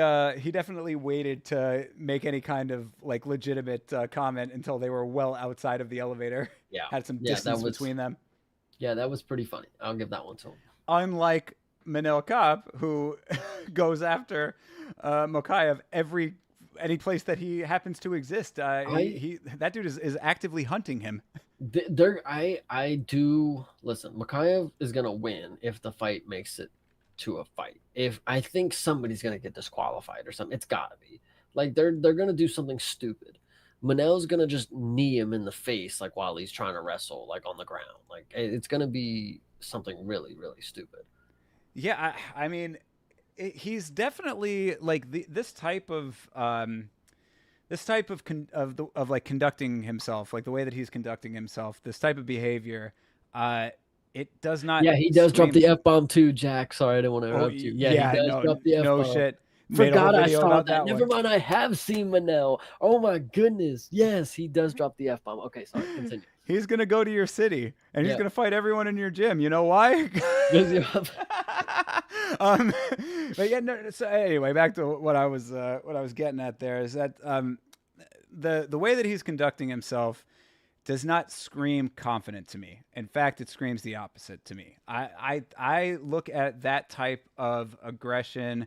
waited to make any kind of like legitimate comment until they were well outside of the elevator. Yeah, had some distance between them. Yeah, that was pretty funny. I'll give that one to him. Unlike Manel Kape, who goes after Mokaev any place that he happens to exist. That dude is actively hunting him. I do listen. Mokaev is gonna win if the fight makes it to a fight. If I think somebody's gonna get disqualified or something, it's gotta be like they're gonna do something stupid. Manel's gonna just knee him in the face like while he's trying to wrestle like on the ground. Like it's gonna be something really really stupid. Yeah, I mean, he's definitely like this type of conducting himself, like the way that he's conducting himself, this type of behavior, it does not. Yeah, he does drop the F-bomb too, Jack. Sorry, I didn't want to interrupt you. Yeah, he does drop the F-bomb. No shit. Forgot I saw that. Never mind, I have seen Manel. Oh my goodness. Yes, he does drop the F-bomb. Okay, sorry, continue. He's going to go to your city, and he's going to fight everyone in your gym. You know why? But yeah, no, so anyway, back to what I was getting at there is that the way that he's conducting himself does not scream confident to me. In fact, it screams the opposite to me. I look at that type of aggression,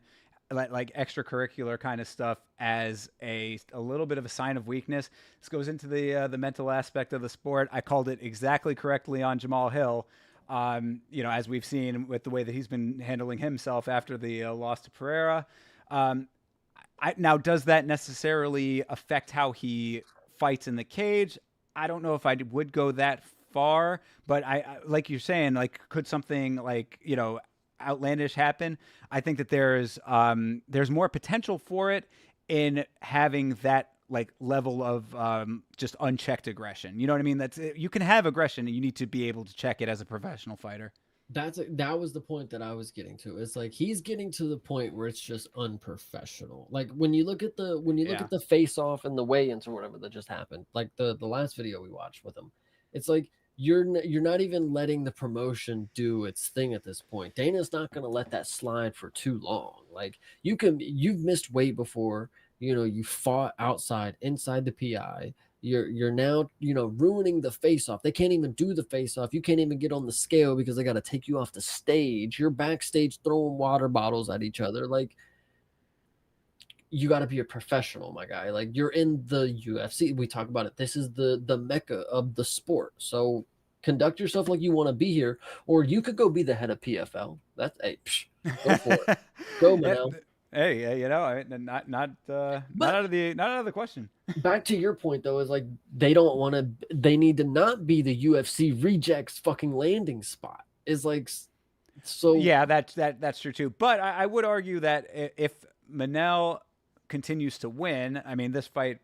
like extracurricular kind of stuff, as a little bit of a sign of weakness. This goes into the mental aspect of the sport. I called it exactly correctly on Jamal Hill. As we've seen with the way that he's been handling himself after the loss to Pereira. Now, does that necessarily affect how he fights in the cage? I don't know if I would go that far, but I like you're saying, like, could something like, outlandish happen? I think that there's more potential for it in having that like level of just unchecked aggression. You know what I mean? You can have aggression, and you need to be able to check it as a professional fighter. That was the point that I was getting to. It's like he's getting to the point where it's just unprofessional. Like when you look at the face off and the weigh-ins or whatever that just happened, like the last video we watched with him, it's like you're not even letting the promotion do its thing at this point. Dana's not going to let that slide for too long. Like you've missed weight before. You fought inside the PI. You're now, ruining the face-off. They can't even do the face-off. You can't even get on the scale because they got to take you off the stage. You're backstage throwing water bottles at each other. Like, you got to be a professional, my guy. Like, you're in the UFC. We talk about it. This is the mecca of the sport. So conduct yourself like you want to be here, or you could go be the head of PFL. Go for it. Go, Manel. Hey, not out of the question. Back to your point though, is like they need to not be the UFC rejects fucking landing spot. Is like, so yeah, that's true too. But I would argue that if Manel continues to win, I mean, this fight,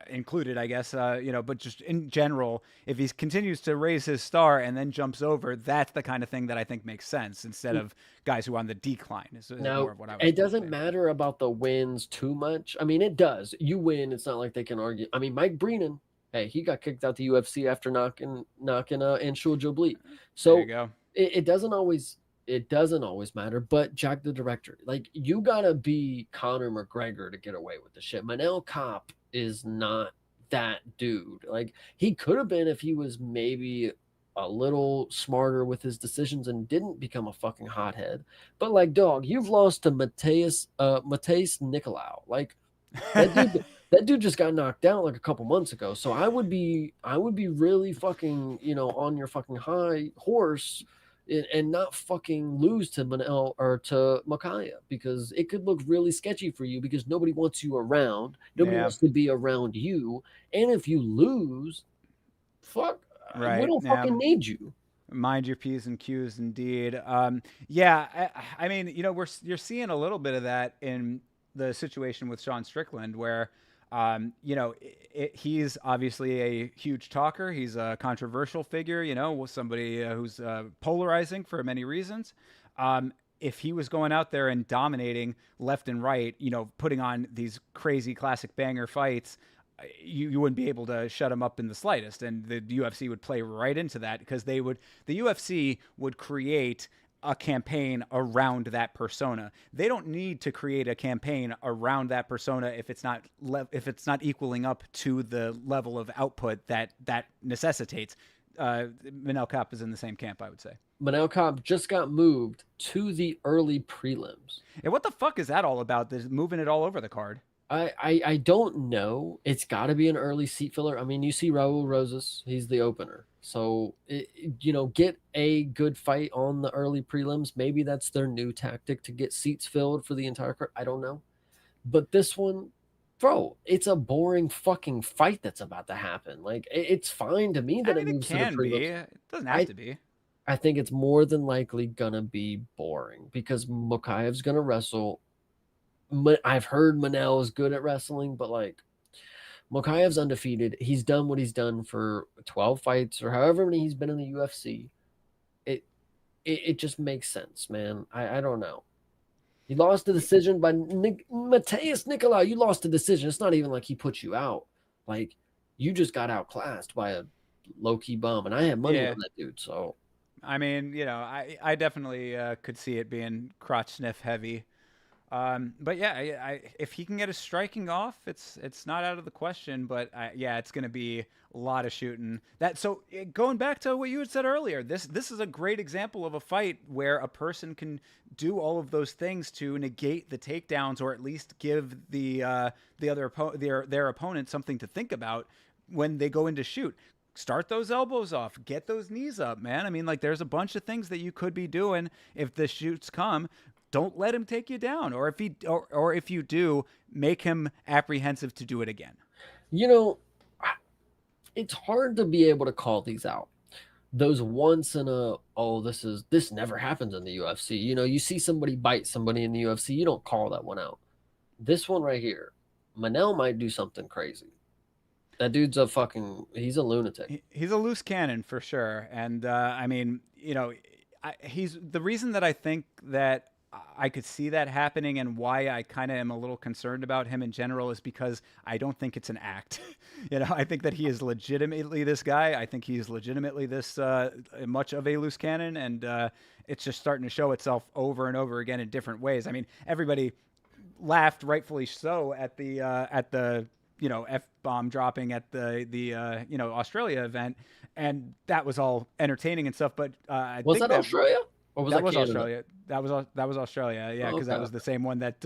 included, I guess, but just in general, if he continues to raise his star and then jumps over, that's the kind of thing that I think makes sense instead of guys who are on the decline. Is Now, more of what I was it doesn't matter about the wins too much. I mean, it does. You win. It's not like they can argue. I mean, Mike Breenan, hey, he got kicked out the UFC after knocking Anshul Jabli. So there you go. It doesn't always matter. But Jack the Director, like, you gotta be Conor McGregor to get away with the shit. Manel Kape is not that dude. Like, he could have been if he was maybe a little smarter with his decisions and didn't become a fucking hothead. But like, dog, you've lost to Mateus Nicolau. Like, that dude just got knocked out like a couple months ago. So I would be really fucking, on your fucking high horse and not fucking lose to Manel or to Makaya, because it could look really sketchy for you because nobody wants you around. Nobody wants to be around you. And if you lose, fuck, right. We don't fucking need you. Mind your P's and Q's, indeed. I mean, you're seeing a little bit of that in the situation with Sean Strickland, where he's obviously a huge talker. He's a controversial figure, with somebody who's polarizing for many reasons. If he was going out there and dominating left and right, putting on these crazy classic banger fights, you wouldn't be able to shut him up in the slightest. And the UFC would play right into that, because the UFC would create a campaign around that persona. They don't need to create a campaign around that persona if it's not equaling up to the level of output that necessitates. Manel Kape is in the same camp, I would say. Manel Kape just got moved to the early prelims. And what the fuck is that all about? They're moving it all over the card. I don't know. It's got to be an early seat filler. I mean, you see Raul Rosas, he's the opener. So, get a good fight on the early prelims. Maybe that's their new tactic to get seats filled for the entire card. I don't know. But this one, bro, it's a boring fucking fight that's about to happen. Like, it's fine to me that it moves to the prelims. It doesn't have to be. I think it's more than likely going to be boring because Mokayev's going to wrestle. I've heard Manel is good at wrestling, but like, Mokayev's undefeated. He's done what he's done for 12 fights or however many he's been in the UFC. It just makes sense, man. I don't know. He lost the decision by Mateus Nicolau. You lost the decision. It's not even like he put you out. Like, you just got outclassed by a low-key bum, and I had money on that dude. So, I mean, I definitely could see it being crotch sniff heavy. But yeah, if he can get his striking off, it's not out of the question. But it's going to be a lot of shooting. So going back to what you had said earlier, this is a great example of a fight where a person can do all of those things to negate the takedowns, or at least give their opponent something to think about when they go in to shoot. Start those elbows off, get those knees up, man. I mean, like, there's a bunch of things that you could be doing if the shoots come. Don't let him take you down, or if you do, make him apprehensive to do it again. It's hard to be able to call these out. Those once in a, this never happens in the UFC. You see somebody bite somebody in the UFC, you don't call that one out. This one right here, Manel might do something crazy. That dude's he's a lunatic. He's a loose cannon for sure. And I mean, he's the reason that I think that I could see that happening, and why I kind of am a little concerned about him in general, is because I don't think it's an act. I think that he is legitimately this guy. I think he is legitimately this much of a loose cannon, and it's just starting to show itself over and over again in different ways. I mean, everybody laughed, rightfully so, at the F-bomb dropping at the Australia event, and that was all entertaining and stuff. But was that Australia? Or was that was Canada? Australia. That was Australia. Yeah, because that was the same one that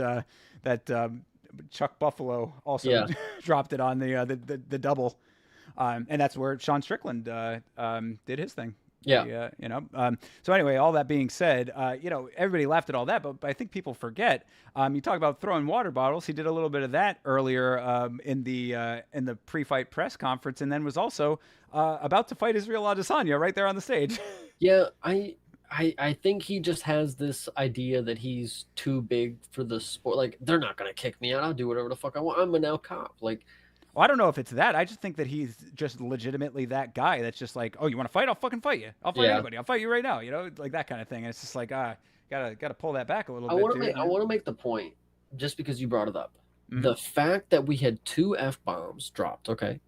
Chuck Buffalo also dropped it on the double, and that's where Sean Strickland did his thing. Yeah. So anyway, all that being said, everybody laughed at all that, but I think people forget. You talk about throwing water bottles. He did a little bit of that earlier in the pre-fight press conference, and then was also about to fight Israel Adesanya right there on the stage. Yeah, I think he just has this idea that he's too big for the sport. Like, they're not gonna kick me out. I'll do whatever the fuck I want. I'm a now cop. Like, Well, I don't know if it's that. I just think that he's just legitimately that guy that's just like, oh, you want to fight? I'll fucking fight you. I'll fight anybody. I'll fight you right now. You know, like that kind of thing. And it's just like, gotta pull that back a little bit. I want to make the point, just because you brought it up. Mm-hmm. The fact that we had 2 F-bombs dropped, okay,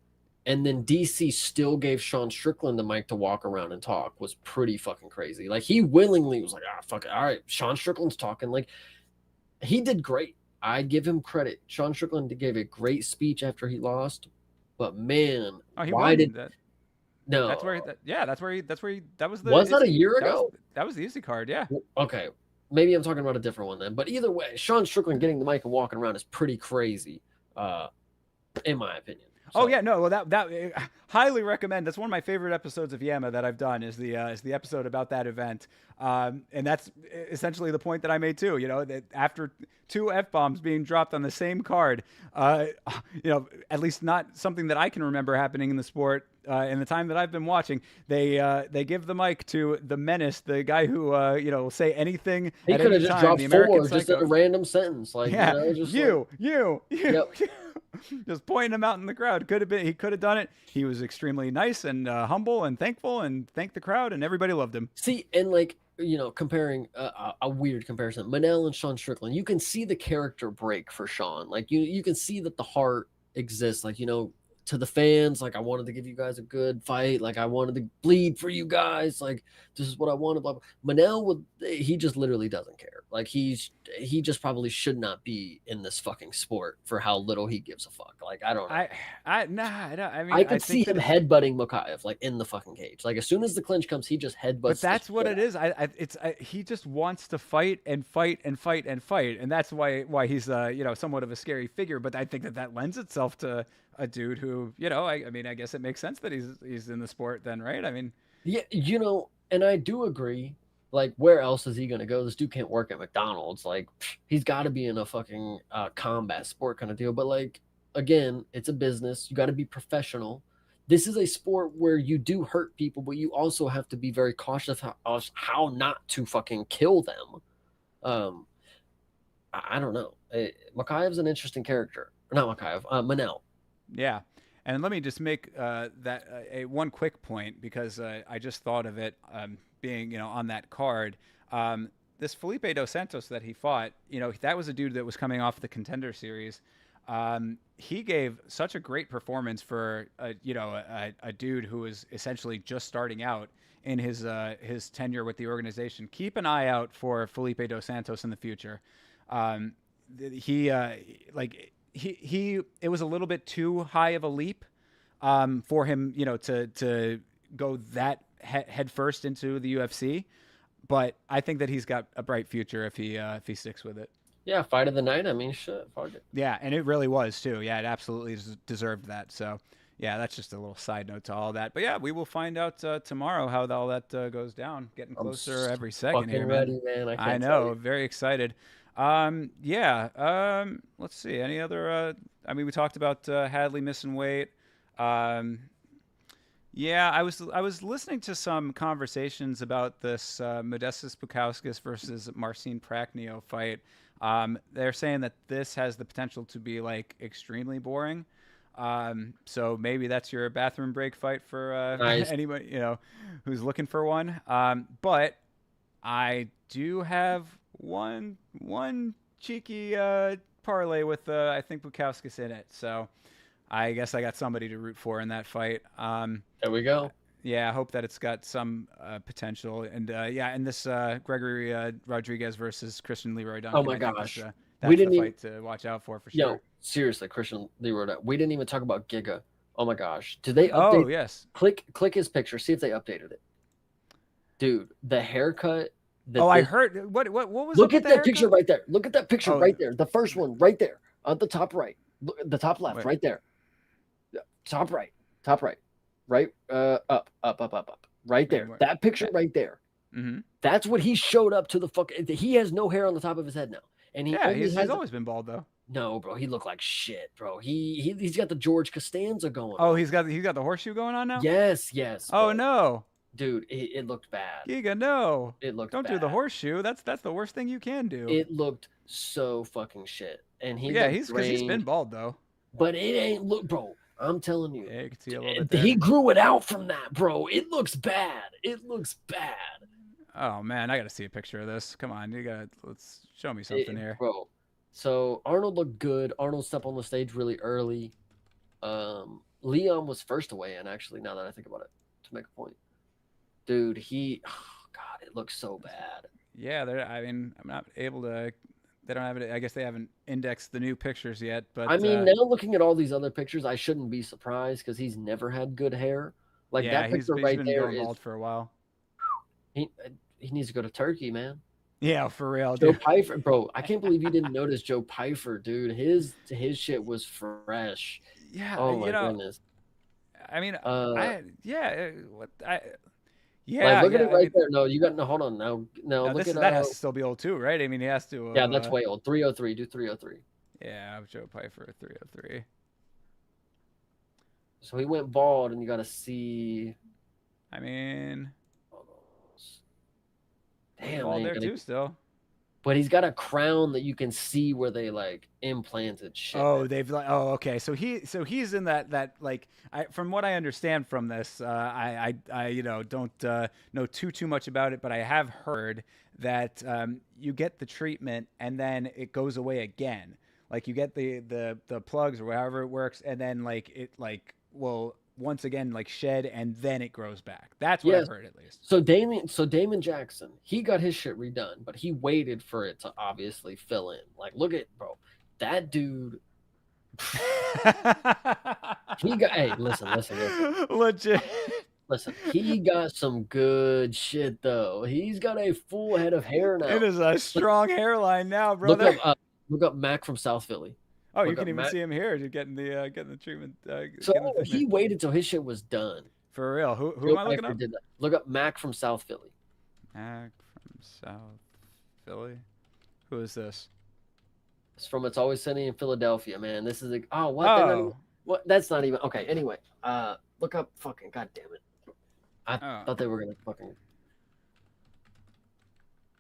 and then DC still gave Sean Strickland the mic to walk around and talk was pretty fucking crazy. Like, he willingly was like, fuck it. All right, Sean Strickland's talking. Like, he did great. I give him credit. Sean Strickland gave a great speech after he lost, but man, why did that? No, that's where. That was the. Was that a year ago? That was the Izzy card. Yeah. Okay, maybe I'm talking about a different one then. But either way, Sean Strickland getting the mic and walking around is pretty crazy, in my opinion. So. Oh yeah, no. Well, that highly recommend. That's one of my favorite episodes of YAMMA that I've done. Is the episode about that event, and that's essentially the point that I made too. You know, that after 2 F-bombs being dropped on the same card, you know, at least not something that I can remember happening in the sport in the time that I've been watching. They give the mic to the menace, the guy who you know, will say anything. He could have just dropped 4 just in a random sentence, like, yeah, you know, just you. Yep. Just pointing him out in the crowd. He could have done it. He was extremely nice and humble and thankful and thanked the crowd, and everybody loved him. See, and like, you know, comparing a weird comparison, Manel and Sean Strickland, you can see the character break for Sean. Like, you can see that the heart exists. Like, you know, to the fans, like, I wanted to give you guys a good fight. Like, I wanted to bleed for you guys. Like, this is what I wanted. Blah, blah. Manel he just literally doesn't care. Like, he just probably should not be in this fucking sport for how little he gives a fuck. Like, I don't know. I mean, I could see him headbutting Mokaev, like, in the fucking cage. Like, as soon as the clinch comes, he just headbutts. But that's what it is. He just wants to fight and fight and fight and fight, and that's why he's you know, somewhat of a scary figure. But I think that lends itself to a dude who, you know, I mean, I guess it makes sense that he's in the sport then, right? I mean, yeah, you know, and I do agree. Like, where else is he going to go? This dude can't work at McDonald's. Like, he's got to be in a fucking combat sport kind of deal. But, like, again, it's a business. You got to be professional. This is a sport where you do hurt people, but you also have to be very cautious of how not to fucking kill them. I don't know. Mokaev's an interesting character. Not Mokaev, Manel. Yeah. And let me just make one quick point, because I just thought of it being, you know, on that card. This Felipe Dos Santos that he fought, you know, that was a dude that was coming off the Contender Series. He gave such a great performance for you know, a dude who was essentially just starting out in his tenure with the organization. Keep an eye out for Felipe Dos Santos in the future. It was a little bit too high of a leap for him, you know, to go that head first into the UFC. But I think that he's got a bright future if he sticks with it. Yeah, fight of the night. I mean, shit, fuck it. Yeah, and it really was too. Yeah, it absolutely deserved that. So, yeah, that's just a little side note to all that. But yeah, we will find out tomorrow how all that goes down. Getting closer every second here, ready, man. I know, very excited. Yeah. Let's see. Any other? I mean, we talked about Hadley missing weight. Yeah, I was listening to some conversations about this Modestas Bukauskas versus Marcin Prachnio fight. They're saying that this has the potential to be like extremely boring. So maybe that's your bathroom break fight for nice. Anybody, you know, who's looking for one. But I do have one cheeky parlay with I think Bukauskas in it. So I guess I got somebody to root for in that fight. There we go. Yeah, I hope that it's got some potential. And yeah, and this Gregory Rodriguez versus Christian Leroy Duncan. Oh my gosh, that's we didn't the fight to watch out for sure. Yo, seriously, Christian Leroy Duncan. We didn't even talk about Giga. Oh my gosh, did they update? Oh yes. Click his picture. See if they updated it. Dude, the haircut. I heard. What was? Look at that picture right there. Look at that picture right there. The first one right there on the top right. Look, the top left. Wait. Right there. Top right. Right. Up. Right there. That picture right there. Mm-hmm. That's what he showed up to the fuck. He has no hair on the top of his head now, and he's always been bald though. No, bro, he looked like shit, bro. He's got the George Costanza going. Oh, he's got the horseshoe going on now. Yes. Oh no. dude, it looked bad. Giga, no. It looked Don't bad. do the horseshoe. That's the worst thing you can do. It looked so fucking shit. And he he's been bald though. But it ain't look, bro. I'm telling you. Yeah, you can see a little bit there. He grew it out from that, bro. It looks bad. It looks bad. Oh man, I gotta see a picture of this. Come on, let's show me something here, bro. So Arnold looked good. Arnold stepped on the stage really early. Leon was first away, and actually, now that I think about it, to make a point, dude, God, it looks so bad. Yeah, I mean, I'm not able to. They don't have it. I guess they haven't indexed the new pictures yet. But I mean, now looking at all these other pictures, I shouldn't be surprised because he's never had good hair. Like that picture right there is bald for a while. He needs to go to Turkey, man. Yeah, for real. Joe Pfeiffer, bro. I can't believe you didn't notice Joe Pfeiffer, dude. His shit was fresh. Yeah. Oh my goodness. I mean, Like, look at it right there. No, you got hold on now. No, look at that has to still be old too, right? I mean, he has to. Yeah, that's way old. 303. Do 303. Yeah, Joe Pfeiffer 303. So he went bald, and you got to see. I mean, damn, bald there too still. But he's got a crown that you can see where they like implanted shit. Oh, they've like. Oh, okay. So he's in that like. From what I understand from this, I don't know too much about it, but I have heard that you get the treatment and then it goes away again. Like you get the plugs or however it works, and then like it will once again like shed and then it grows back. That's what I've heard at least. So Damon Jackson, he got his shit redone, but he waited for it to obviously fill in. Like, look at bro, that dude. Hey, listen. Legit. Listen, he got some good shit though. He's got a full head of hair now. It is a strong hairline now, brother. Look up Mac from South Philly. Oh, you can even see him here getting the treatment. So he waited till his shit was done. For real. Who am I looking up? Look up Mac from South Philly. Mac from South Philly. Who is this? It's from It's Always Sunny in Philadelphia, man. This is what? That's not even okay. Anyway, look up fucking goddamn it. I thought they were gonna fucking.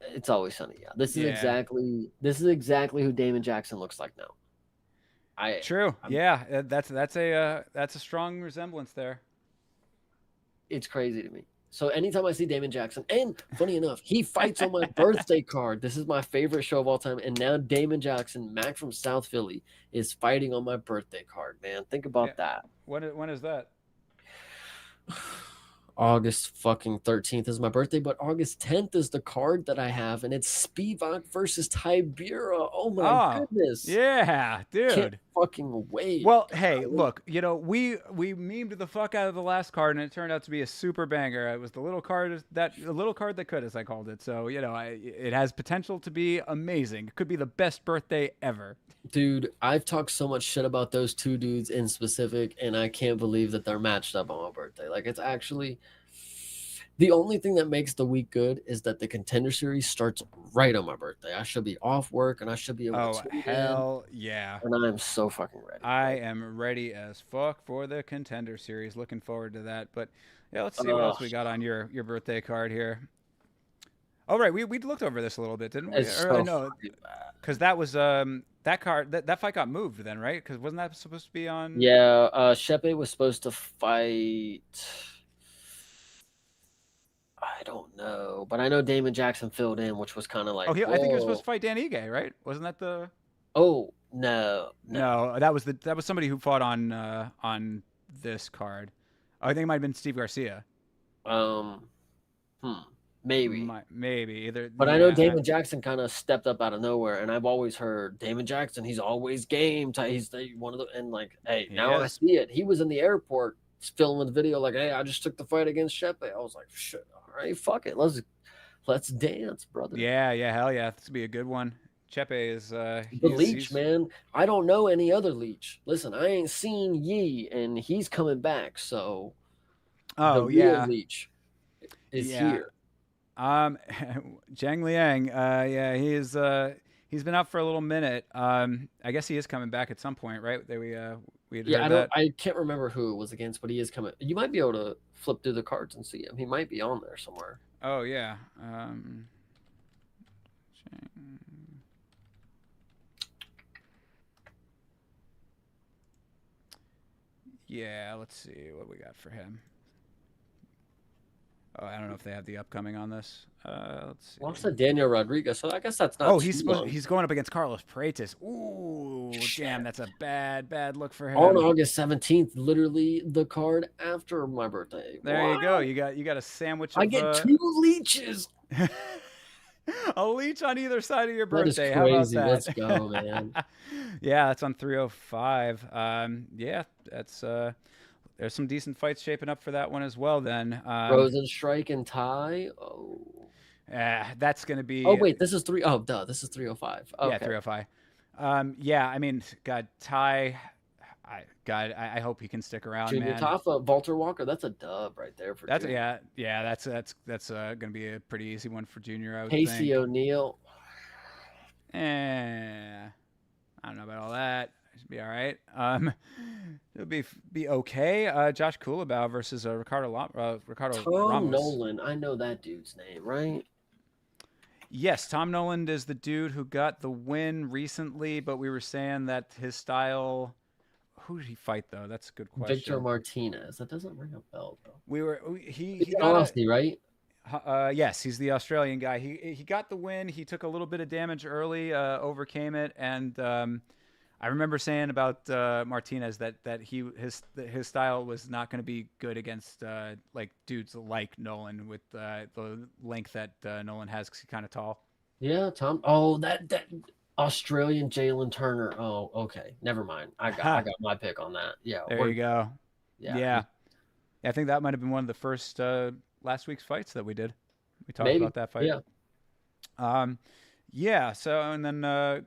It's Always Sunny. Yeah, this is exactly who Damon Jackson looks like now. Yeah, that's a strong resemblance there. It's crazy to me. So anytime I see Damon Jackson, and funny enough, he fights on my birthday card. This is my favorite show of all time. And now Damon Jackson, Mac from South Philly, is fighting on my birthday card, man. Think about that. When is that? August fucking 13th is my birthday, but August 10th is the card that I have, and it's Spivak versus Tybura. Oh my goodness. Yeah, dude. Can't fucking wait. Well, hey, look, we memed the fuck out of the last card, and it turned out to be a super banger. It was the little card that could, as I called it. So, it has potential to be amazing. It could be the best birthday ever. Dude, I've talked so much shit about those two dudes in specific, and I can't believe that they're matched up on my birthday. Like, it's actually the only thing that makes the week good is that the Contender Series starts right on my birthday. I should be off work, and I should be able to tune hell in, yeah. And I'm so fucking ready. I am ready as fuck for the Contender Series. Looking forward to that. But yeah, let's see what else we got on your birthday card here. Oh, right. We looked over this a little bit, didn't we? Because that was that card that fight got moved then, right? Because wasn't that supposed to be on? Yeah, Shepe was supposed to fight. I don't know, but I know Damon Jackson filled in, which was kind of like. I think he was supposed to fight Dan Ige, right? Wasn't that the? Oh no, that was somebody who fought on this card. I think it might have been Steve Garcia. Maybe either. But I know Damon Jackson kind of stepped up out of nowhere, and I've always heard Damon Jackson. He's always game. He's one of the hey. Now I see it. He was in the airport filming the video, like, hey, I just took the fight against Shepe. I was like, shit. All right, fuck it. Let's dance, brother. Yeah, hell yeah. This would be a good one. Shepe is the Leech, man. I don't know any other Leech. Listen, I ain't seen Yi, and he's coming back, so the real Leech is here. Zhang Liang, he's been out for a little minute. I guess he is coming back at some point, right? we'd Yeah, heard that. I can't remember who it was against, but he is coming. You might be able to flip through the cards and see him. He might be on there somewhere. Oh yeah. Yeah, let's see what we got for him. Oh, I don't know if they have the upcoming on this. Let's see. Well, I said Daniel Rodriguez, so I guess that's not. Oh, he's going up against Carlos Praetis. Ooh, damn, that's a bad look for him. On August 17th, literally the card after my birthday. There you go. You got a sandwich. I get 2 leeches. A leech on either side of your birthday. That is crazy. How about that? Let's go, man. Yeah, that's on 305. Yeah, that's there's some decent fights shaping up for that one as well. Then Rosenstrike and Ty. Oh, that's gonna be. Oh wait, this is 3. Oh, duh, this is 305. Okay. Yeah, 305. Yeah, I mean, God, Ty. I hope he can stick around, Junior man. Tafa, Walter Walker. That's a dub right there for. That's Junior. yeah. That's gonna be a pretty easy one for Junior. I would Casey think. O'Neill. I don't know about all that. It should be all right. It'll be okay. Josh Kulabau versus Ricardo Tom Ramos. Nolan. I know that dude's name, right? Yes, Tom Nolan is the dude who got the win recently, but we were saying that his style. Who did he fight though? That's a good question. Victor Martinez. That doesn't ring a bell though. He got Aussie, right? Yes, he's the Australian guy. He got the win. He took a little bit of damage early, overcame it, and I remember saying about Martinez that his style was not going to be good against like dudes like Nolan with the length that Nolan has because he's kind of tall. Yeah, Tom. Oh, that Australian Jalen Turner. Oh, okay. Never mind. I got my pick on that. Yeah. There you go. Yeah. I think that might have been one of the first last week's fights that we did. We talked about that fight. Yeah. Yeah. So and then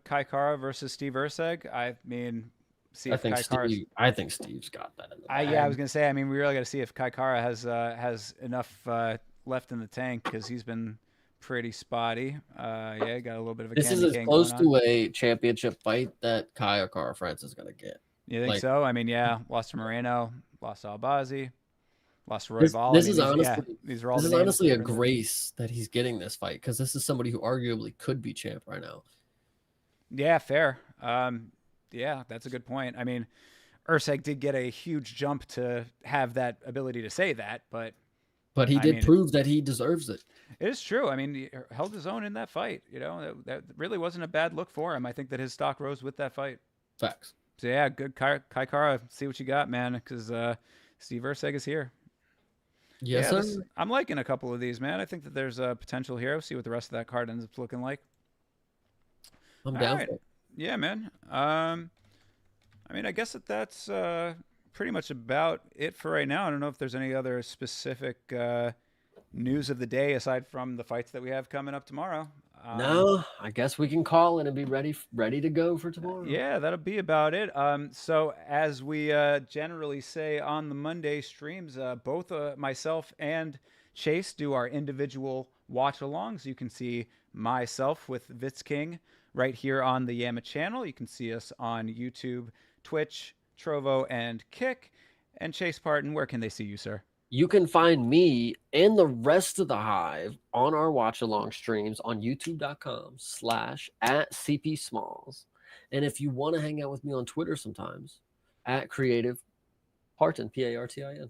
Kai Kara versus Steve Erceg. I mean, see if Kai Kara. I think Steve's got that in the bag. Yeah, I was gonna say. I mean, we really got to see if Kai Kara has enough left in the tank because he's been pretty spotty. Yeah, got a little bit of a. This is as close to a championship fight that Kai Kara France is gonna get. You think so? I mean, yeah, lost to Moreno, lost to Albazi, lost to Royval. This is honestly, these are all. This is honestly a grace that he's getting this fight because this is somebody who arguably could be champ right now. Yeah, fair. Yeah, that's a good point. I mean, Erceg did get a huge jump to have that ability to say that, but he did prove that he deserves it. It is true. I mean, he held his own in that fight. You know, that really wasn't a bad look for him. I think that his stock rose with that fight. Facts. So yeah, good Kai Kara. See what you got, man, because Steve Erceg is here. Yes, sir. I'm liking a couple of these, man. I think that there's a potential here. We'll see what the rest of that card ends up looking like. I'm down for it. Yeah, man. I mean, I guess that's pretty much about it for right now. I don't know if there's any other specific news of the day aside from the fights that we have coming up tomorrow. No, I guess we can call it and be ready to go for tomorrow. Yeah, that'll be about it. So as we generally say on the Monday streams, both myself and Chase do our individual watch-alongs. You can see myself with Vitz King right here on the YAMMA channel. You can see us on YouTube, Twitch, Trovo, and Kick. And Chase Parton, where can they see you, sir? You can find me and the rest of the Hive on our watch-along streams on youtube.com/@CPSmalls. And if you want to hang out with me on Twitter sometimes, @CreativePartin, Partin.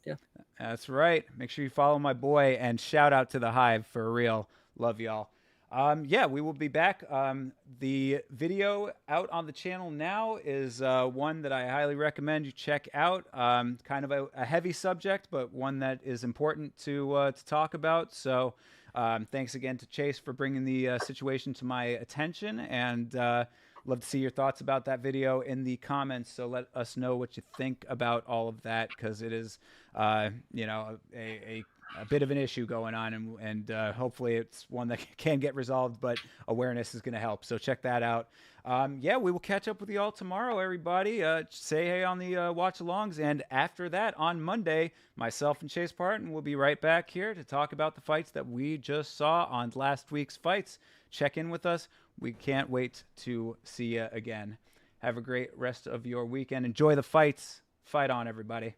Yeah. That's right. Make sure you follow my boy and shout out to the Hive for real. Love y'all. Yeah, we will be back. The video out on the channel now is one that I highly recommend you check out. Kind of a heavy subject, but one that is important to talk about. So thanks again to Chase for bringing the situation to my attention, and love to see your thoughts about that video in the comments. So let us know what you think about all of that, because it is, you know, a bit of an issue going on, and hopefully it's one that can get resolved, but awareness is going to help. So check that out. Yeah, we will catch up with you all tomorrow, everybody. Say hey on the watch-alongs, and after that, on Monday, myself and Chase Parton will be right back here to talk about the fights that we just saw on last week's fights. Check in with us. We can't wait to see you again. Have a great rest of your weekend. Enjoy the fights. Fight on, everybody.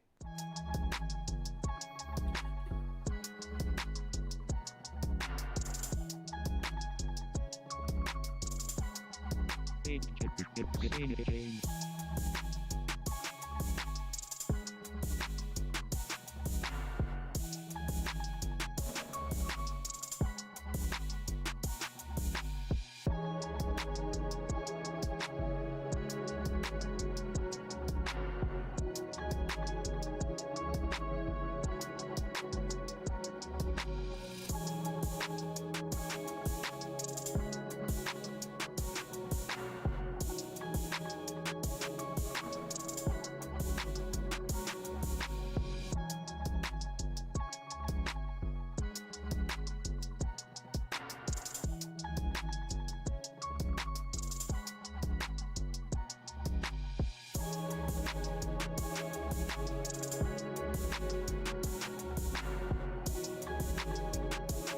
Hey.